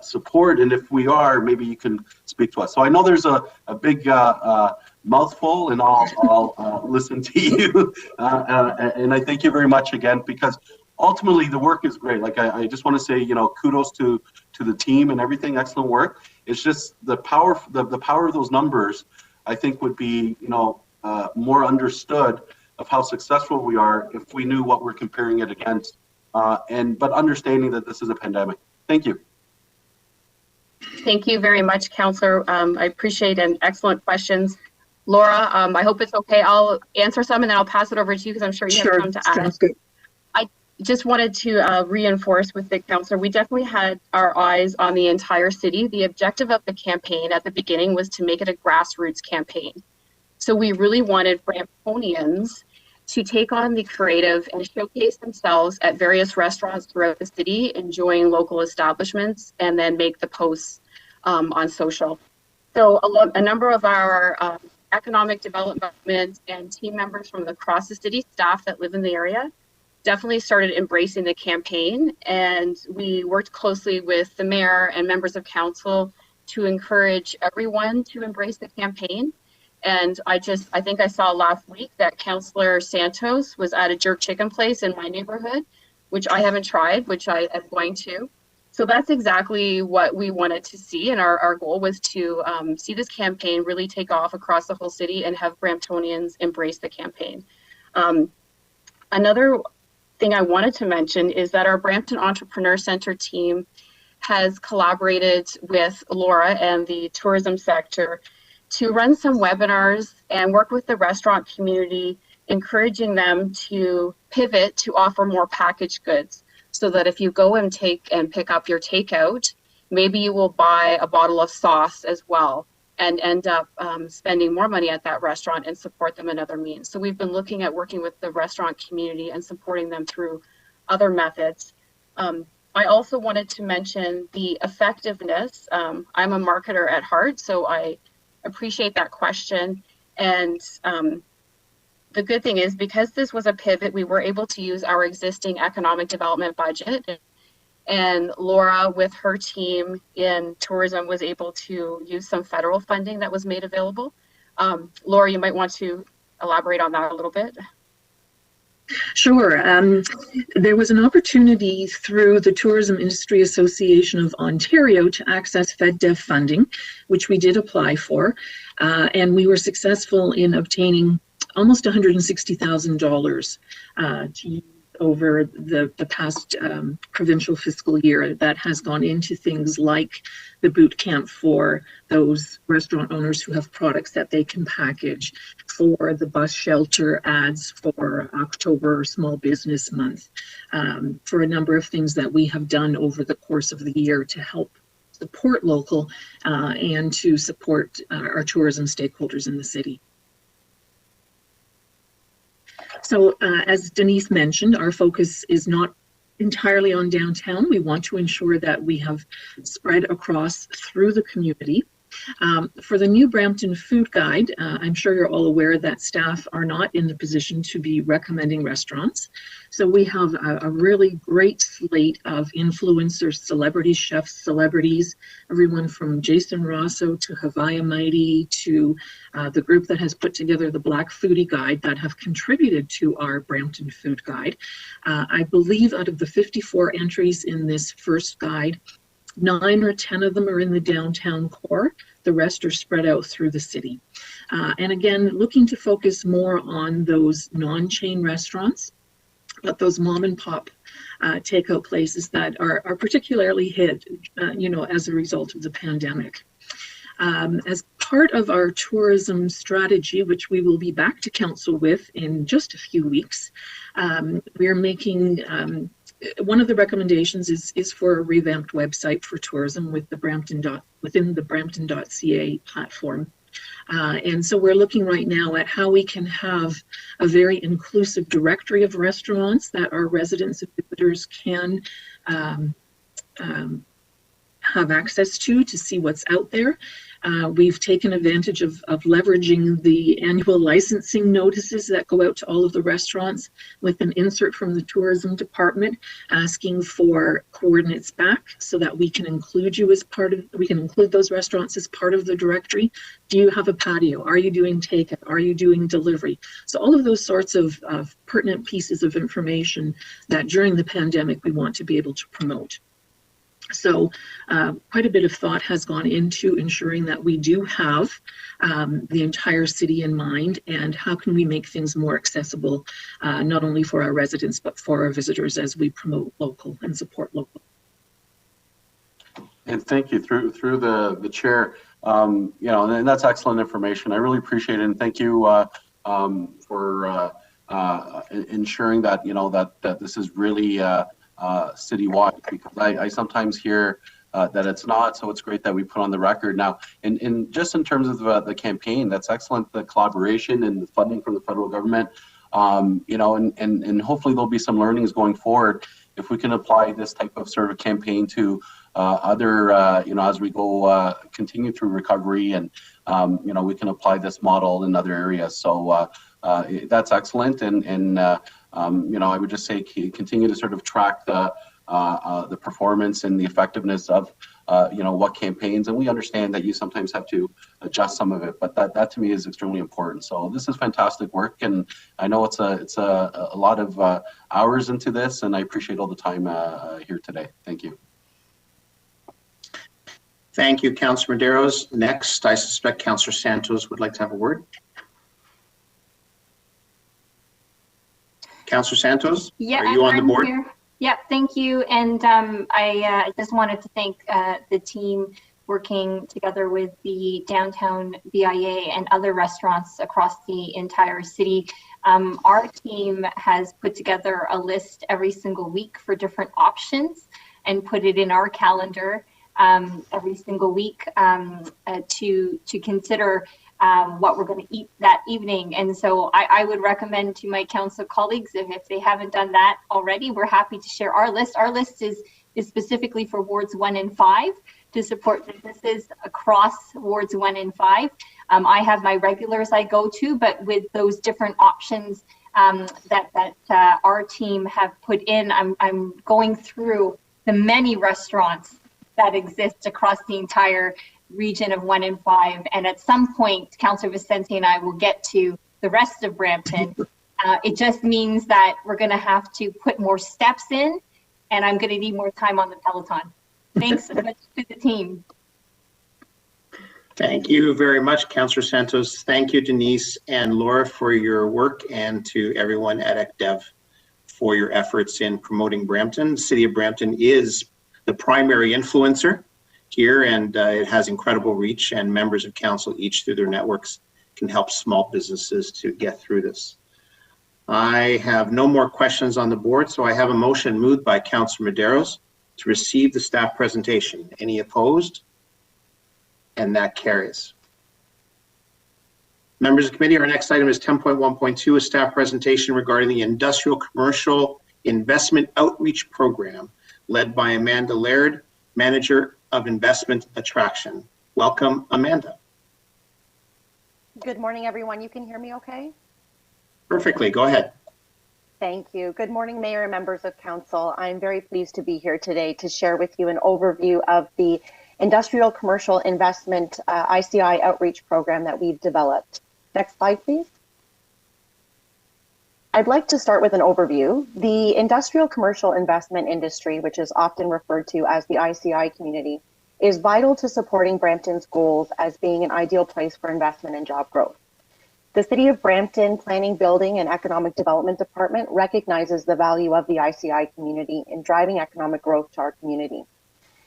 Speaker 12: support. And if we are, maybe you can speak to us. So I know there's a big mouthful, and I'll listen to you. And I thank you very much again, because ultimately the work is great. Like I just want to say, you know, kudos to the team and everything, excellent work. It's just the power of those numbers, I think, would be, you know, more understood of how successful we are if we knew what we're comparing it against, but understanding that this is a pandemic. Thank you.
Speaker 20: Thank you very much, Councillor. I appreciate and excellent questions. Laura, I hope it's okay. I'll answer some and then I'll pass it over to you because I'm sure you have some to add.
Speaker 19: Sounds good.
Speaker 20: I just wanted to reinforce with the councillor, we definitely had our eyes on the entire city. The objective of the campaign at the beginning was to make it a grassroots campaign. So we really wanted Bramptonians to take on the creative and showcase themselves at various restaurants throughout the city, enjoying local establishments, and then make the posts on social. So a number of our economic development and team members from across the city, staff that live in the area, definitely started embracing the campaign. And we worked closely with the mayor and members of council to encourage everyone to embrace the campaign. And I think I saw last week that Councillor Santos was at a jerk chicken place in my neighborhood, which I haven't tried, which I am going to. So that's exactly what we wanted to see. And our goal was to see this campaign really take off across the whole city and have Bramptonians embrace the campaign. Another thing I wanted to mention is that our Brampton Entrepreneur Center team has collaborated with Laura and the tourism sector to run some webinars and work with the restaurant community, encouraging them to pivot to offer more packaged goods, so that if you go and pick up your takeout, maybe you will buy a bottle of sauce as well and end up spending more money at that restaurant and support them in other means. So we've been looking at working with the restaurant community and supporting them through other methods. I also wanted to mention the effectiveness. I'm a marketer at heart, so I appreciate that question. And the good thing is, because this was a pivot, we were able to use our existing economic development budget. And Laura, with her team in tourism, was able to use some federal funding that was made available. Laura, you might want to elaborate on that a little bit.
Speaker 19: Sure. There was an opportunity through the Tourism Industry Association of Ontario to access FedDev funding, which we did apply for, and we were successful in obtaining almost $160,000 to use over the past provincial fiscal year. That has gone into things like the boot camp for those restaurant owners who have products that they can package, for the bus shelter ads for October Small Business Month, for a number of things that we have done over the course of the year to help support local and to support our tourism stakeholders in the city. So as Denise mentioned, our focus is not entirely on downtown. We want to ensure that we have spread across through the community. For the new Brampton Food Guide, I'm sure you're all aware that staff are not in the position to be recommending restaurants. So we have a really great slate of influencers, celebrity chefs, celebrities, everyone from Jason Rosso to Hawaii Mighty to the group that has put together the Black Foodie Guide that have contributed to our Brampton Food Guide. I believe out of the 54 entries in this first guide, 9 or 10 of them are in the downtown core. The rest are spread out through the city. And again, looking to focus more on those non-chain restaurants, but those mom and pop takeout places that are particularly hit, as a result of the pandemic. As part of our tourism strategy, which we will be back to council with in just a few weeks, we are making one of the recommendations is for a revamped website for tourism with within the Brampton.ca platform. And so we're looking right now at how we can have a very inclusive directory of restaurants that our residents and visitors can have access to see what's out there. We've taken advantage of leveraging the annual licensing notices that go out to all of the restaurants with an insert from the tourism department asking for coordinates back so that we can include you as we can include those restaurants as part of the directory. Do you have a patio? Are you doing takeout? Are you doing delivery? So all of those sorts of pertinent pieces of information that during the pandemic we want to be able to promote. So quite a bit of thought has gone into ensuring that we do have the entire city in mind, and how can we make things more accessible, not only for our residents, but for our visitors as we promote local and support local.
Speaker 12: And thank you through the chair. And that's excellent information. I really appreciate it, and thank you for ensuring that that this is really citywide, because I sometimes hear that it's not, so it's great that we put on the record now. And just in terms of the campaign, that's excellent, the collaboration and the funding from the federal government, and hopefully there'll be some learnings going forward if we can apply this type of sort of campaign to other, as we go continue through recovery, and we can apply this model in other areas. So that's excellent, and I would just say continue to sort of track the performance and the effectiveness of what campaigns, and we understand that you sometimes have to adjust some of it, but that to me is extremely important. So this is fantastic work, and I know it's a lot of hours into this, and I appreciate all the time here today. Thank you.
Speaker 9: Thank you, Councillor Medeiros. Next, I suspect Councillor Santos would like to have a word. Councillor Santos,
Speaker 4: yeah,
Speaker 9: are you on the board?
Speaker 4: Here. Yeah, thank you. And I just wanted to thank the team working together with the downtown BIA and other restaurants across the entire city. Our team has put together a list every single week for different options and put it in our calendar every single week to consider what we're going to eat that evening. And so I would recommend to my council colleagues, if they haven't done that already, we're happy to share our list. Our list is specifically for wards 1 and 5 to support businesses across wards 1 and 5. I have my regulars I go to, but with those different options that our team have put in, I'm going through the many restaurants that exist across the entire region of 1 and 5, and at some point Councillor Vicente and I will get to the rest of Brampton. It just means that we're going to have to put more steps in, and I'm going to need more time on the Peloton. Thanks so much to the team.
Speaker 9: Thank you very much, Councillor Santos. Thank you, Denise and Laura, for your work, and to everyone at ECDEV for your efforts in promoting Brampton. The City of Brampton is the primary influencer here, and it has incredible reach, and members of council, each through their networks, can help small businesses to get through this. I have no more questions on the board, so I have a motion moved by Councillor Medeiros to receive the staff presentation. Any opposed? And that carries. Members of the committee, our next item is 10.1.2, a staff presentation regarding the Industrial Commercial Investment Outreach Program, led by Amanda Laird, Manager of Investment Attraction. Welcome, Amanda.
Speaker 21: Good morning, everyone. You can hear me okay?
Speaker 9: Perfectly. Go ahead.
Speaker 21: Thank you. Good morning, Mayor and members of council. I'm very pleased to be here today to share with you an overview of the Industrial Commercial Investment ICI Outreach Program that we've developed. Next slide, please. I'd like to start with an overview. The industrial commercial investment industry, which is often referred to as the ICI community, is vital to supporting Brampton's goals as being an ideal place for investment and job growth. The City of Brampton Planning, Building and Economic Development Department recognizes the value of the ICI community in driving economic growth to our community.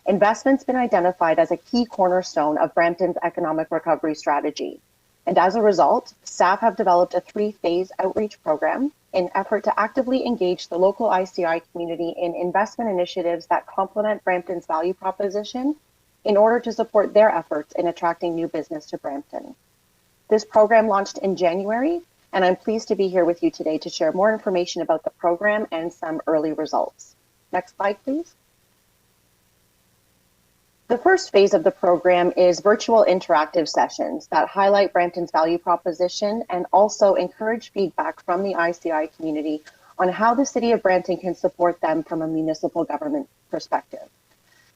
Speaker 21: Investment's been identified as a key cornerstone of Brampton's economic recovery strategy. And as a result, staff have developed a 3-phase outreach program in effort to actively engage the local ICI community in investment initiatives that complement Brampton's value proposition in order to support their efforts in attracting new business to Brampton. This program launched in January, and I'm pleased to be here with you today to share more information about the program and some early results. Next slide, please. The first phase of the program is virtual interactive sessions that highlight Brampton's value proposition and also encourage feedback from the ICI community on how the City of Brampton can support them from a municipal government perspective.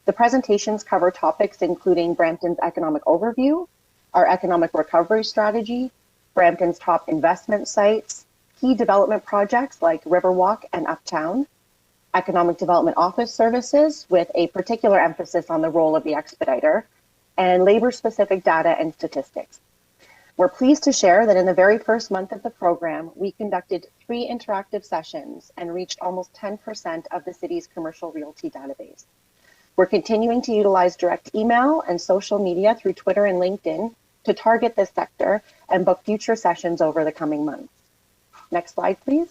Speaker 21: The presentations cover topics including Brampton's economic overview, our economic recovery strategy, Brampton's top investment sites, key development projects like Riverwalk and Uptown, economic development office services with a particular emphasis on the role of the expediter, and labor-specific data and statistics. We're pleased to share that in the very first month of the program, we conducted 3 interactive sessions and reached almost 10% of the city's commercial realty database. We're continuing to utilize direct email and social media through Twitter and LinkedIn to target this sector and book future sessions over the coming months. Next slide, please.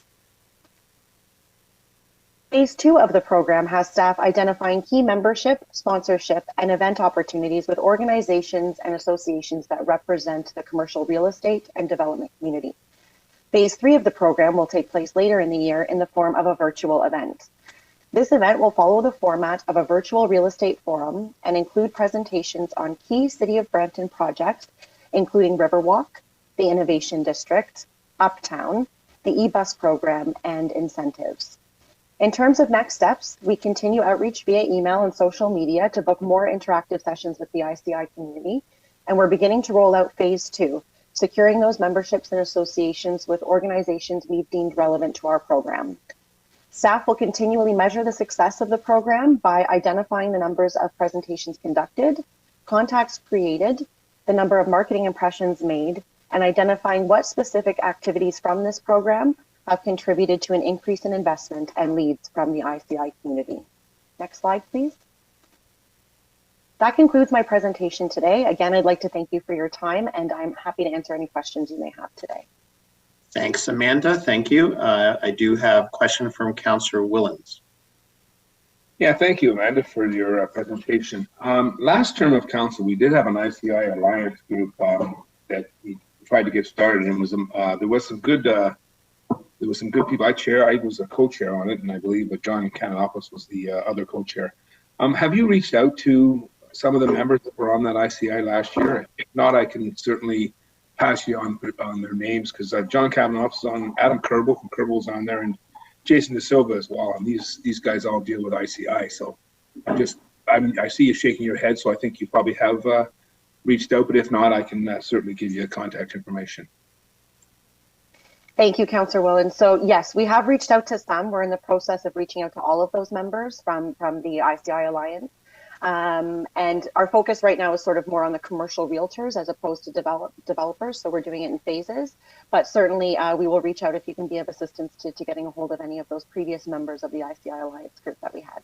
Speaker 21: Phase 2 of the program has staff identifying key membership, sponsorship, and event opportunities with organizations and associations that represent the commercial real estate and development community. Phase 3 of the program will take place later in the year in the form of a virtual event. This event will follow the format of a virtual real estate forum and include presentations on key City of Brampton projects, including Riverwalk, the Innovation District, Uptown, the e-bus program, and incentives. In terms of next steps, we continue outreach via email and social media to book more interactive sessions with the ICI community, and we're beginning to roll out phase 2, securing those memberships and associations with organizations we've deemed relevant to our program. Staff will continually measure the success of the program by identifying the numbers of presentations conducted, contacts created, the number of marketing impressions made, and identifying what specific activities from this program have contributed to an increase in investment and leads from the ICI community. Next slide, please. That concludes my presentation today. Again, I'd like to thank you for your time, and I'm happy to answer any questions you may have today.
Speaker 9: Thanks, Amanda. Thank you. I do have a question from Councillor Willens.
Speaker 3: Yeah, thank you, Amanda, for your presentation. Last term of council, we did have an ICI alliance group that we tried to get started, and was there was some good people. I was a co-chair on it, and I believe that John Cananopoulos was the other co-chair. Have you reached out to some of the members that were on that ICI last year? If not, I can certainly pass you on their names, because John Cananopoulos is on, Adam Kerbel from Kerbel's on there, and Jason De Silva as well. And these guys all deal with ICI. So I see you shaking your head, so I think you probably have reached out, but if not, I can certainly give you contact information.
Speaker 21: Thank you, Councillor Willen. So yes, we have reached out to some. We're in the process of reaching out to all of those members from the ICI Alliance. And our focus right now is sort of more on the commercial realtors as opposed to developers. So we're doing it in phases, but certainly we will reach out if you can be of assistance to getting a hold of any of those previous members of the ICI Alliance group that we had.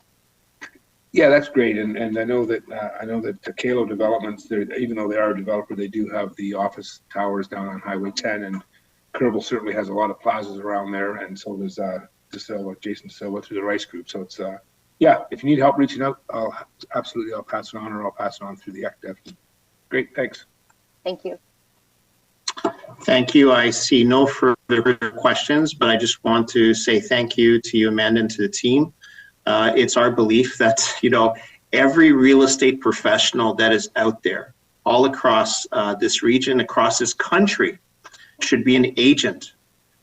Speaker 3: Yeah, that's great. And I know that Takalo Developments, even though they are a developer, they do have the office towers down on Highway 10, and Kerbel certainly has a lot of plazas around there, and so does Jason Silva through the Rice Group. So it's yeah, if you need help reaching out, I'll pass it on, or I'll pass it on through the ECDEF. Great, thanks.
Speaker 21: Thank you.
Speaker 9: Thank you. I see no further questions, but I just want to say thank you to you, Amanda, and to the team. It's our belief that, every real estate professional that is out there, all across this region, across this country, should be an agent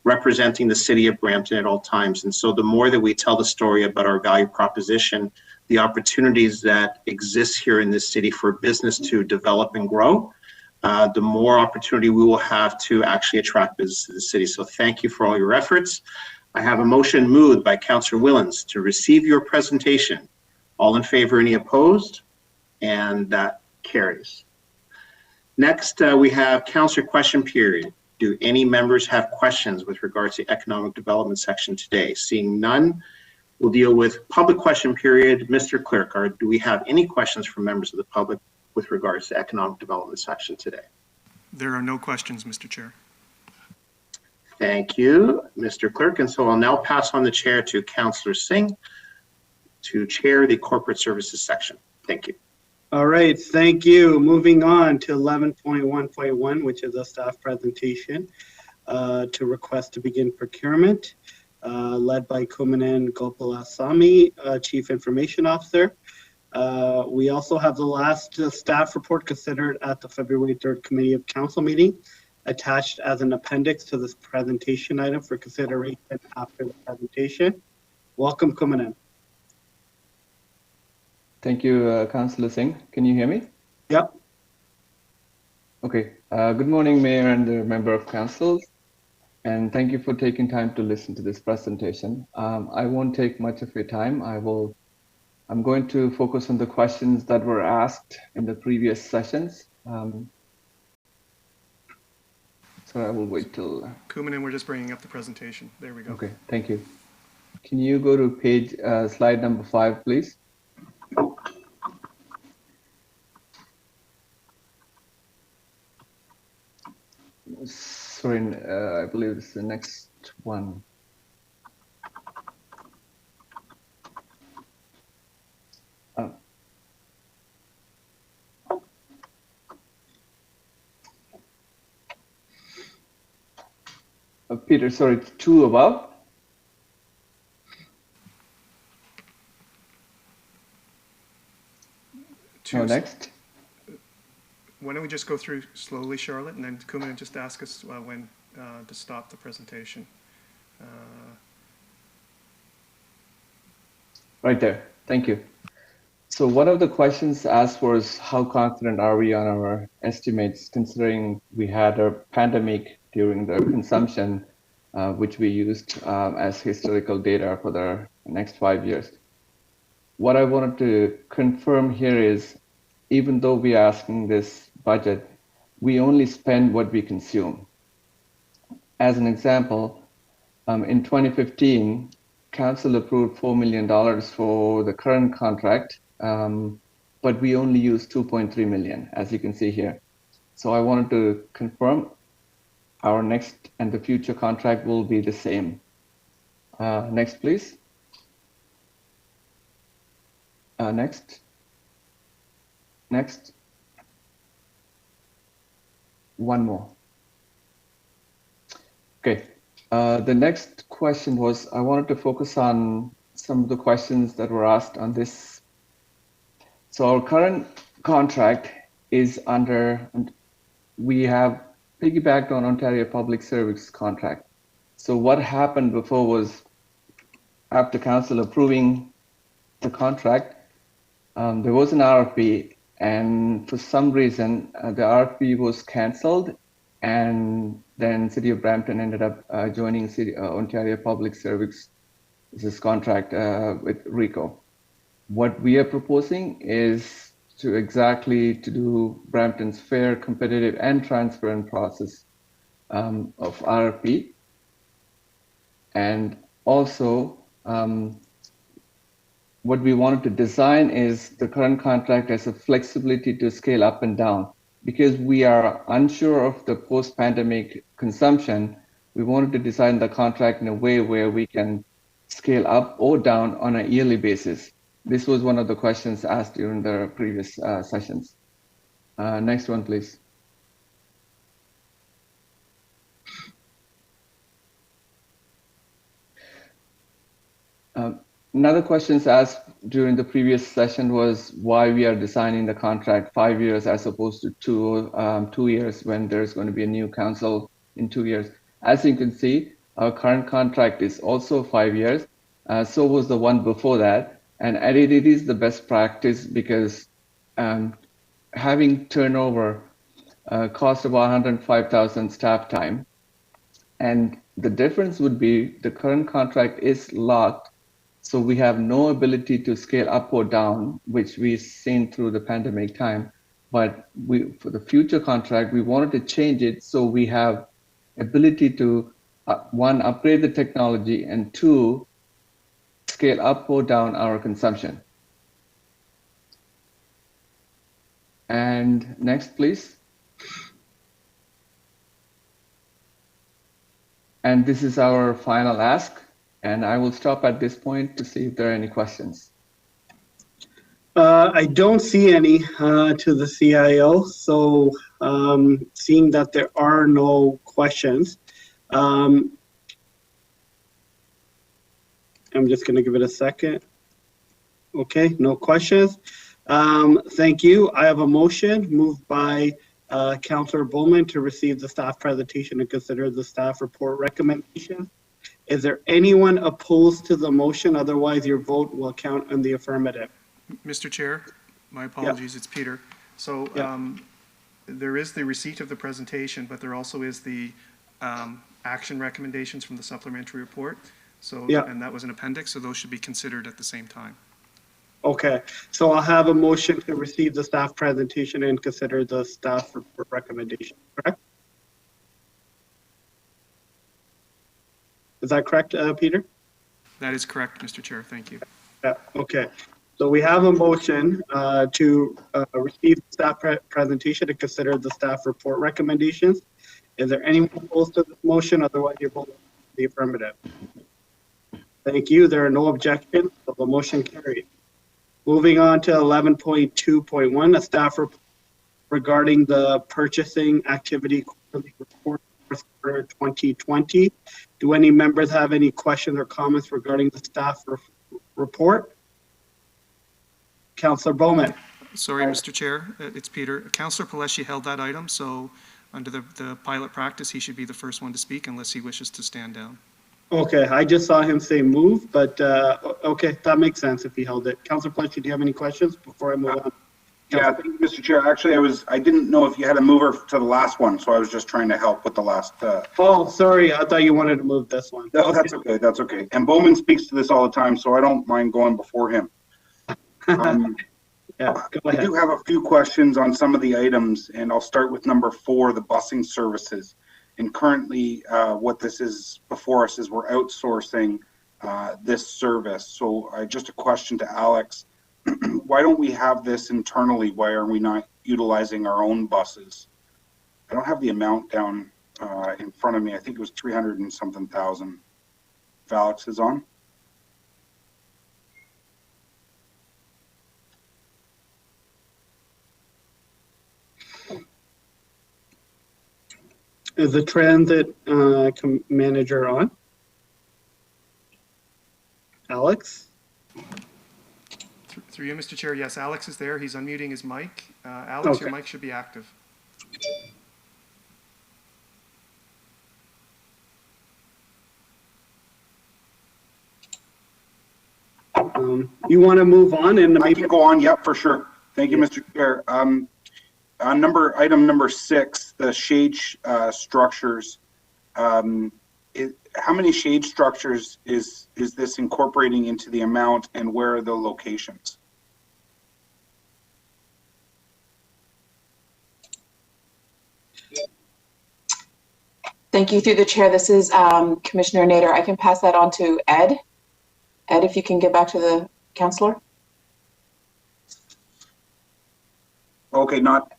Speaker 9: representing the city of Brampton at all times. And so the more that we tell the story about our value proposition, the opportunities that exist here in this city for business to develop and grow, the more opportunity we will have to actually attract business to the city. So thank you for all your efforts. I have a motion moved by Councillor Willens to receive your presentation. All in favor, any opposed? And that carries. Next, we have Councillor question period. Do any members have questions with regards to economic development section today? Seeing none, we'll deal with public question period. Mr. Clerk, do we have any questions from members of the public with regards to economic development section today?
Speaker 1: There are no questions, Mr. Chair.
Speaker 9: Thank you, Mr. Clerk. And so I'll now pass on the chair to Councillor Singh to chair the corporate services section. Thank you.
Speaker 16: All right, thank you. Moving on to 11.1.1, which is a staff presentation to request to begin procurement, led by Kumanan Gopalasamy, Chief Information Officer. We also have the last staff report considered at the February 3rd Committee of Council meeting, attached as an appendix to this presentation item for consideration after the presentation. Welcome, Kumanan.
Speaker 7: Thank you, Councillor Singh. Can you hear me?
Speaker 16: Yep.
Speaker 7: Okay. Good morning, Mayor and the member of council, and thank you for taking time to listen to this presentation. I won't take much of your time. I'm going to focus on the questions that were asked in the previous sessions. So I will wait till...
Speaker 1: Kumanan, we're just bringing up the presentation. There we go.
Speaker 7: Okay, thank you. Can you go to page, slide number 5, please? Sorry, I believe it's the next one. Peter, sorry, it's 2 above. next.
Speaker 1: Why don't we just go through slowly, Charlotte, and then Kumana just ask us when to stop the presentation.
Speaker 7: Right there. Thank you. So one of the questions asked was, how confident are we on our estimates, considering we had a pandemic during the consumption, which we used as historical data for the next 5 years. What I wanted to confirm here is, even though we are asking this budget, we only spend what we consume. As an example, in 2015, Council approved $4 million for the current contract, but we only used 2.3 million, as you can see here. So I wanted to confirm our next and the future contract will be the same. Next, please. Next. Next. One more. Okay. The next question was, I wanted to focus on some of the questions that were asked on this. So our current contract is under, we have piggybacked on Ontario Public Service contract. So what happened before was, after council approving the contract, there was an RFP, and for some reason the RFP was cancelled, and then City of Brampton ended up joining Ontario Public Service this contract with RICO. What we are proposing is to do Brampton's fair, competitive, and transparent process of RFP, and also what we wanted to design is the current contract as a flexibility to scale up and down. Because we are unsure of the post-pandemic consumption, we wanted to design the contract in a way where we can scale up or down on a yearly basis. This was one of the questions asked during the previous sessions. Next one, please. Another question asked during the previous session was why we are designing the contract 5 years as opposed to 2 years when there's going to be a new council in 2 years. As you can see, our current contract is also 5 years. So was the one before that. And it is the best practice because having turnover costs about 105,000 staff time. And the difference would be the current contract is locked. So we have no ability to scale up or down, which we've seen through the pandemic time. But for the future contract, we wanted to change it so we have ability to, one, upgrade the technology, and two, scale up or down our consumption. And next, please. And this is our final ask. And I will stop at this point to see if there are any questions.
Speaker 16: I don't see any to the CIO. So seeing that there are no questions, I'm just going to give it a second. Okay, no questions. Thank you. I have a motion moved by Councillor Bowman to receive the staff presentation and consider the staff report recommendation. Is there anyone opposed to the motion? Otherwise, your vote will count in the affirmative.
Speaker 1: Mr. Chair, my apologies, It's Peter. So there is the receipt of the presentation, but there also is the action recommendations from the supplementary report. So, and that was an appendix, so those should be considered at the same time.
Speaker 16: Okay, so I'll have a motion to receive the staff presentation and consider the staff report recommendation, correct? Is that correct, Peter?
Speaker 1: That is correct, Mr. Chair. Thank you.
Speaker 16: Yeah, okay. So we have a motion to receive the staff presentation and consider the staff report recommendations. Is there anyone opposed to this motion? Otherwise, you vote the affirmative. Thank you. There are no objections, so the motion carried. Moving on to 11.2.1, a staff report regarding the purchasing activity quarterly report for 2020. Do any members have any questions or comments regarding the staff report? Councillor Bowman.
Speaker 1: Sorry, Mr. Chair, it's Peter. Councillor Paleshi held that item, so under the pilot practice, he should be the first one to speak unless he wishes to stand down.
Speaker 16: Okay, I just saw him say move, but okay, that makes sense if he held it. Councillor Paleshi, do you have any questions before I move on?
Speaker 6: Yeah, thank you, Mr. Chair. Actually, I didn't know if you had a mover to the last one, so I was just trying to help with the last.
Speaker 16: Oh, sorry. I thought you wanted to move this one.
Speaker 6: No, that's okay. That's okay. And Bowman speaks to this all the time, so I don't mind going before him.
Speaker 16: Yeah, go ahead.
Speaker 6: I do have a few questions on some of the items, and I'll start with number 4, the busing services. And currently, what this is before us is we're outsourcing this service. So just a question to Alex. Why don't we have this internally? Why are we not utilizing our own buses? I don't have the amount down in front of me. I think it was 300 and something thousand. If Alex is on.
Speaker 16: Is the transit manager on? Alex?
Speaker 1: Through you, Mr. Chair, yes, Alex is there. He's unmuting his mic. Alex,
Speaker 16: Okay.
Speaker 1: your mic should be active.
Speaker 16: You want to move on and
Speaker 6: I can go on. Yep, for sure. Thank you, Mr. Chair. Item number 6, the shade structures. How many shade structures is this incorporating into the amount, and where are the locations?
Speaker 13: Thank you. Through the chair, this is Commissioner Nader. I can pass that on to Ed. Ed, if you can get back to the councillor.
Speaker 6: Okay, not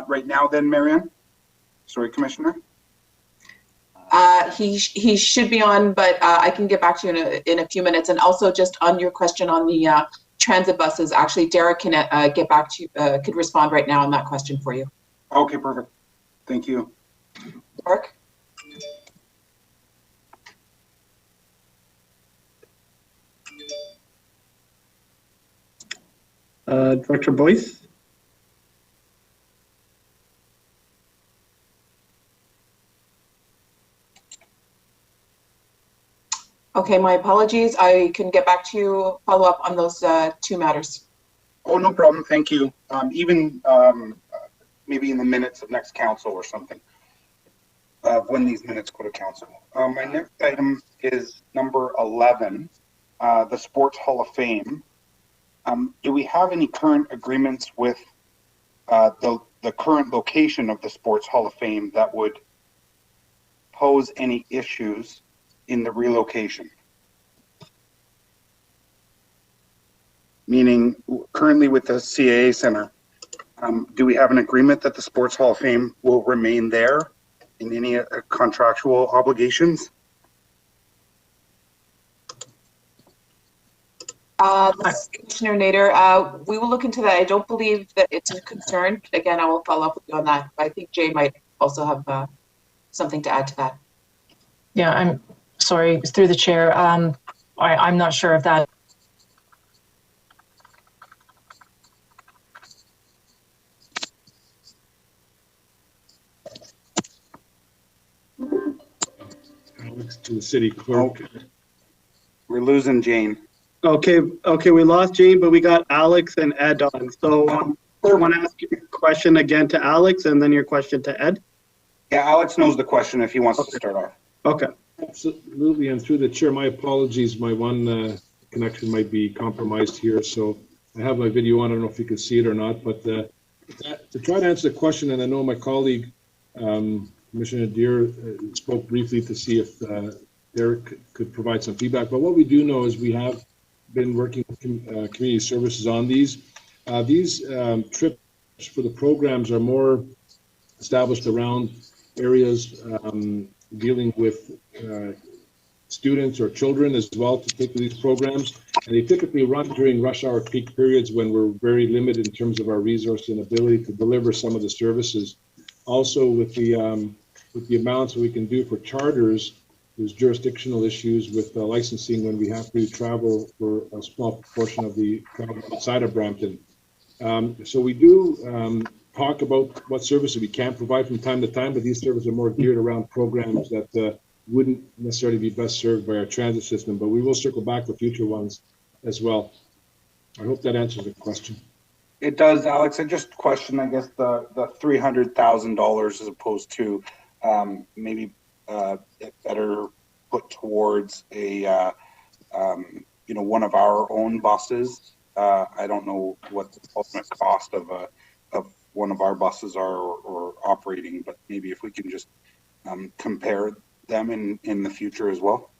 Speaker 6: right now then, Marianne? Sorry, Commissioner?
Speaker 13: He should be on, but I can get back to you in a few minutes. And also just on your question on the transit buses, actually Derek can get back to you, could respond right now on that question for you.
Speaker 6: Okay, perfect. Thank you.
Speaker 13: Derek?
Speaker 16: Director Boyce?
Speaker 13: Okay, my apologies. I can get back to you, follow up on those 2 matters.
Speaker 6: Oh, no problem. Thank you. Even maybe in the minutes of next council or something, when these minutes go to council. My next item is number 11, the Sports Hall of Fame. Do we have any current agreements with the current location of the Sports Hall of Fame that would pose any issues in the relocation? Meaning, currently with the CAA Center, do we have an agreement that the Sports Hall of Fame will remain there in any contractual obligations?
Speaker 13: Commissioner Nader, we will look into that. I don't believe that it's a concern. Again, I will follow up with you on that. But I think Jay might also have something to add to that.
Speaker 22: Yeah, I'm sorry, through the chair. I'm not sure if that.
Speaker 23: Alex to the city clerk.
Speaker 6: Oh, we're losing Jane.
Speaker 16: Okay, we lost Jane, but we got Alex and Ed on. So I want to ask your question again to Alex and then your question to Ed.
Speaker 6: Yeah, Alex knows the question if he wants to start off.
Speaker 16: Okay.
Speaker 23: Absolutely, and through the chair, my apologies. My one connection might be compromised here, so I have my video on. I don't know if you can see it or not, but to try to answer the question, and I know my colleague, Commissioner Deere, spoke briefly to see if Derek could provide some feedback. But what we do know is we have been working with community services on these. These trips for the programs are more established around areas dealing with students or children as well to take these programs. And they typically run during rush hour peak periods when we're very limited in terms of our resource and ability to deliver some of the services. Also with the amounts we can do for charters, there's jurisdictional issues with licensing when we have to travel for a small proportion of the travel outside of Brampton. So we do talk about what services we can provide from time to time, but these services are more geared around programs that wouldn't necessarily be best served by our transit system, but we will circle back for future ones as well. I hope that answers the question.
Speaker 6: It does, Alex. I just question, I guess, the $300,000 as opposed to maybe better put towards a one of our own buses. I don't know what the ultimate cost of one of our buses are or operating, but maybe if we can just compare them in the future as well.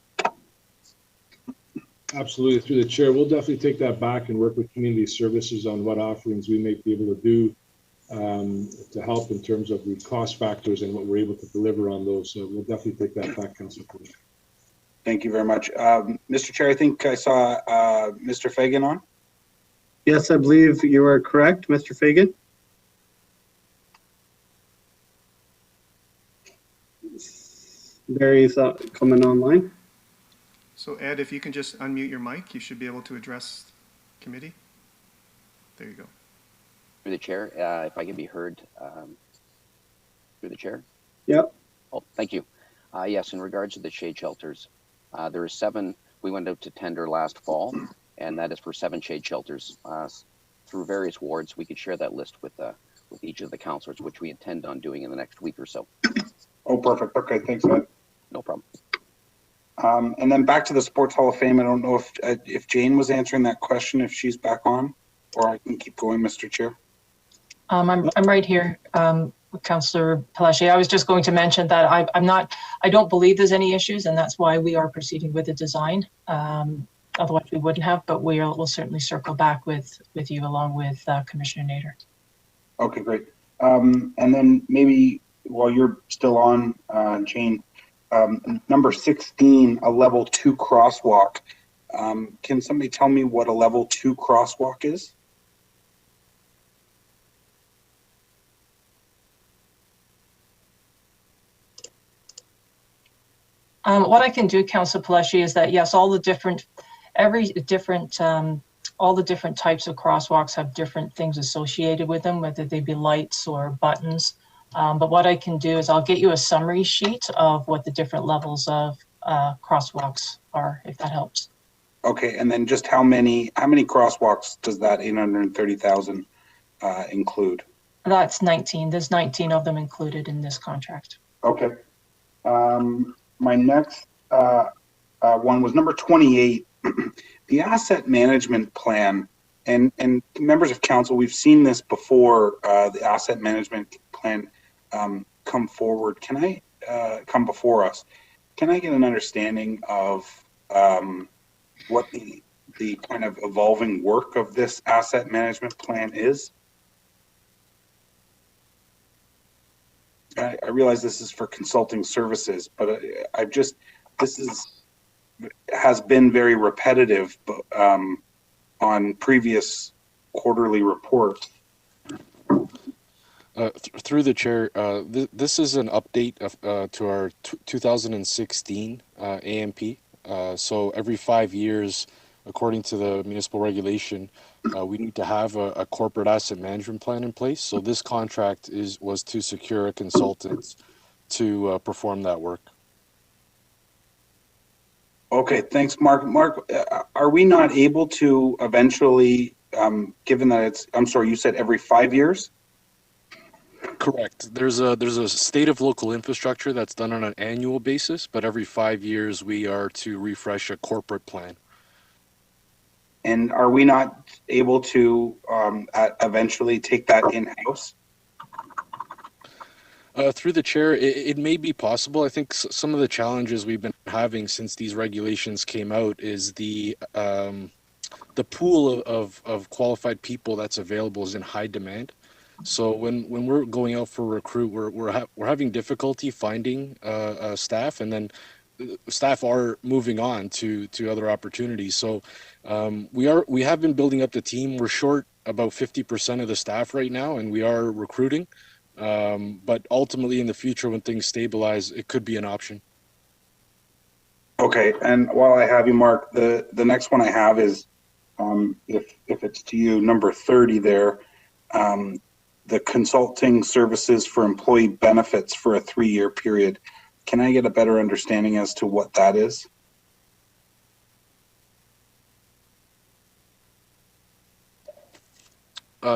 Speaker 23: Absolutely, through the chair. We'll definitely take that back and work with community services on what offerings we may be able to do to help in terms of the cost factors and what we're able to deliver on those. So we'll definitely take that back, Councillor.
Speaker 6: Thank you very much. Mr. Chair, I think I saw Mr. Fagan on.
Speaker 16: Yes, I believe you are correct, Mr. Fagan. Barry's coming online.
Speaker 1: So Ed, if you can just unmute your mic, you should be able to address committee. There you go.
Speaker 2: Through the chair, if I can be heard through the chair.
Speaker 16: Yep.
Speaker 2: Oh, thank you. Yes, in regards to the shade shelters, there are 7. We went out to tender last fall, and that is for 7 shade shelters through various wards. We could share that list with each of the councillors, which we intend on doing in the next week or so.
Speaker 6: Oh, perfect. Okay, thanks, Ed.
Speaker 2: No problem.
Speaker 6: And then back to the Sports Hall of Fame. I don't know if Jane was answering that question, if she's back on, or I can keep going, Mr. Chair.
Speaker 22: I'm right here, Councillor Pelletier. I was just going to mention that I don't believe there's any issues, and that's why we are proceeding with the design. Otherwise we wouldn't have, but we'll certainly circle back with you along with Commissioner Nader. Okay,
Speaker 6: great. And then maybe while you're still on, Jane, number 16, a level 2 crosswalk. Can somebody tell me what a level 2 crosswalk is?
Speaker 22: What I can do, Councillor Pelletier, is that yes, all the different types of crosswalks have different things associated with them, whether they be lights or buttons. But what I can do is I'll get you a summary sheet of what the different levels of crosswalks are, if that helps.
Speaker 6: Okay, and then just how many crosswalks does that 830,000 include?
Speaker 22: That's 19. There's 19 of them included in this contract.
Speaker 6: Okay. My next one was number 28, the asset management plan. And members of council, we've seen this before, the asset management plan come forward. Can I come before us? Can I get an understanding of what the kind of evolving work of this asset management plan is? I realize this is for consulting services, but has been very repetitive on previous quarterly reports.
Speaker 17: Through the chair, this is an update to our 2016 AMP. So every 5 years, according to the municipal regulation, we need to have a corporate asset management plan in place. So this contract was to secure a consultant to perform that work.
Speaker 6: Okay, thanks, Mark. Mark, are we not able to eventually, given that I'm sorry, you said every 5 years?
Speaker 17: Correct. There's a state of local infrastructure that's done on an annual basis, but every 5 years we are to refresh a corporate plan.
Speaker 6: And are we not able to eventually take that in-house?
Speaker 17: Through the chair, it may be possible. I think some of the challenges we've been having since these regulations came out is the pool of qualified people that's available is in high demand. So when we're going out for recruit, we're having difficulty finding staff, and then staff are moving on to other opportunities. So we have been building up the team. We're short about 50% of the staff right now, and we are recruiting. But ultimately, in the future, when things stabilize, it could be an option.
Speaker 6: Okay, and while I have you, Mark, the next one I have is if it's to you, number 30 there, the consulting services for employee benefits for a 3-year period. Can I get a better understanding as to what that is?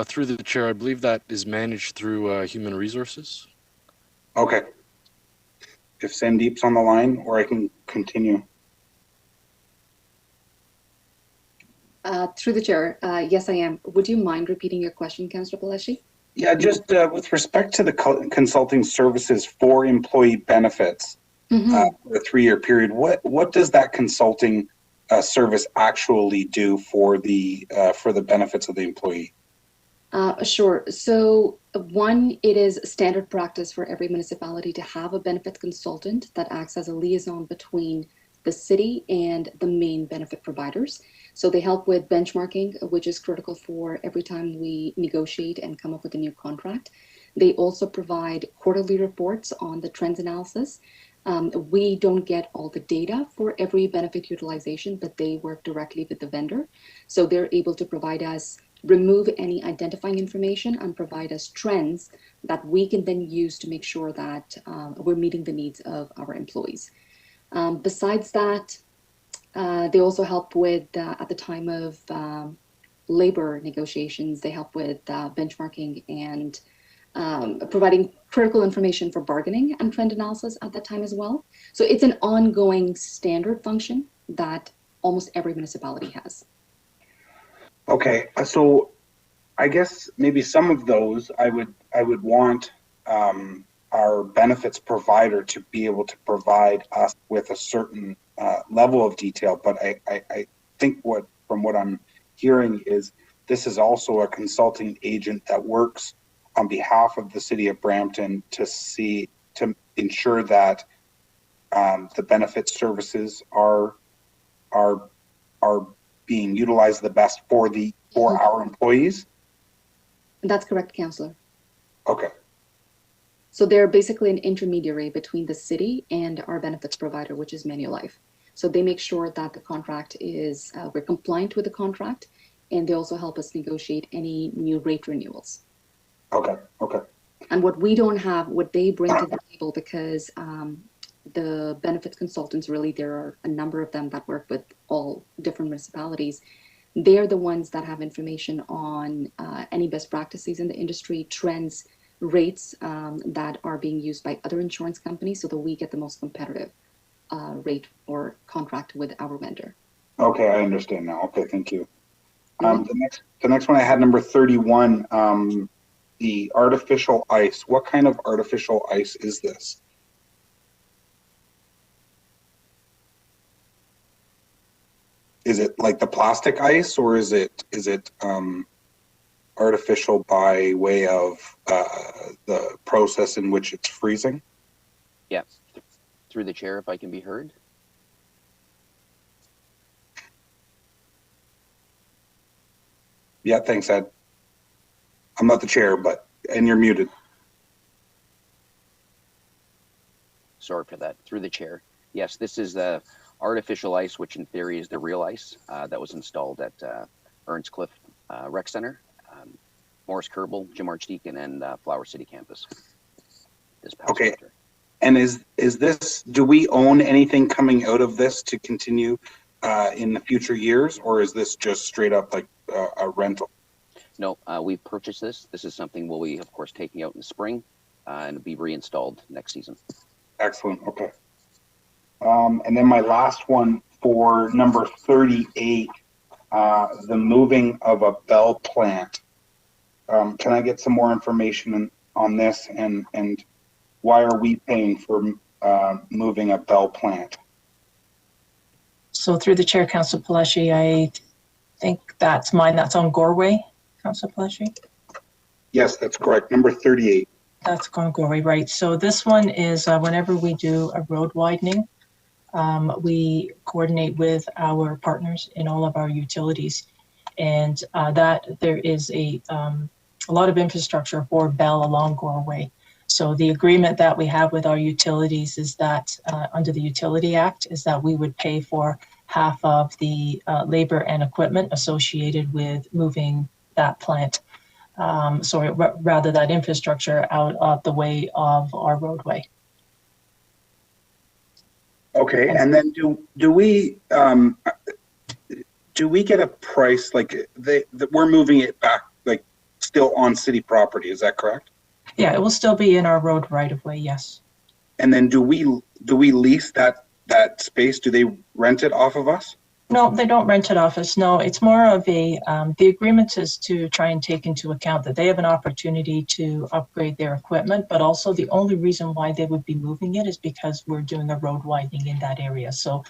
Speaker 17: Through the chair, I believe that is managed through human resources.
Speaker 6: Okay. If Sandeep's on the line, or I can continue.
Speaker 8: Through the chair, yes, I am. Would you mind repeating your question, Councillor Paleshi?
Speaker 6: Yeah, just with respect to the consulting services for employee benefits for a 3-year period, what does that consulting service actually do for the benefits of the employee?
Speaker 8: Sure. So one, it is standard practice for every municipality to have a benefits consultant that acts as a liaison between the city and the main benefit providers. So they help with benchmarking, which is critical for every time we negotiate and come up with a new contract. They also provide quarterly reports on the trends analysis. We don't get all the data for every benefit utilization, but they work directly with the vendor. So they're able to provide us, remove any identifying information and provide us trends that we can then use to make sure that we're meeting the needs of our employees. Besides that, they also help with, at the time of labor negotiations, they help with benchmarking and providing critical information for bargaining and trend analysis at that time as well. So it's an ongoing standard function that almost every municipality has.
Speaker 6: Okay, so I guess maybe some of those I would want our benefits provider to be able to provide us with a certain level of detail. But I think from what I'm hearing is this is also a consulting agent that works on behalf of the city of Brampton to ensure that the benefit services are being utilized the best for our employees.
Speaker 8: That's correct, Councillor.
Speaker 6: Okay.
Speaker 8: So they're basically an intermediary between the city and our benefits provider, which is Manulife. So they make sure that the contract is, we're compliant with the contract, and they also help us negotiate any new rate renewals.
Speaker 6: Okay, okay.
Speaker 8: And what we don't have, what they bring to the table, because the benefits consultants, really, there are a number of them that work with all different municipalities. They're the ones that have information on any best practices in the industry, trends, rates that are being used by other insurance companies so that we get the most competitive rate or contract with our vendor.
Speaker 6: Okay, I understand now. Okay, thank you. The next one I had, number 31, the artificial ice. What kind of artificial ice is this? Is it like the plastic ice, or is it artificial by way of the process in which it's freezing?
Speaker 2: Yeah, through the chair, if I can be heard.
Speaker 6: Yeah, thanks, Ed. I'm not the chair, and you're muted.
Speaker 2: Sorry for that. Through the chair. Yes, this is the artificial ice, which in theory is the real ice that was installed at Earnscliffe Rec Center, Morris Kerbal, Jim Archdeacon, and Flower City campus this past winter.
Speaker 6: And is this, do we own anything coming out of this to continue in the future years, or is this just straight up like a rental?
Speaker 2: No, we purchased this. This is something we'll be, of course, taking out in the spring and be reinstalled next season.
Speaker 6: Excellent. Okay. And then my last one for number 38, the moving of a bell plant. Can I get some more information on this, and why are we paying for moving a bell plant?
Speaker 22: So through the chair, Councillor Paleshi, I think that's mine. That's on Goreway, Councillor Paleshi.
Speaker 6: Yes, that's correct. Number 38.
Speaker 22: That's on Goreway, right. So this one is whenever we do a road widening, we coordinate with our partners in all of our utilities, and that there is a lot of infrastructure for Bell along Goreway. So the agreement that we have with our utilities is that under the Utility Act is that we would pay for half of the labor and equipment associated with moving that plant. Rather that infrastructure out of the way of our roadway.
Speaker 6: Okay, and then do we get a price, like we're moving it back, like still on city property, is that correct?
Speaker 22: Yeah, it will still be in our road right of way, yes.
Speaker 6: And then do we lease that space? Do they rent it off of us?
Speaker 22: No, they don't rent it off us. No, it's more of a, the agreement is to try and take into account that they have an opportunity to upgrade their equipment, but also the only reason why they would be moving it is because we're doing a road widening in that area. So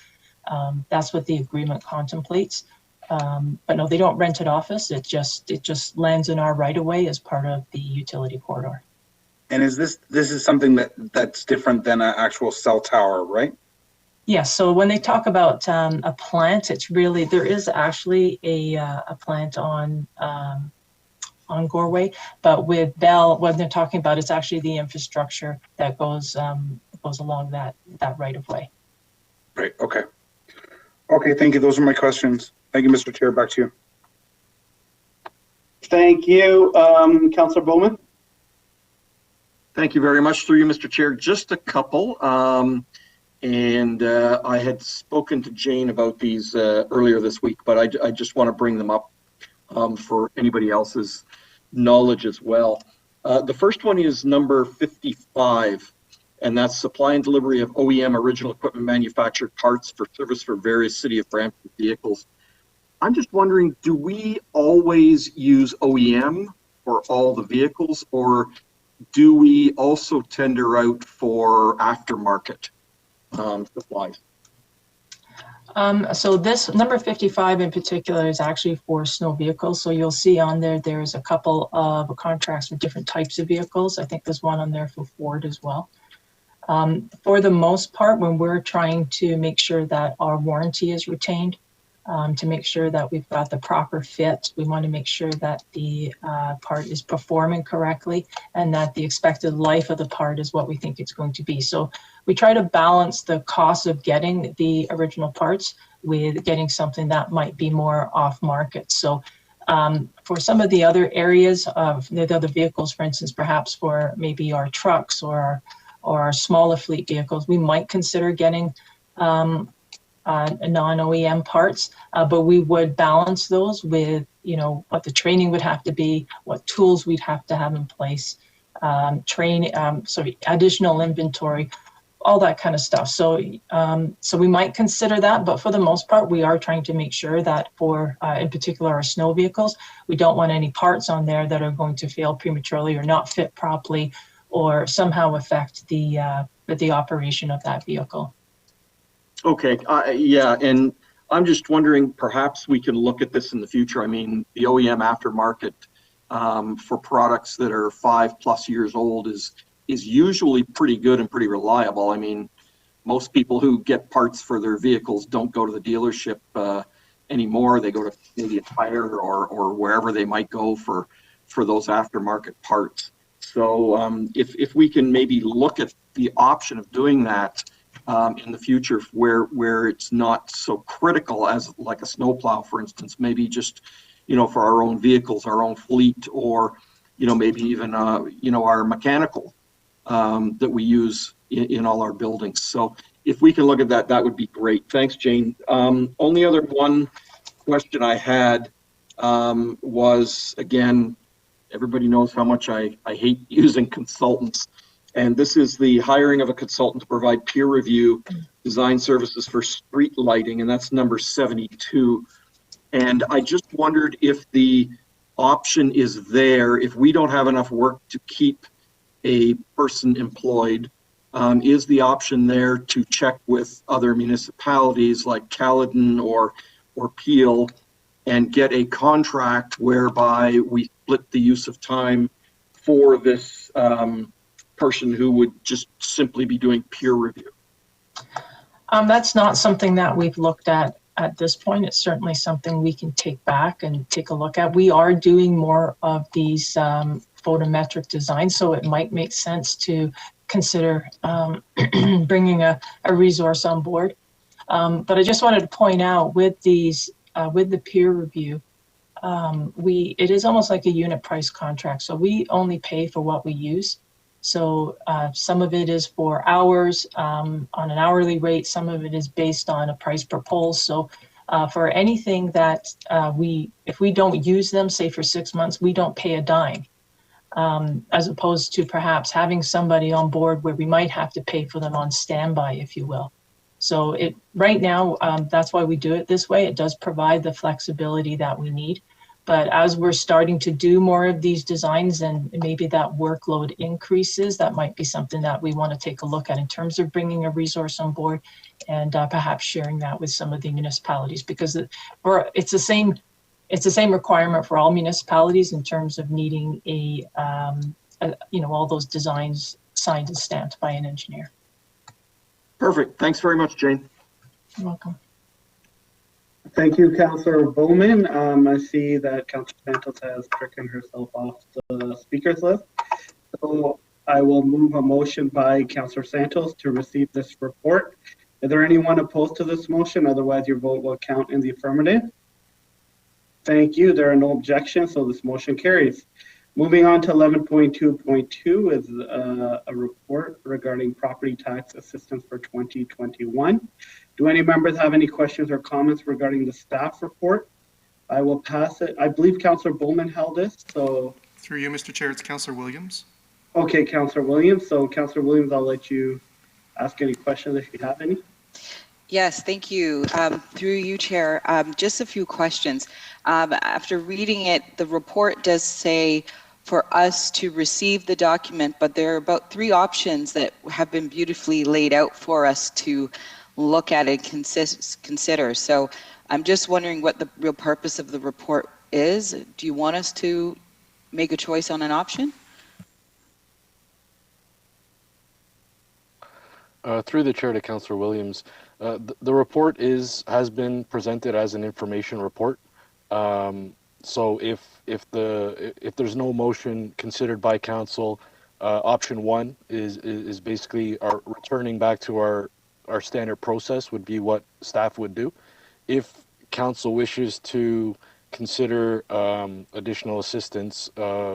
Speaker 22: that's what the agreement contemplates. But no, they don't rent it off us. It just lands in our right of way as part of the utility corridor.
Speaker 6: And is this is something that's different than an actual cell tower, right?
Speaker 22: Yes, so when they talk about a plant, it's really, there is actually a plant on Goreway, but with Bell, what they're talking about, it's actually the infrastructure that goes along that right of way.
Speaker 6: Right, okay. Okay, thank you. Those are my questions. Thank you, Mr. Chair. Back to you.
Speaker 14: Thank you, Councillor Bowman.
Speaker 5: Thank you very much through you, Mr. Chair. Just a couple. I had spoken to Jane about these earlier this week, but I just want to bring them up for anybody else's knowledge as well. The first one is number 55, and that's supply and delivery of OEM original equipment manufactured parts for service for various City of Brampton vehicles. I'm just wondering, do we always use OEM for all the vehicles, or do we also tender out for aftermarket supplies?
Speaker 22: So this number 55 in particular is actually for snow vehicles. So you'll see on there, there's a couple of contracts for different types of vehicles. I think there's one on there for Ford as well. For the most part, when we're trying to make sure that our warranty is retained, to make sure that we've got the proper fit, we want to make sure that the part is performing correctly and that the expected life of the part is what we think it's going to be. So we try to balance the cost of getting the original parts with getting something that might be more off market. So for some of the other areas of the other vehicles, for instance, perhaps for maybe our trucks or our smaller fleet vehicles, we might consider getting non-OEM parts, but we would balance those with, you know, what the training would have to be, what tools we'd have to have in place, additional inventory, all that kind of stuff. So, so we might consider that, but for the most part, we are trying to make sure that for, in particular, our snow vehicles, we don't want any parts on there that are going to fail prematurely or not fit properly, or somehow affect the operation of that vehicle.
Speaker 5: Okay, yeah, and I'm just wondering, perhaps we can look at this in the future. I mean, the OEM aftermarket for products that are 5+ years old is usually pretty good and pretty reliable. I mean, most people who get parts for their vehicles don't go to the dealership anymore. They go to maybe a tire or wherever they might go for those aftermarket parts. So if we can maybe look at the option of doing that in the future, where it's not so critical as like a snowplow, for instance, maybe just, you know, for our own vehicles, our own fleet, or, you know, maybe even, you know, our mechanical that we use in all our buildings. So if we can look at that, that would be great. Thanks, Jane. Only other one question I had was, again, everybody knows how much I hate using consultants. And this is the hiring of a consultant to provide peer review design services for street lighting, and that's number 72. And I just wondered if the option is there, if we don't have enough work to keep a person employed, is the option there to check with other municipalities like Caledon or Peel and get a contract whereby we split the use of time for this person who would just simply be doing peer review?
Speaker 22: That's not something that we've looked at this point. It's certainly something we can take back and take a look at. We are doing more of these photometric designs, so it might make sense to consider bringing a resource on board. But I just wanted to point out with these, with the peer review, it is almost like a unit price contract. So we only pay for what we use. So some of it is for hours on an hourly rate. Some of it is based on a price per poll. So for anything that if we don't use them, say for 6 months, we don't pay a dime. As opposed to perhaps having somebody on board where we might have to pay for them on standby, if you will. So right now, that's why we do it this way. It does provide the flexibility that we need. But as we're starting to do more of these designs and maybe that workload increases, that might be something that we want to take a look at in terms of bringing a resource on board and perhaps sharing that with some of the municipalities, because it's the same requirement for all municipalities in terms of needing all those designs signed and stamped by an engineer.
Speaker 5: Perfect. Thanks very much, Jane.
Speaker 22: You're welcome.
Speaker 16: Thank you, Councillor Bowman. I see that Councillor Santos has taken herself off the speakers list. So I will move a motion by Councillor Santos to receive this report. Is there anyone opposed to this motion? Otherwise, your vote will count in the affirmative. Thank you. There are no objections, so this motion carries. Moving on to 11.2.2 is a report regarding property tax assistance for 2021. Do any members have any questions or comments regarding the staff report? I will pass it. I believe Councillor Bowman held this, so.
Speaker 1: Through you, Mr. Chair, it's Councillor Williams.
Speaker 16: Okay, Councillor Williams. So Councillor Williams, I'll let you ask any questions if you have any.
Speaker 18: Yes, thank you. Through you, Chair, just a few questions. After reading it, the report does say for us to receive the document, but there are about 3 options that have been beautifully laid out for us to look at and consider. So I'm just wondering what the real purpose of the report is. Do you want us to make a choice on an option?
Speaker 17: Through the chair to Councillor Williams, the report has been presented as an information report. So if there's no motion considered by council, option 1 is basically returning back to our standard process would be what staff would do. If council wishes to consider additional assistance,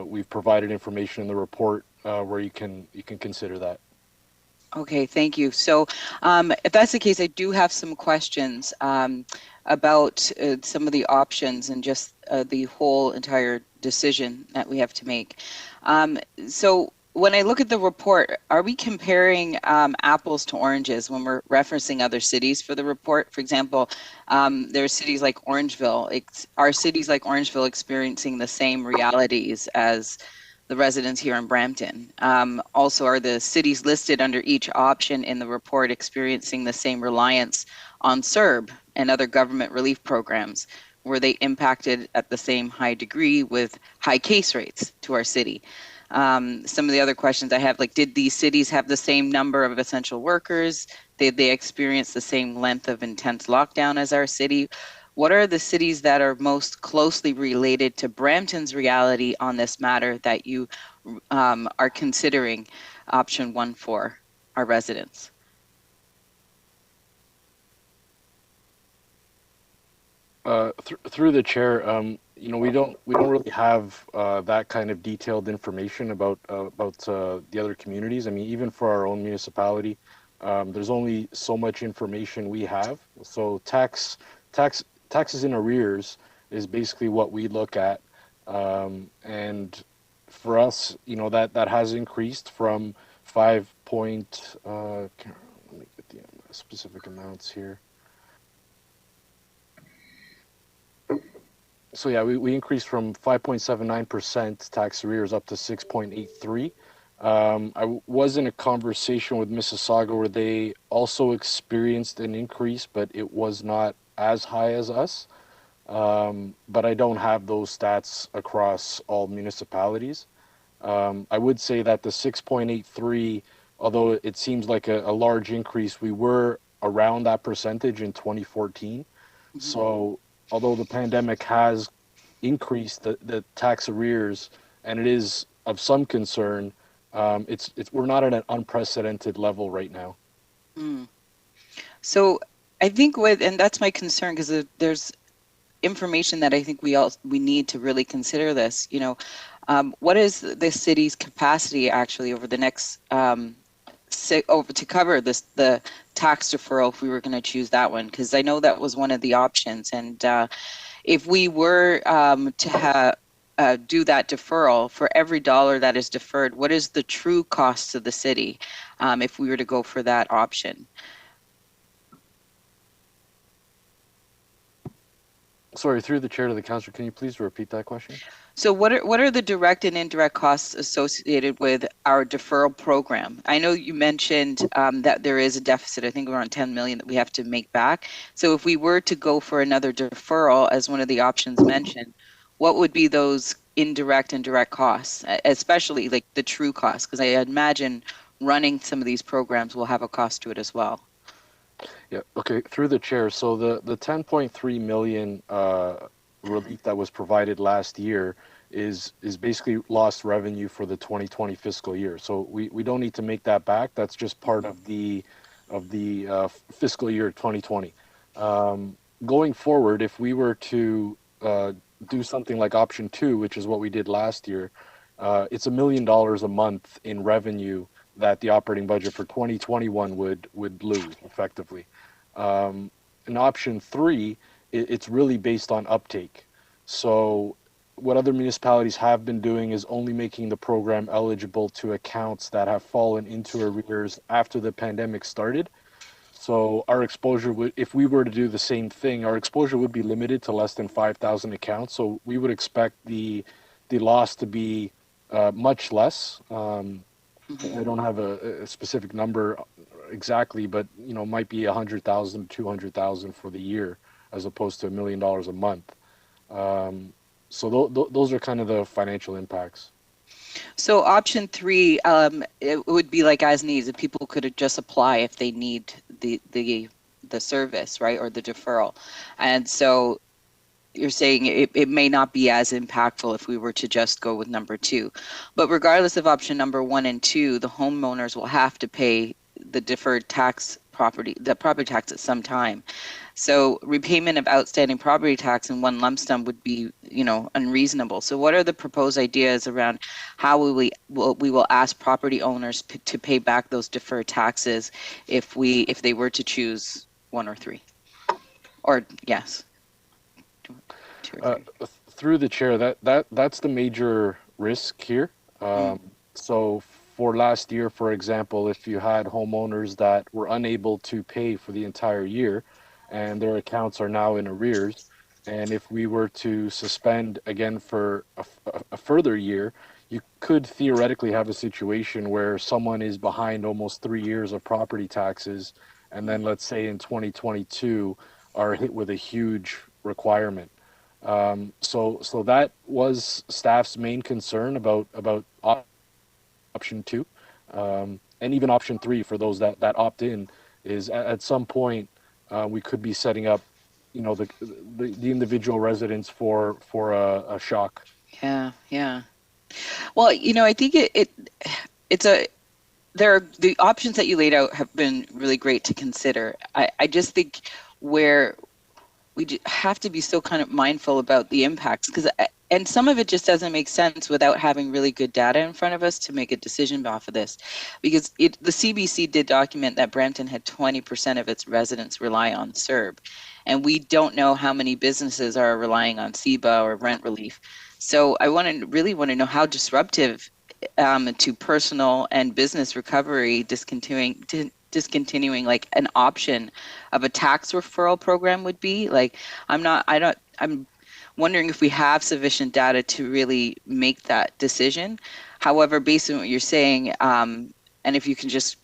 Speaker 17: we've provided information in the report where you can consider that.
Speaker 18: Okay, thank you. So if that's the case, I do have some questions about some of the options and just the whole entire decision that we have to make. So when I look at the report, are we comparing apples to oranges when we're referencing other cities for the report? For example, there are cities like Orangeville. Are cities like Orangeville experiencing the same realities as the residents here in Brampton? Also, are the cities listed under each option in the report experiencing the same reliance on CERB and other government relief programs? Were they impacted at the same high degree with high case rates to our city? Some of the other questions I have, like, did these cities have the same number of essential workers? Did they experience the same length of intense lockdown as our city? What are the cities that are most closely related to Brampton's reality on this matter that you are considering option 1 for our residents?
Speaker 17: Through the chair, we don't really have that kind of detailed information about the other communities. I mean, even for our own municipality, there's only so much information we have. So taxes in arrears is basically what we look at, and for us, that has increased from 5 point. Let me get the specific amounts here. So yeah, we increased from 5.79% tax arrears up to 6.83. I was in a conversation with Mississauga where they also experienced an increase, but it was not as high as us. But I don't have those stats across all municipalities. I would say that the 6.83, although it seems like a large increase, we were around that percentage in 2014. Mm-hmm. So although the pandemic has increased the tax arrears, and it is of some concern, we're not at an unprecedented level right now.
Speaker 18: Mm. So I think and that's my concern, because there's information that I think we need to really consider this. What is the city's capacity actually over the next to cover the tax deferral if we were going to choose that one? Because I know that was one of the options, and if we were to do that deferral, for every dollar that is deferred, what is the true cost to the city if we were to go for that option?
Speaker 17: Sorry, through the chair to the councillor, can you please repeat that question?
Speaker 18: So what are the direct and indirect costs associated with our deferral program? I know you mentioned that there is a deficit, I think around 10 million that we have to make back. So if we were to go for another deferral, as one of the options mentioned, what would be those indirect and direct costs, especially like the true costs? Because I imagine running some of these programs will have a cost to it as well.
Speaker 17: Yeah, okay, through the chair. So the 10.3 million relief that was provided last year is basically lost revenue for the 2020 fiscal year. So we don't need to make that back. That's just part of the fiscal year 2020. Going forward, if we were to do something like option 2, which is what we did last year, it's $1 million a month in revenue that the operating budget for 2021 would lose effectively. In option 3, it's really based on uptake. So what other municipalities have been doing is only making the program eligible to accounts that have fallen into arrears after the pandemic started. So our exposure would, if we were to do the same thing, our exposure would be limited to less than 5,000 accounts. So we would expect the loss to be much less. I don't have a specific number exactly, but might be 100,000, 200,000 for the year, as opposed to $1 million a month. So those are kind of the financial impacts.
Speaker 18: So option 3, it would be like as needs, if people could just apply if they need the service, right, or the deferral. And so you're saying it may not be as impactful if we were to just go with number 2. But regardless of option number 1 and 2, the homeowners will have to pay the deferred property tax at some time. So repayment of outstanding property tax in one lump sum would be, unreasonable. So what are the proposed ideas around how we will ask property owners to pay back those deferred taxes if they were to choose 1 or 3? Or yes.
Speaker 17: Through the chair, that's the major risk here. So for last year, for example, if you had homeowners that were unable to pay for the entire year and their accounts are now in arrears, and if we were to suspend again for a further year, you could theoretically have a situation where someone is behind almost 3 years of property taxes, and then let's say in 2022 are hit with a huge requirement. So that was staff's main concern about option 2, and even option 3 for those that opt in, is at some point we could be setting up, the individual residents for a shock.
Speaker 18: Yeah. Well, I think the options that you laid out have been really great to consider. I just think where we have to be so kind of mindful about the impacts, and some of it just doesn't make sense without having really good data in front of us to make a decision off of this. Because the CBC did document that Brampton had 20% of its residents rely on CERB, and we don't know how many businesses are relying on CEBA or rent relief. So I really want to know how disruptive to personal and business recovery discontinuing like an option of a tax referral program would be. Like, I'm wondering if we have sufficient data to really make that decision. However, based on what you're saying, and if you can just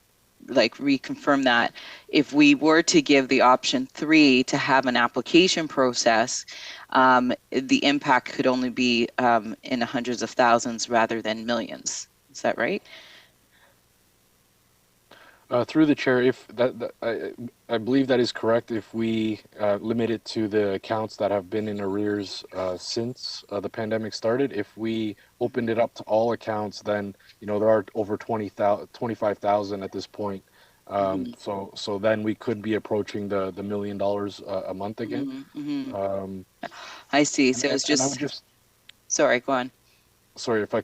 Speaker 18: like reconfirm that, if we were to give the option 3 to have an application process, the impact could only be in the hundreds of thousands rather than millions. Is that right?
Speaker 17: Through the chair, if I believe that is correct. If we limit it to the accounts that have been in arrears since the pandemic started, if we opened it up to all accounts, then there are over 25,000 at this point So then we could be approaching the $1 million a month again.
Speaker 18: I see. So it's
Speaker 17: And I would
Speaker 18: just,
Speaker 17: just,
Speaker 18: sorry, go on.
Speaker 17: sorry, if I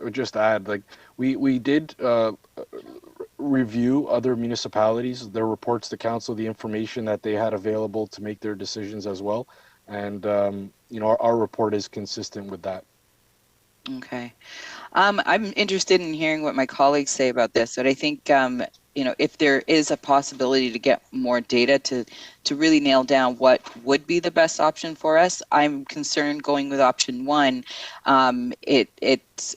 Speaker 17: would just add, like we did review other municipalities, their reports to council, the information that they had available to make their decisions as well. And, you know, our report is consistent with that.
Speaker 18: Okay. I'm interested in hearing what my colleagues say about this, but I think, you know, if there is a possibility to get more data to really nail down what would be the best option for us, I'm concerned going with option one. It's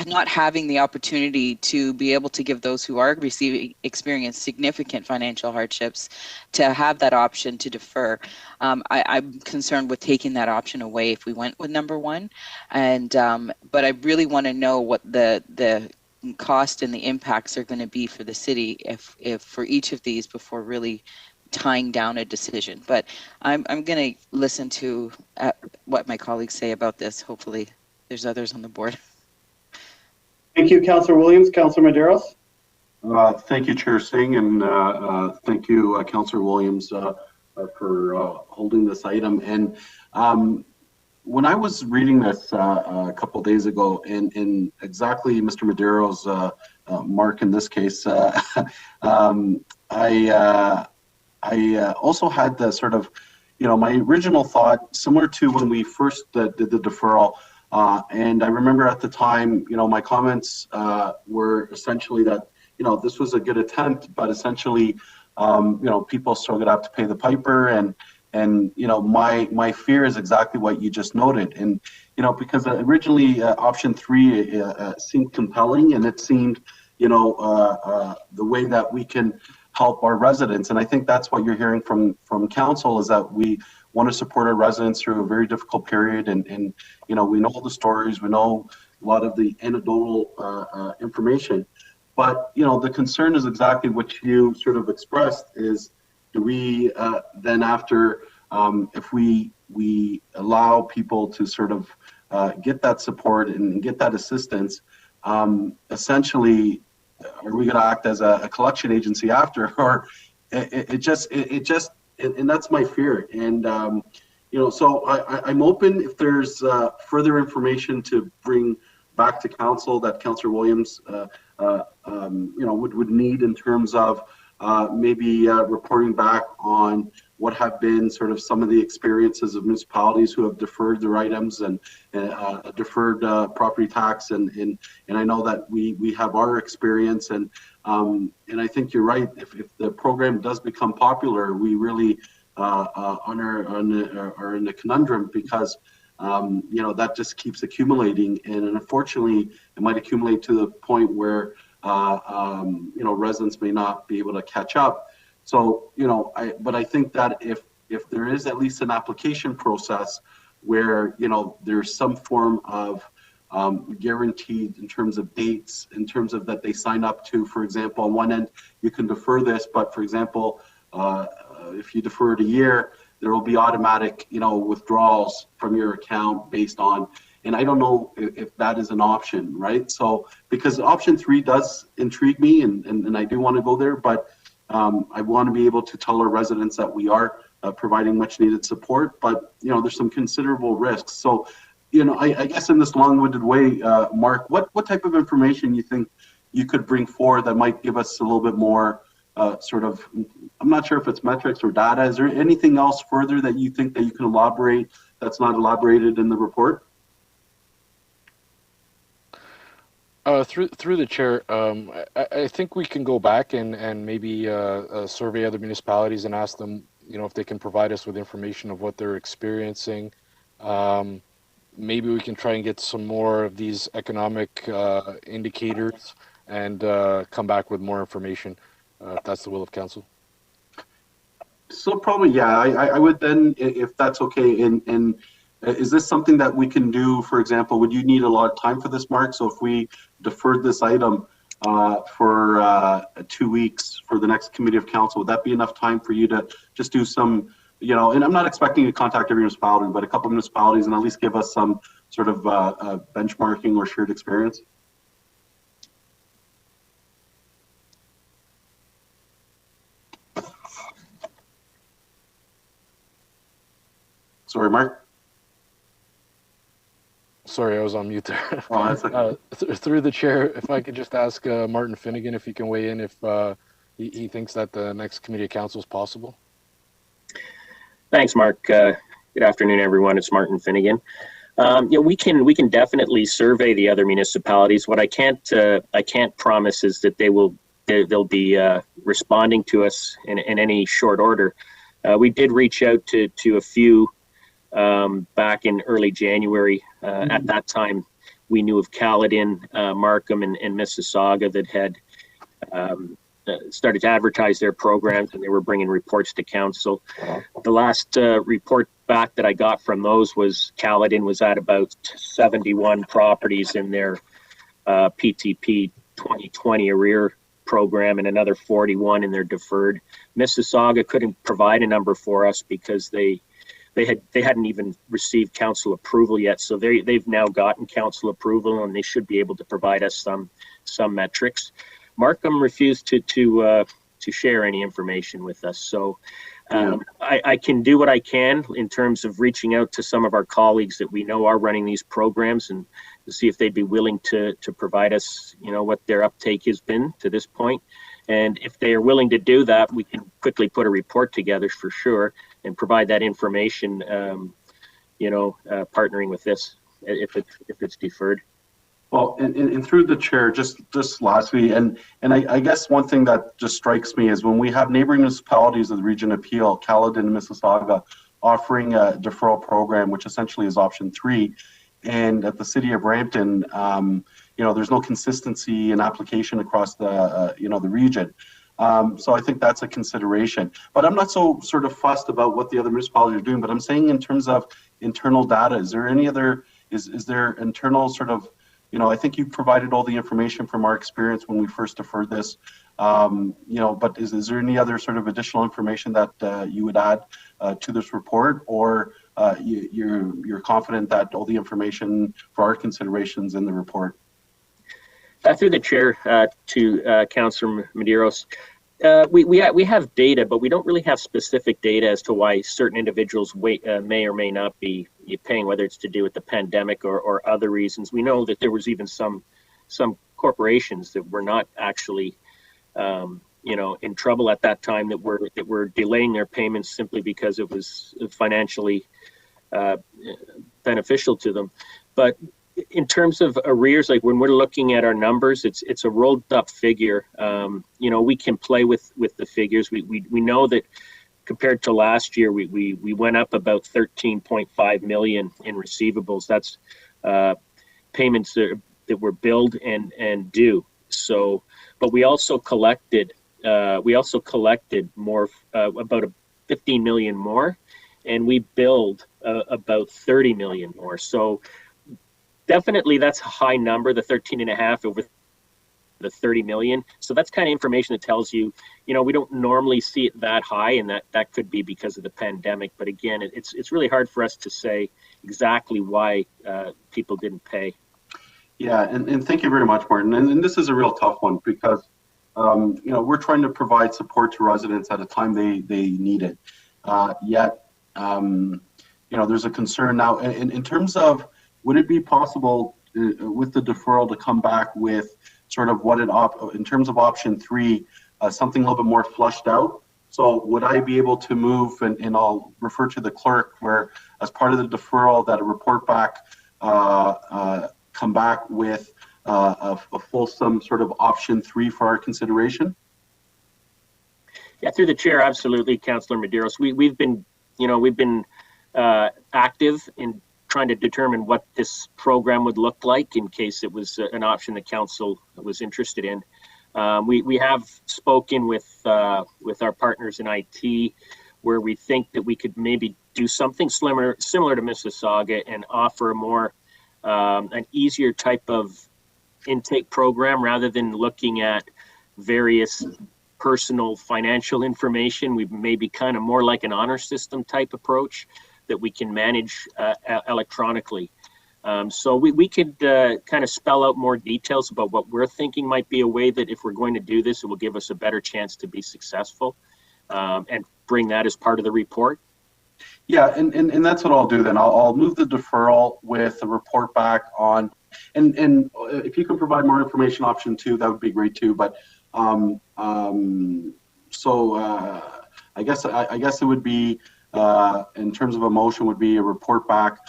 Speaker 18: not having the opportunity to be able to give those who are experience significant financial hardships to have that option to defer. I'm concerned with taking that option away if we went with number one, and but I really want to know what the cost and the impacts are going to be for the city if for each of these before really tying down a decision. But I'm going to listen to what my colleagues say about this. Hopefully there's others on the board.
Speaker 16: Thank you, Councillor Williams. Councillor Medeiros.
Speaker 12: Thank you, Chair Singh, and thank you, Councillor Williams, for holding this item. And when I was reading this a couple of days ago, and exactly Mr. Medeiros' mark in this case, I also had the sort of, you know, my original thought similar to when we first did the deferral. And I remember at the time, you know, my comments were essentially that, you know, this was a good attempt, but essentially, you know, people still going to have to pay the piper. And you know, my fear is exactly what you just noted. And, you know, because originally option three seemed compelling, and it seemed, you know, the way that we can help our residents. And I think that's what you're hearing from council, is that we want to support our residents through a very difficult period. And you know, we know all the stories, we know a lot of the anecdotal information. But, you know, the concern is exactly what you sort of expressed is, do we then after, if we allow people to sort of get that support and get that assistance, essentially, are we going to act as a collection agency after? Or it just, and that's my fear. And, you know, so I'm open if there's further information to bring back to council that Councillor Williams, you know, would need in terms of maybe reporting back on what have been sort of some of the experiences of municipalities who have deferred their items and deferred property tax. And I know that we have our experience, and I think you're right. If the program does become popular, we really are in a conundrum, because you know, that just keeps accumulating, and unfortunately it might accumulate to the point where you know, residents may not be able to catch up. So, you know, but I think that if there is at least an application process where, you know, there's some form of guaranteed in terms of dates, in terms of that they sign up to, for example, on one end, you can defer this, but for example, if you defer it a year, there will be automatic, you know, withdrawals from your account based on, and I don't know if that is an option, right? So, because option three does intrigue me, and I do want to go there, but I want to be able to tell our residents that we are providing much needed support, but, you know, there's some considerable risks. So, you know, I guess in this long-winded way, Mark, what type of information you think you could bring forward that might give us a little bit more sort of, I'm not sure if it's metrics or data. Is there anything else further that you think that you can elaborate that's not elaborated in the report?
Speaker 17: Through the chair, I think we can go back and maybe survey other municipalities and ask them, you know, if they can provide us with information of what they're experiencing. Maybe we can try and get some more of these economic indicators and come back with more information, if that's the will of council.
Speaker 12: So probably, yeah, I would then, if that's okay, and is this something that we can do? For example, would you need a lot of time for this, Mark? So if we deferred this item for 2 weeks for the next committee of council, would that be enough time for you to just do some, you know, and I'm not expecting you to contact every municipality, but a couple of municipalities, and at least give us some sort of benchmarking or shared experience? Sorry, Mark.
Speaker 17: Sorry, I was on mute there.
Speaker 12: Oh, that's okay.
Speaker 17: Through the chair, if I could just ask Martin Finnegan if he can weigh in if he thinks that the next committee of council is possible.
Speaker 10: Thanks, Mark. Good afternoon, everyone. It's Martin Finnegan. Yeah, we can definitely survey the other municipalities. What I can't promise is that they'll be responding to us in any short order. We did reach out to a few back in early January. At that time, we knew of Caledon, Markham, and Mississauga that had started to advertise their programs, and they were bringing reports to council. The last report back that I got from those was Caledon was at about 71 properties in their PTP 2020 arrear program and another 41 in their deferred. Mississauga couldn't provide a number for us because they hadn't even received council approval yet. So they've now gotten council approval, and they should be able to provide us some metrics. Markham refused to share any information with us. So I can do what I can in terms of reaching out to some of our colleagues that we know are running these programs and to see if they'd be willing to provide us, what their uptake has been to this point. And if they are willing to do that, we can quickly put a report together for sure and provide that information, partnering with this if it's deferred.
Speaker 12: Well, and through the chair, just lastly, and I guess one thing that just strikes me is when we have neighboring municipalities of the Region of Peel, Caledon and Mississauga, offering a deferral program, which essentially is option 3, and at the City of Brampton, there's no consistency in application across the the region. So I think that's a consideration. But I'm not so sort of fussed about what the other municipalities are doing. But I'm saying in terms of internal data, is there any other? Is there internal sort of? I think you provided all the information from our experience when we first deferred this. But is there any other sort of additional information that you would add to this report, or you're confident that all the information for our considerations in the report?
Speaker 10: Through the chair to Councillor Medeiros, we have data, but we don't really have specific data as to why certain individuals may or may not be paying, whether it's to do with the pandemic or other reasons. We know that there was even some corporations that were not actually in trouble at that time that were delaying their payments simply because it was financially beneficial to them. But in terms of arrears, like when we're looking at our numbers, it's a rolled up figure. We can play with the figures. We know that compared to last year, we went up about 13.5 million in receivables. That's payments that were billed and due. So, but we also collected more, about 15 million more, and we billed about 30 million more. So definitely that's a high number, the 13.5 over the 30 million. So that's kind of information that tells you, we don't normally see it that high, and that could be because of the pandemic. But again, it's really hard for us to say exactly why people didn't pay.
Speaker 12: Yeah, and thank you very much, Martin. And this is a real tough one because, we're trying to provide support to residents at a time they need it. Yet, there's a concern now in terms of, would it be possible with the deferral to come back with sort of in terms of option 3, something a little bit more flushed out? So would I be able to move, and I'll refer to the clerk, where as part of the deferral that a report back come back with a fulsome sort of option 3 for our consideration?
Speaker 10: Yeah, through the chair, absolutely, Councillor Medeiros. We've been active in trying to determine what this program would look like in case it was an option the council was interested in. We have spoken with our partners in IT, where we think that we could maybe do something similar to Mississauga and offer a more an easier type of intake program rather than looking at various personal financial information. We may be kind of more like an honor system type approach that we can manage electronically. So we could kind of spell out more details about what we're thinking might be a way that if we're going to do this, it will give us a better chance to be successful, and bring that as part of the report.
Speaker 12: Yeah, and that's what I'll do then. I'll move the deferral with a report back on, and if you can provide more information, option 2, that would be great too. But so I guess it would be in terms of a motion would be a report back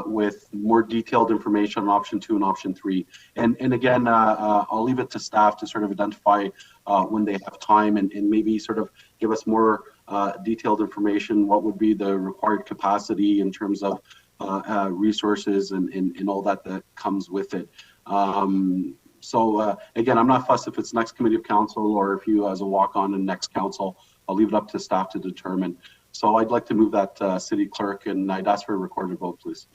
Speaker 12: with more detailed information on option 2 and option 3. And again, I'll leave it to staff to sort of identify when they have time and maybe sort of give us more detailed information, what would be the required capacity in terms of resources and all that comes with it. So again, I'm not fussed if it's next committee of council or if you as a walk-on in next council. I'll leave it up to staff to determine. So I'd like to move that city clerk, and I'd ask for a recorded vote, please.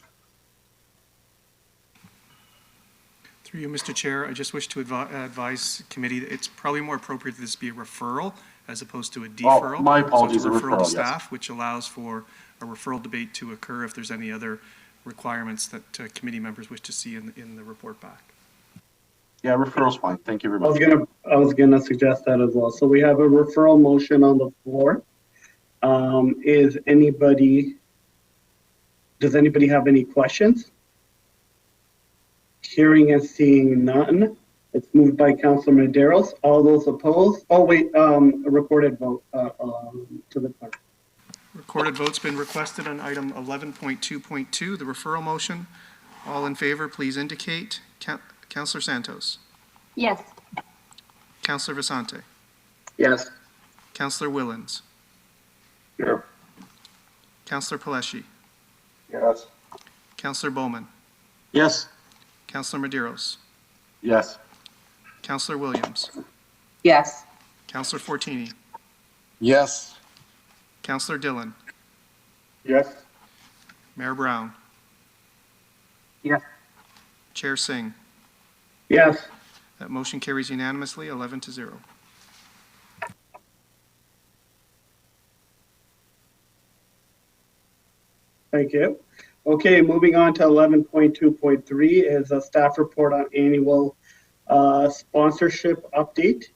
Speaker 1: Through you, Mr. Chair, I just wish to advise committee that it's probably more appropriate that this be a referral as opposed to a deferral.
Speaker 12: Oh, my apologies,
Speaker 1: so it's a referral to
Speaker 12: yes.
Speaker 1: staff, which allows for a referral debate to occur if there's any other requirements that committee members wish to see in the report back.
Speaker 12: Yeah, referral's fine. Thank you very much.
Speaker 16: I was gonna suggest that as well. So we have a referral motion on the floor. Does anybody have any questions? Hearing and seeing none. It's moved by Councilor Medeiros. All those opposed? Oh wait, a recorded vote to the clerk.
Speaker 1: Recorded vote's been requested on item 11.2.2, the referral motion. All in favor, please indicate. Councilor Santos.
Speaker 4: Yes.
Speaker 1: Councilor Vicente.
Speaker 9: Yes.
Speaker 1: Councilor Willens.
Speaker 3: Here.
Speaker 1: Councilor Paleshi.
Speaker 3: Yes.
Speaker 1: Councilor Bowman.
Speaker 12: Yes.
Speaker 1: Councilor Medeiros.
Speaker 12: Yes.
Speaker 1: Councilor Williams.
Speaker 13: Yes.
Speaker 1: Councilor Fortini.
Speaker 17: Yes.
Speaker 1: Councilor Dillon.
Speaker 3: Yes.
Speaker 1: Mayor Brown.
Speaker 16: Yes.
Speaker 1: Chair Singh.
Speaker 16: Yes.
Speaker 1: That motion carries unanimously, 11-0.
Speaker 16: Thank you. Okay, moving on to 11.2.3 is a staff report on annual sponsorship update.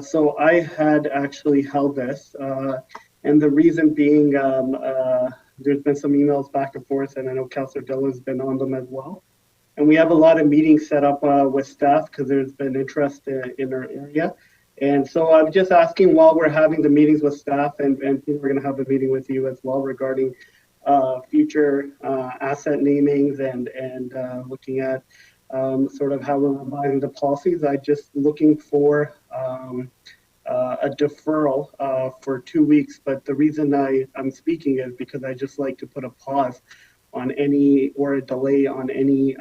Speaker 16: So I had actually held this, and the reason being there's been some emails back and forth, and I know Councillor Dillon's been on them as well. And we have a lot of meetings set up with staff because there's been interest in our area. And so I'm just asking, while we're having the meetings with staff, and we're going to have a meeting with you as well regarding future asset namings and looking at sort of how we're revising the policies. I'm just looking for a deferral for 2 weeks. But the reason I'm speaking is because I just like to put a pause on any, or a delay on any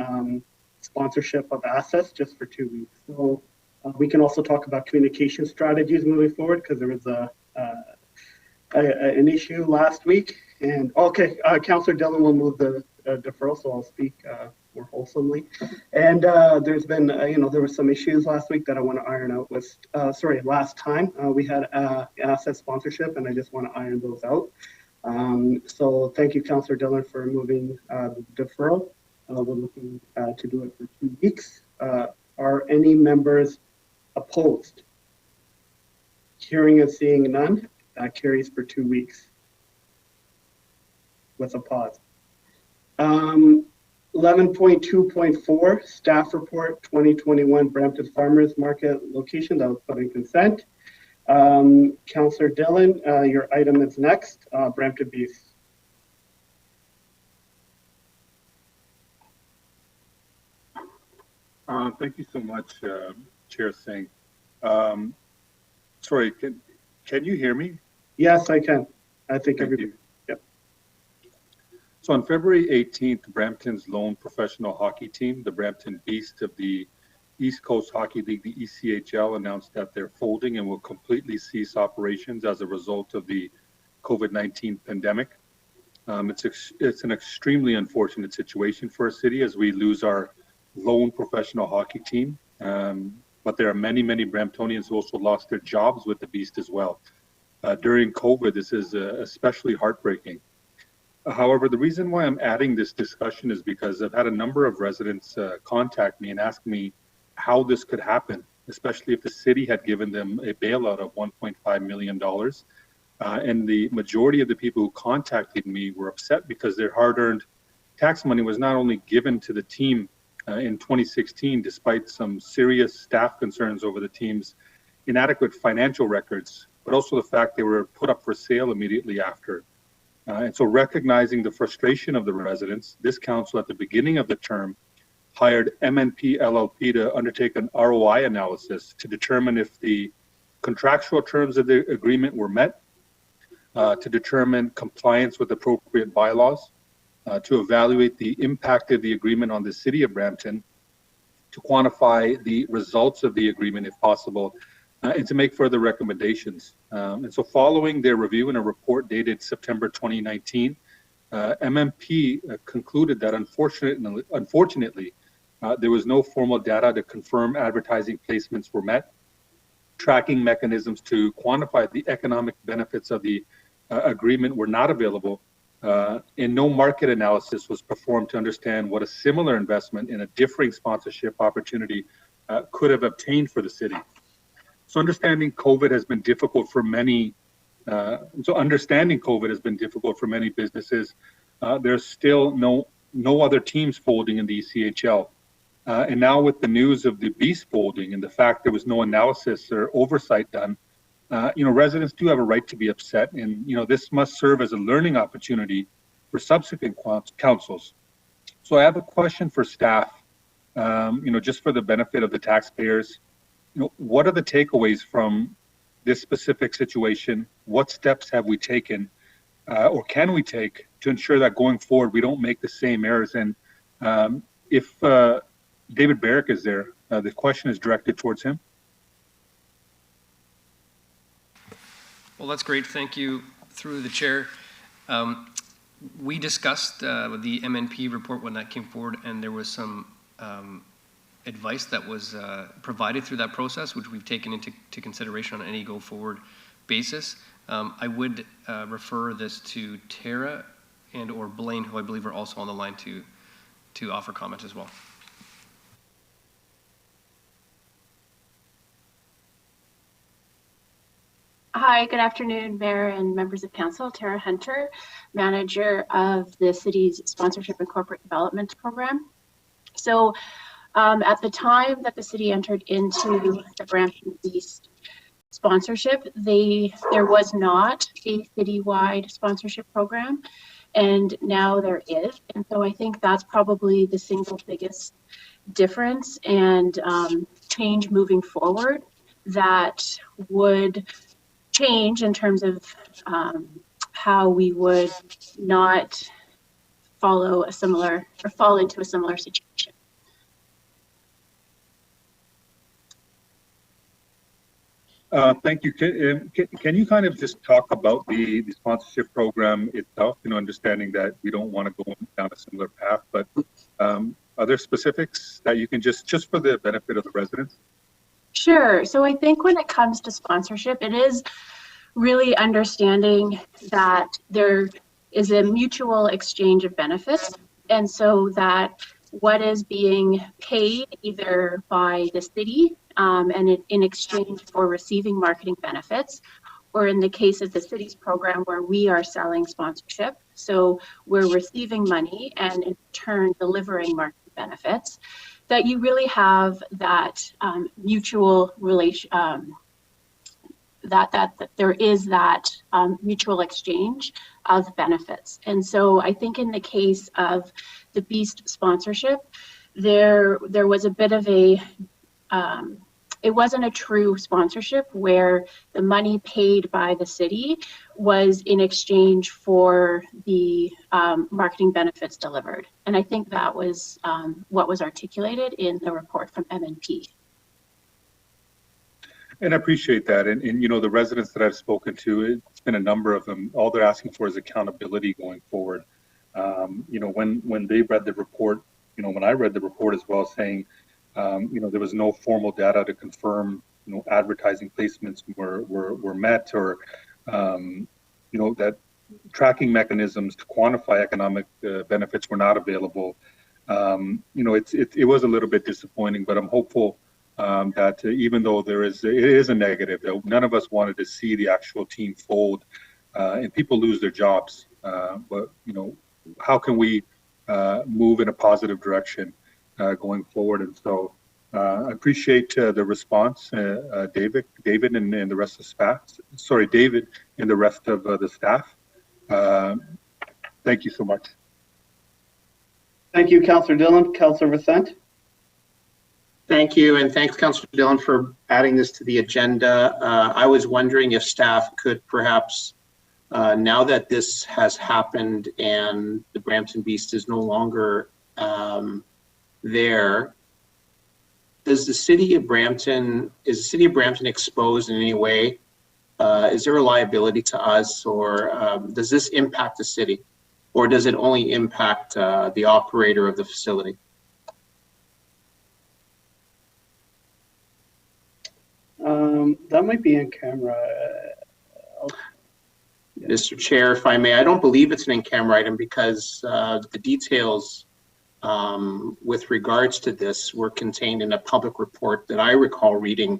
Speaker 16: sponsorship of assets just for 2 weeks. So we can also talk about communication strategies moving forward, because there was an issue last week. And okay, Councillor Dillon will move the deferral, so I'll speak more wholesomely. And there's been, there were some issues last week that I want to iron out with, last time we had asset sponsorship, and I just want to iron those out. So thank you, Councillor Dillon, for moving the deferral. We're looking to do it for 2 weeks. Are any members opposed? Hearing and seeing none, that carries for 2 weeks with a pause. 11.2.4 staff report 2021 Brampton Farmers Market location, that was put in consent. Councillor Dillon, your item is next, Brampton Beef.
Speaker 3: Thank you so much, Chair Singh. Sorry, can you hear me?
Speaker 16: Yes, I can. I think everybody. Yep.
Speaker 3: So on February 18th, Brampton's lone professional hockey team, the Brampton Beast of the East Coast Hockey League, the ECHL, announced that they're folding and will completely cease operations as a result of the COVID-19 pandemic. It's an extremely unfortunate situation for our city as we lose our lone professional hockey team. But there are many, many Bramptonians who also lost their jobs with the Beast as well. During COVID, this is especially heartbreaking. However, the reason why I'm adding this discussion is because I've had a number of residents contact me and ask me how this could happen, especially if the city had given them a bailout of $1.5 million.
Speaker 11: And the majority of the people who contacted me were upset because their hard-earned tax money was not only given to the team in 2016, despite some serious staff concerns over the team's inadequate financial records, but also the fact they were put up for sale immediately after. And so recognizing the frustration of the residents, this council at the beginning of the term hired MNP LLP to undertake an ROI analysis to determine if the contractual terms of the agreement were met, to determine compliance with appropriate bylaws, to evaluate the impact of the agreement on the city of Brampton, to quantify the results of the agreement if possible, and to make further recommendations. And so following their review in a report dated September 2019, MMP concluded that unfortunately, there was no formal data to confirm advertising placements were met, tracking mechanisms to quantify the economic benefits of the agreement were not available, and no market analysis was performed to understand what a similar investment in a differing sponsorship opportunity could have obtained for the city. So understanding COVID has been difficult for many. Understanding COVID has been difficult for many businesses. There's still no other teams folding in the ECHL. And now with the news of the Beast folding and the fact there was no analysis or oversight done, residents do have a right to be upset. And, this must serve as a learning opportunity for subsequent councils. So I have a question for staff, just for the benefit of the taxpayers. What are the takeaways from this specific situation? What steps have we taken or can we take to ensure that going forward we don't make the same errors? And if David Barrick is there, the question is directed towards him.
Speaker 15: Well, that's great. Thank you. Through the chair. We discussed the MNP report when that came forward, and there was some advice that was provided through that process, which we've taken into consideration on any go-forward basis. I would refer this to Tara and or Blaine, who I believe are also on the line to offer comment as well.
Speaker 20: Hi, good afternoon, Mayor and members of Council. Tara Hunter, manager of the city's Sponsorship and Corporate Development Program. So at the time that the city entered into the Brampton East sponsorship, there was not a citywide sponsorship program, and now there is. And so I think that's probably the single biggest difference and change moving forward that would change in terms of how we would not follow a similar or fall into a similar situation.
Speaker 11: Thank you. Can you kind of just talk about the sponsorship program itself, understanding that we don't want to go down a similar path, but are there specifics that you can just for the benefit of the residents?
Speaker 20: Sure. So I think when it comes to sponsorship, it is really understanding that there is a mutual exchange of benefits. And so that what is being paid either by the city and in exchange for receiving marketing benefits, or in the case of the city's program where we are selling sponsorship. So we're receiving money and in turn delivering marketing benefits, that you really have that mutual relation, that there is that mutual exchange of benefits. And so I think in the case of the Beast sponsorship, there was a bit of a, it wasn't a true sponsorship where the money paid by the city was in exchange for the marketing benefits delivered. And I think that was what was articulated in the report from MNP.
Speaker 11: And I appreciate that. And the residents that I've spoken to, it's been a number of them, all they're asking for is accountability going forward. When they read the report, when I read the report as well, saying, there was no formal data to confirm, advertising placements were met, or, that tracking mechanisms to quantify economic benefits were not available. It was a little bit disappointing, but I'm hopeful that even though it is a negative, though none of us wanted to see the actual team fold, and people lose their jobs. But how can we move in a positive direction going forward? And so I appreciate the response, David, and the rest of the staff. Sorry, David and the rest of the staff. Thank you so much.
Speaker 16: Thank you, Councillor Dillon. Councillor Vicente.
Speaker 9: Thank you, and thanks, Councillor Dillon, for adding this to the agenda. I was wondering if staff could perhaps, now that this has happened and the Brampton Beast is no longer there, is the city of Brampton exposed in any way? Is there a liability to us, or does this impact the city, or does it only impact the operator of the facility?
Speaker 16: That might be in camera.
Speaker 9: Mr. Chair, if I may, I don't believe it's an in-camera item because the details with regards to this were contained in a public report that I recall reading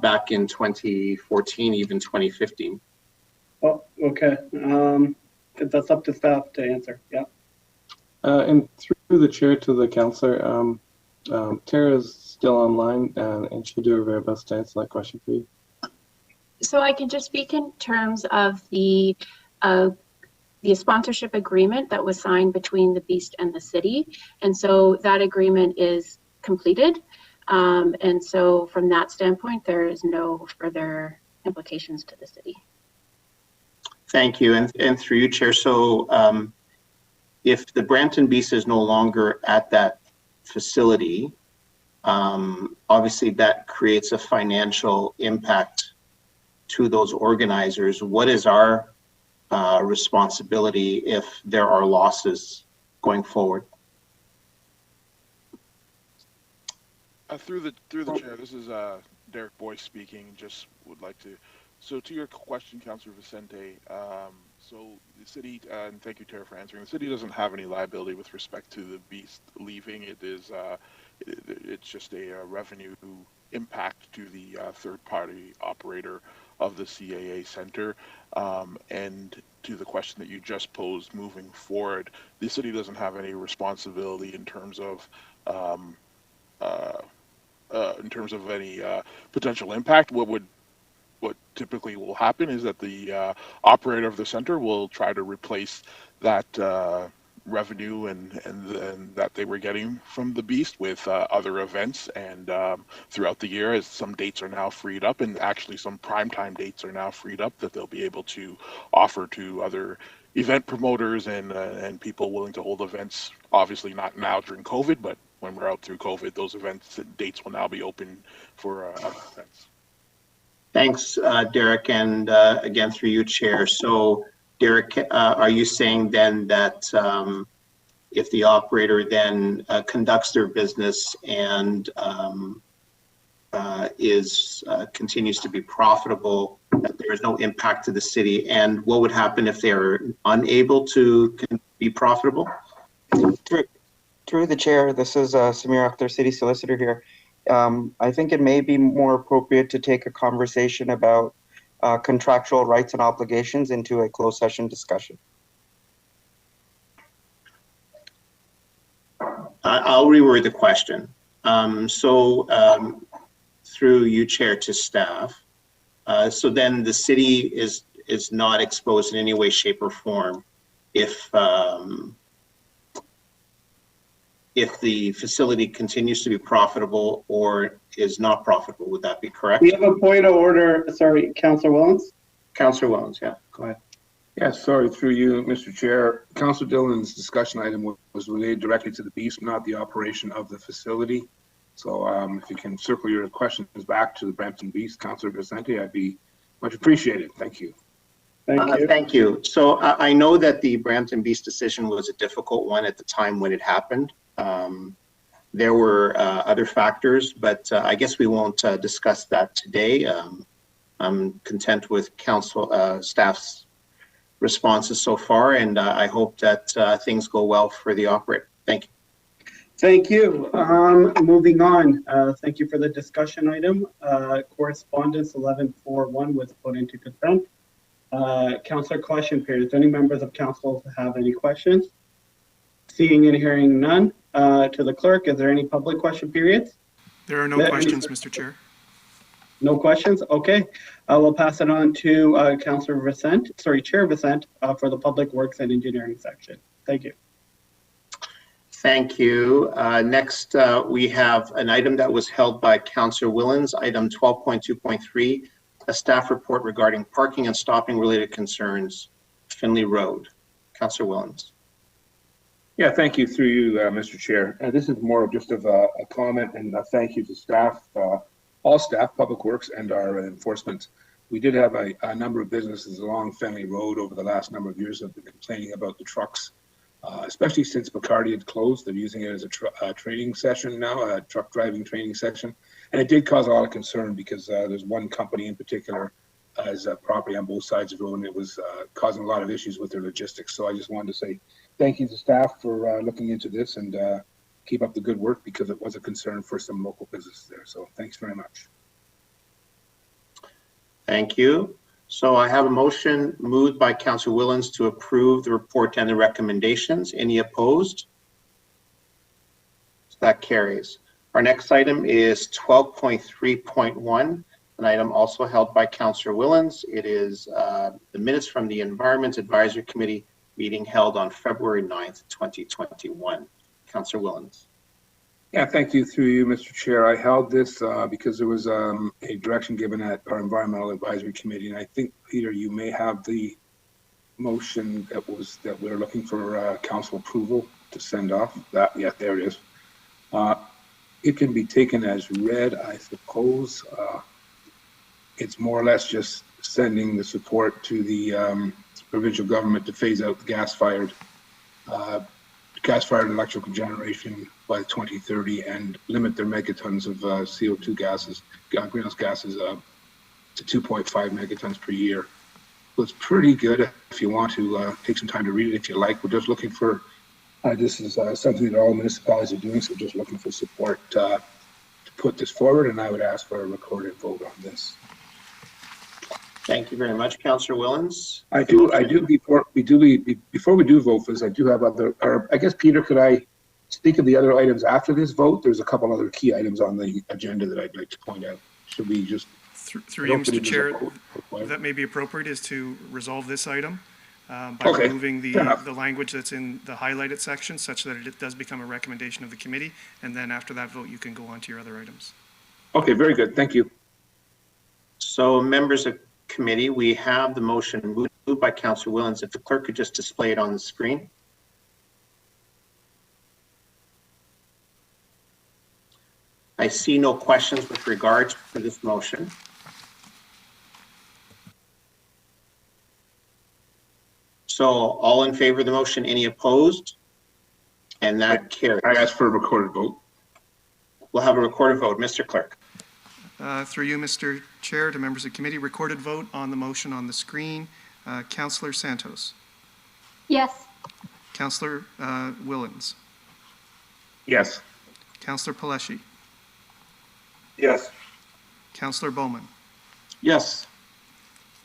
Speaker 9: back in 2014, even 2015.
Speaker 16: Oh, okay. That's up to staff to answer. Yeah.
Speaker 7: And through the chair to the councillor, Tara is still online and she'll do her very best to answer that question for you.
Speaker 20: So I can just speak in terms of the sponsorship agreement that was signed between the Beast and the city. And so that agreement is completed. And so from that standpoint, there is no further implications to the city.
Speaker 9: Thank you. And through you, Chair. So if the Brampton Beast is no longer at that facility, obviously that creates a financial impact to those organizers. What is our responsibility if there are losses going forward?
Speaker 19: Through the chair, this is Derek Boyce speaking. Just would like to, so to your question, Councillor Vicente, so the city, and thank you, Tara, for answering. The city doesn't have any liability with respect to the Beast leaving. It is, it's just a revenue impact to the third-party operator of the CAA Center. And to the question that you just posed, moving forward, the city doesn't have any responsibility in terms of any potential impact. What typically will happen is that the operator of the center will try to replace that revenue and that they were getting from the Beast with other events, and throughout the year, as some dates are now freed up, and actually some primetime dates are now freed up, that they'll be able to offer to other event promoters and people willing to hold events. Obviously not now during COVID, but when we're out through COVID, those events and dates will now be open for other events.
Speaker 9: Thanks, Derek, and again through you, Chair. So, Derek, are you saying then that if the operator then conducts their business and continues to be profitable, that there is no impact to the city? And what would happen if they are unable to be profitable?
Speaker 21: Through the chair, this is Samir Akhtar, City Solicitor here. I think it may be more appropriate to take a conversation about contractual rights and obligations into a closed session discussion.
Speaker 9: I'll reword the question. Through you, Chair, to staff. So then the city is not exposed in any way, shape, or form if the facility continues to be profitable or is not profitable. Would that be correct?
Speaker 16: We have a point of order. Sorry, Councillor Wellens.
Speaker 9: Councillor Wellens, yeah, go ahead.
Speaker 3: Yeah, sorry, through you, Mr. Chair. Councillor Dillon's discussion item was related directly to the Beast, not the operation of the facility. So if you can circle your questions back to the Brampton Beast, Councillor Vicente, I'd be much appreciated. Thank you.
Speaker 9: Thank you. So I know that the Brampton Beast decision was a difficult one at the time when it happened. There were other factors, but I guess we won't discuss that today. I'm content with council staff's responses so far, and I hope that things go well for the operator. Thank you.
Speaker 16: Thank you. Moving on. Thank you for the discussion item. Correspondence 1141 was put into consent. Councillor question period. Does any members of council have any questions? Seeing and hearing none. To the clerk, is there any public question periods?
Speaker 1: There are no questions, Mr. Chair.
Speaker 16: No questions? Okay. I will pass it on to Councillor Vicent, Chair Vicent, for the Public Works and Engineering section. Thank you.
Speaker 9: Thank you. Next, we have an item that was held by Councillor Willens, item 12.2.3, a staff report regarding parking and stopping related concerns, Finley Road. Councillor Willens.
Speaker 3: Yeah, thank you through you, Mr. Chair. This is more of just of a comment and a thank you to staff, all staff, Public Works, and our enforcement. We did have a number of businesses along Finley Road over the last number of years that have been complaining about the trucks, especially since Bacardi had closed. They're using it as a training session now, a truck driving training session. And it did cause a lot of concern because there's one company in particular has property on both sides of the road, and it was causing a lot of issues with their logistics. So I just wanted to say thank you to staff for looking into this and keep up the good work because it was a concern for some local businesses there. So thanks very much.
Speaker 9: Thank you. So I have a motion moved by Councillor Willens to approve the report and the recommendations. Any opposed? So that carries. Our next item is 12.3.1, an item also held by Councillor Willens. It is the minutes from the Environment Advisory Committee meeting held on February 9th, 2021. Councillor Willens.
Speaker 3: Yeah, thank you through you, Mr. Chair. I held this because there was a direction given at our Environmental Advisory Committee, and I think, Peter, you may have the motion that we're looking for council approval to send off. Yeah, there it is. It can be taken as read, I suppose. It's more or less just sending the support to the provincial government to phase out the gas-fired electrical generation by 2030 and limit their megatons of CO2 gases, greenhouse gases, to 2.5 megatons per year. So it's pretty good if you want to take some time to read it if you like. We're just looking for, this is something that all municipalities are doing, so we're just looking for support to put this forward, and I would ask for a recorded vote on this.
Speaker 9: Thank you very much, Councillor Willens.
Speaker 3: Before we do vote for this, I do have other, or I guess, Peter, could I speak of the other items after this vote? There's a couple other key items on the agenda that I'd like to point out. Should we just...
Speaker 1: Through you, Mr. Chair, that may be appropriate is to resolve this item by removing the language that's in the highlighted section such that it does become a recommendation of the committee, and then after that vote, you can go on to your other items.
Speaker 3: Okay, very good. Thank you.
Speaker 9: So members of committee, we have the motion moved by Councillor Willens. If the clerk could just display it on the screen. I see no questions with regards to this motion. So all in favor of the motion, any opposed? And that carries.
Speaker 3: I ask for a recorded vote.
Speaker 9: We'll have a recorded vote. Mr. Clerk.
Speaker 1: Through you, Mr. Chair, to members of committee, recorded vote on the motion on the screen. Councillor Santos.
Speaker 4: Yes.
Speaker 1: Councillor Willens.
Speaker 3: Yes.
Speaker 1: Councillor Paleshi.
Speaker 3: Yes.
Speaker 1: Councillor Bowman.
Speaker 9: Yes.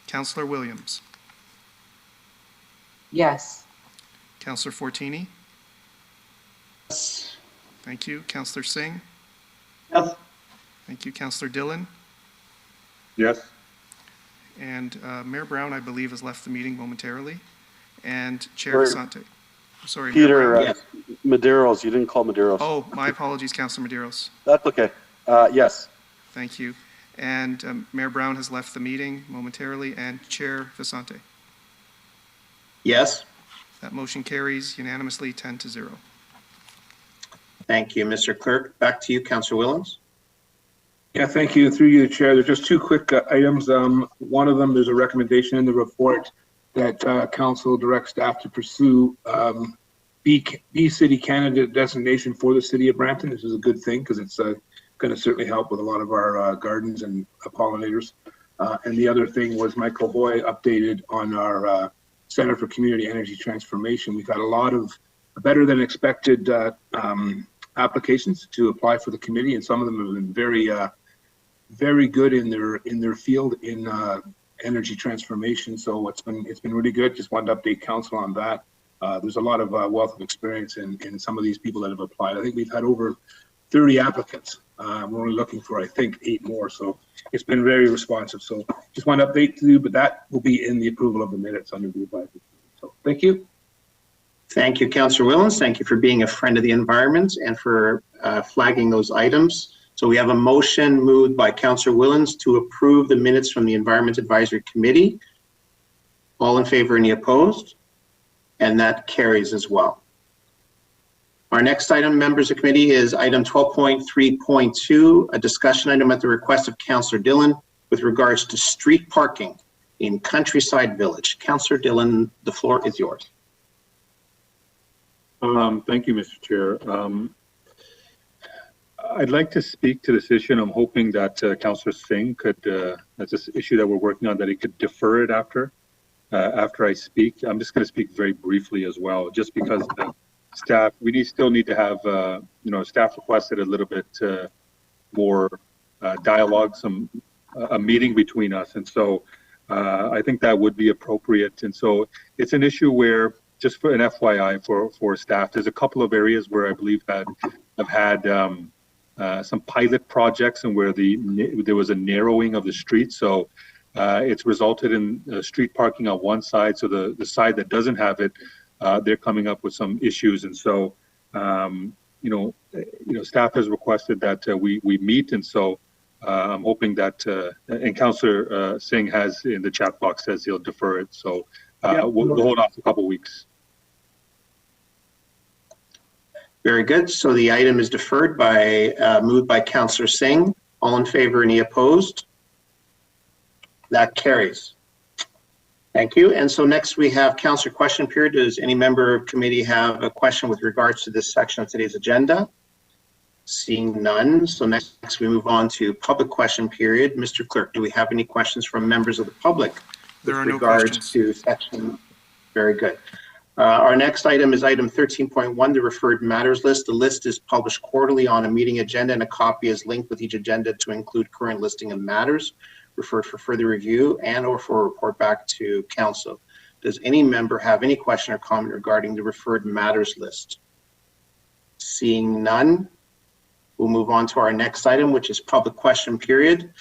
Speaker 1: Councillor Williams.
Speaker 18: Yes.
Speaker 1: Councillor Fortini.
Speaker 9: Yes.
Speaker 1: Thank you. Councillor Singh.
Speaker 16: Yes.
Speaker 1: Thank you. Councillor Dillon.
Speaker 11: Yes.
Speaker 1: And Mayor Brown, I believe, has left the meeting momentarily. And Chair Asante. Sorry,
Speaker 2: Peter, Medeiros, you didn't call Medeiros.
Speaker 1: Oh, my apologies, Councillor Medeiros.
Speaker 2: That's okay. Yes.
Speaker 1: Thank you. And Mayor Brown has left the meeting momentarily, and Chair Vicente.
Speaker 9: Yes.
Speaker 1: That motion carries unanimously 10-0.
Speaker 9: Thank you, Mr. Clerk. Back to you, Councillor Willens.
Speaker 3: Yeah, thank you. Through you, Chair. There's just two quick items. One of them, there's a recommendation in the report that Council directs staff to pursue B City candidate designation for the City of Brampton. This is a good thing because it's going to certainly help with a lot of our gardens and pollinators. And the other thing was Michael Hoy updated on our Center for Community Energy Transformation. We've had a lot of better than expected applications to apply for the committee, and some of them have been very good in their field in energy transformation. So it's been really good. Just wanted to update council on that. There's a lot of wealth of experience in some of these people that have applied. I think we've had over 30 applicants. We're only looking for, I think, 8 more. So it's been very responsive. So just want to update you, but that will be in the approval of the minutes under the advisory. So thank you.
Speaker 9: Thank you, Councillor Willens. Thank you for being a friend of the environment and for flagging those items. So we have a motion moved by Councillor Willens to approve the minutes from the Environment Advisory Committee. All in favor, any opposed? And that carries as well. Our next item, members of committee, is item 12.3.2, a discussion item at the request of Councillor Dillon with regards to street parking in Countryside Village. Councillor Dillon, the floor is yours.
Speaker 11: Thank you, Mr. Chair. I'd like to speak to this issue, and I'm hoping that Councillor Singh could, that's this issue that we're working on, that he could defer it after I speak. I'm just going to speak very briefly as well, just because the staff, still need to have, staff requested a little bit more dialogue, a meeting between us, and so I think that would be appropriate. And so it's an issue where, just for an FYI for staff, there's a couple of areas where I believe that I've had some pilot projects and where there was a narrowing of the street. So it's resulted in street parking on one side. So the side that doesn't have it, they're coming up with some issues. And so, staff has requested that we meet. And so I'm hoping that, and Councillor Singh has in the chat box says he'll defer it. So we'll hold off a couple of weeks.
Speaker 9: Very good. So the item is deferred moved by Councillor Singh. All in favor, any opposed? That carries. Thank you. And so next we have Councillor question period. Does any member of committee have a question with regards to this section of today's agenda? Seeing none. So next we move on to public question period. Mr. Clerk, do we have any questions from members of the public
Speaker 1: There are
Speaker 9: with
Speaker 1: no
Speaker 9: regards
Speaker 1: questions.
Speaker 9: to section? Very good. Our next item is item 13.1, the referred matters list. The list is published quarterly on a meeting agenda, and a copy is linked with each agenda to include current listing of matters referred for further review and or for a report back to council. Does any member have any question or comment regarding the referred matters list? Seeing none, we'll move on to our next item, which is public question period.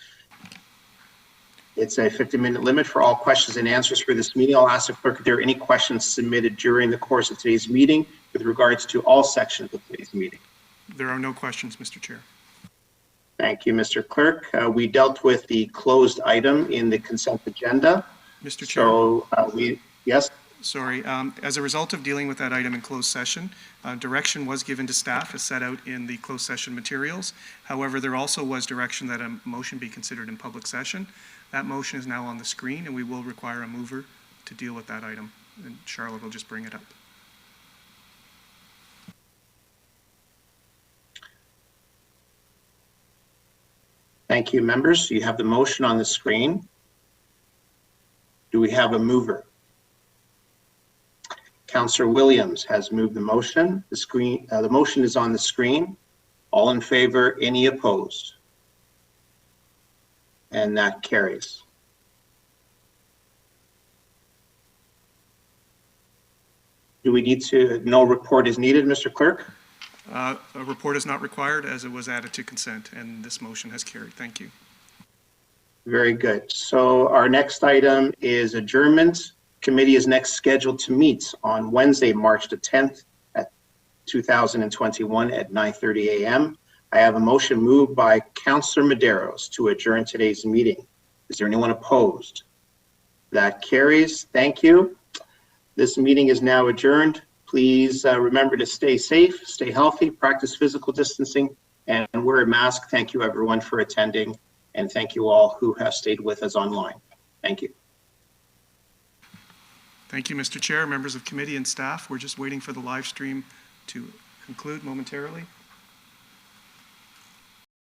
Speaker 9: It's a 50-minute limit for all questions and answers for this meeting. I'll ask the clerk if there are any questions submitted during the course of today's meeting with regards to all sections of today's meeting.
Speaker 1: There are no questions, Mr. Chair.
Speaker 9: Thank you, Mr. Clerk. We dealt with the closed item in the consent agenda.
Speaker 1: Mr. Chair.
Speaker 9: So yes?
Speaker 1: Sorry. As a result of dealing with that item in closed session, direction was given to staff as set out in the closed session materials. However, there also was direction that a motion be considered in public session. That motion is now on the screen, and we will require a mover to deal with that item. And Charlotte will just bring it up.
Speaker 9: Thank you, members. You have the motion on the screen. Do we have a mover? Councillor Williams has moved the motion. The motion is on the screen. All in favor, any opposed? And that carries. Do we need to, no report is needed, Mr. Clerk?
Speaker 1: A report is not required as it was added to consent, and this motion has carried. Thank you.
Speaker 9: Very good. So our next item is adjournment. Committee is next scheduled to meet on Wednesday, March the 10th at 2021 at 9:30 a.m. I have a motion moved by Councillor Medeiros to adjourn today's meeting. Is there anyone opposed? That carries. Thank you. This meeting is now adjourned. Please remember to stay safe, stay healthy, practice physical distancing, and wear a mask. Thank you, everyone, for attending, and thank you all who have stayed with us online. Thank you.
Speaker 1: Thank you, Mr. Chair, members of committee and staff. We're just waiting for the live stream to conclude momentarily.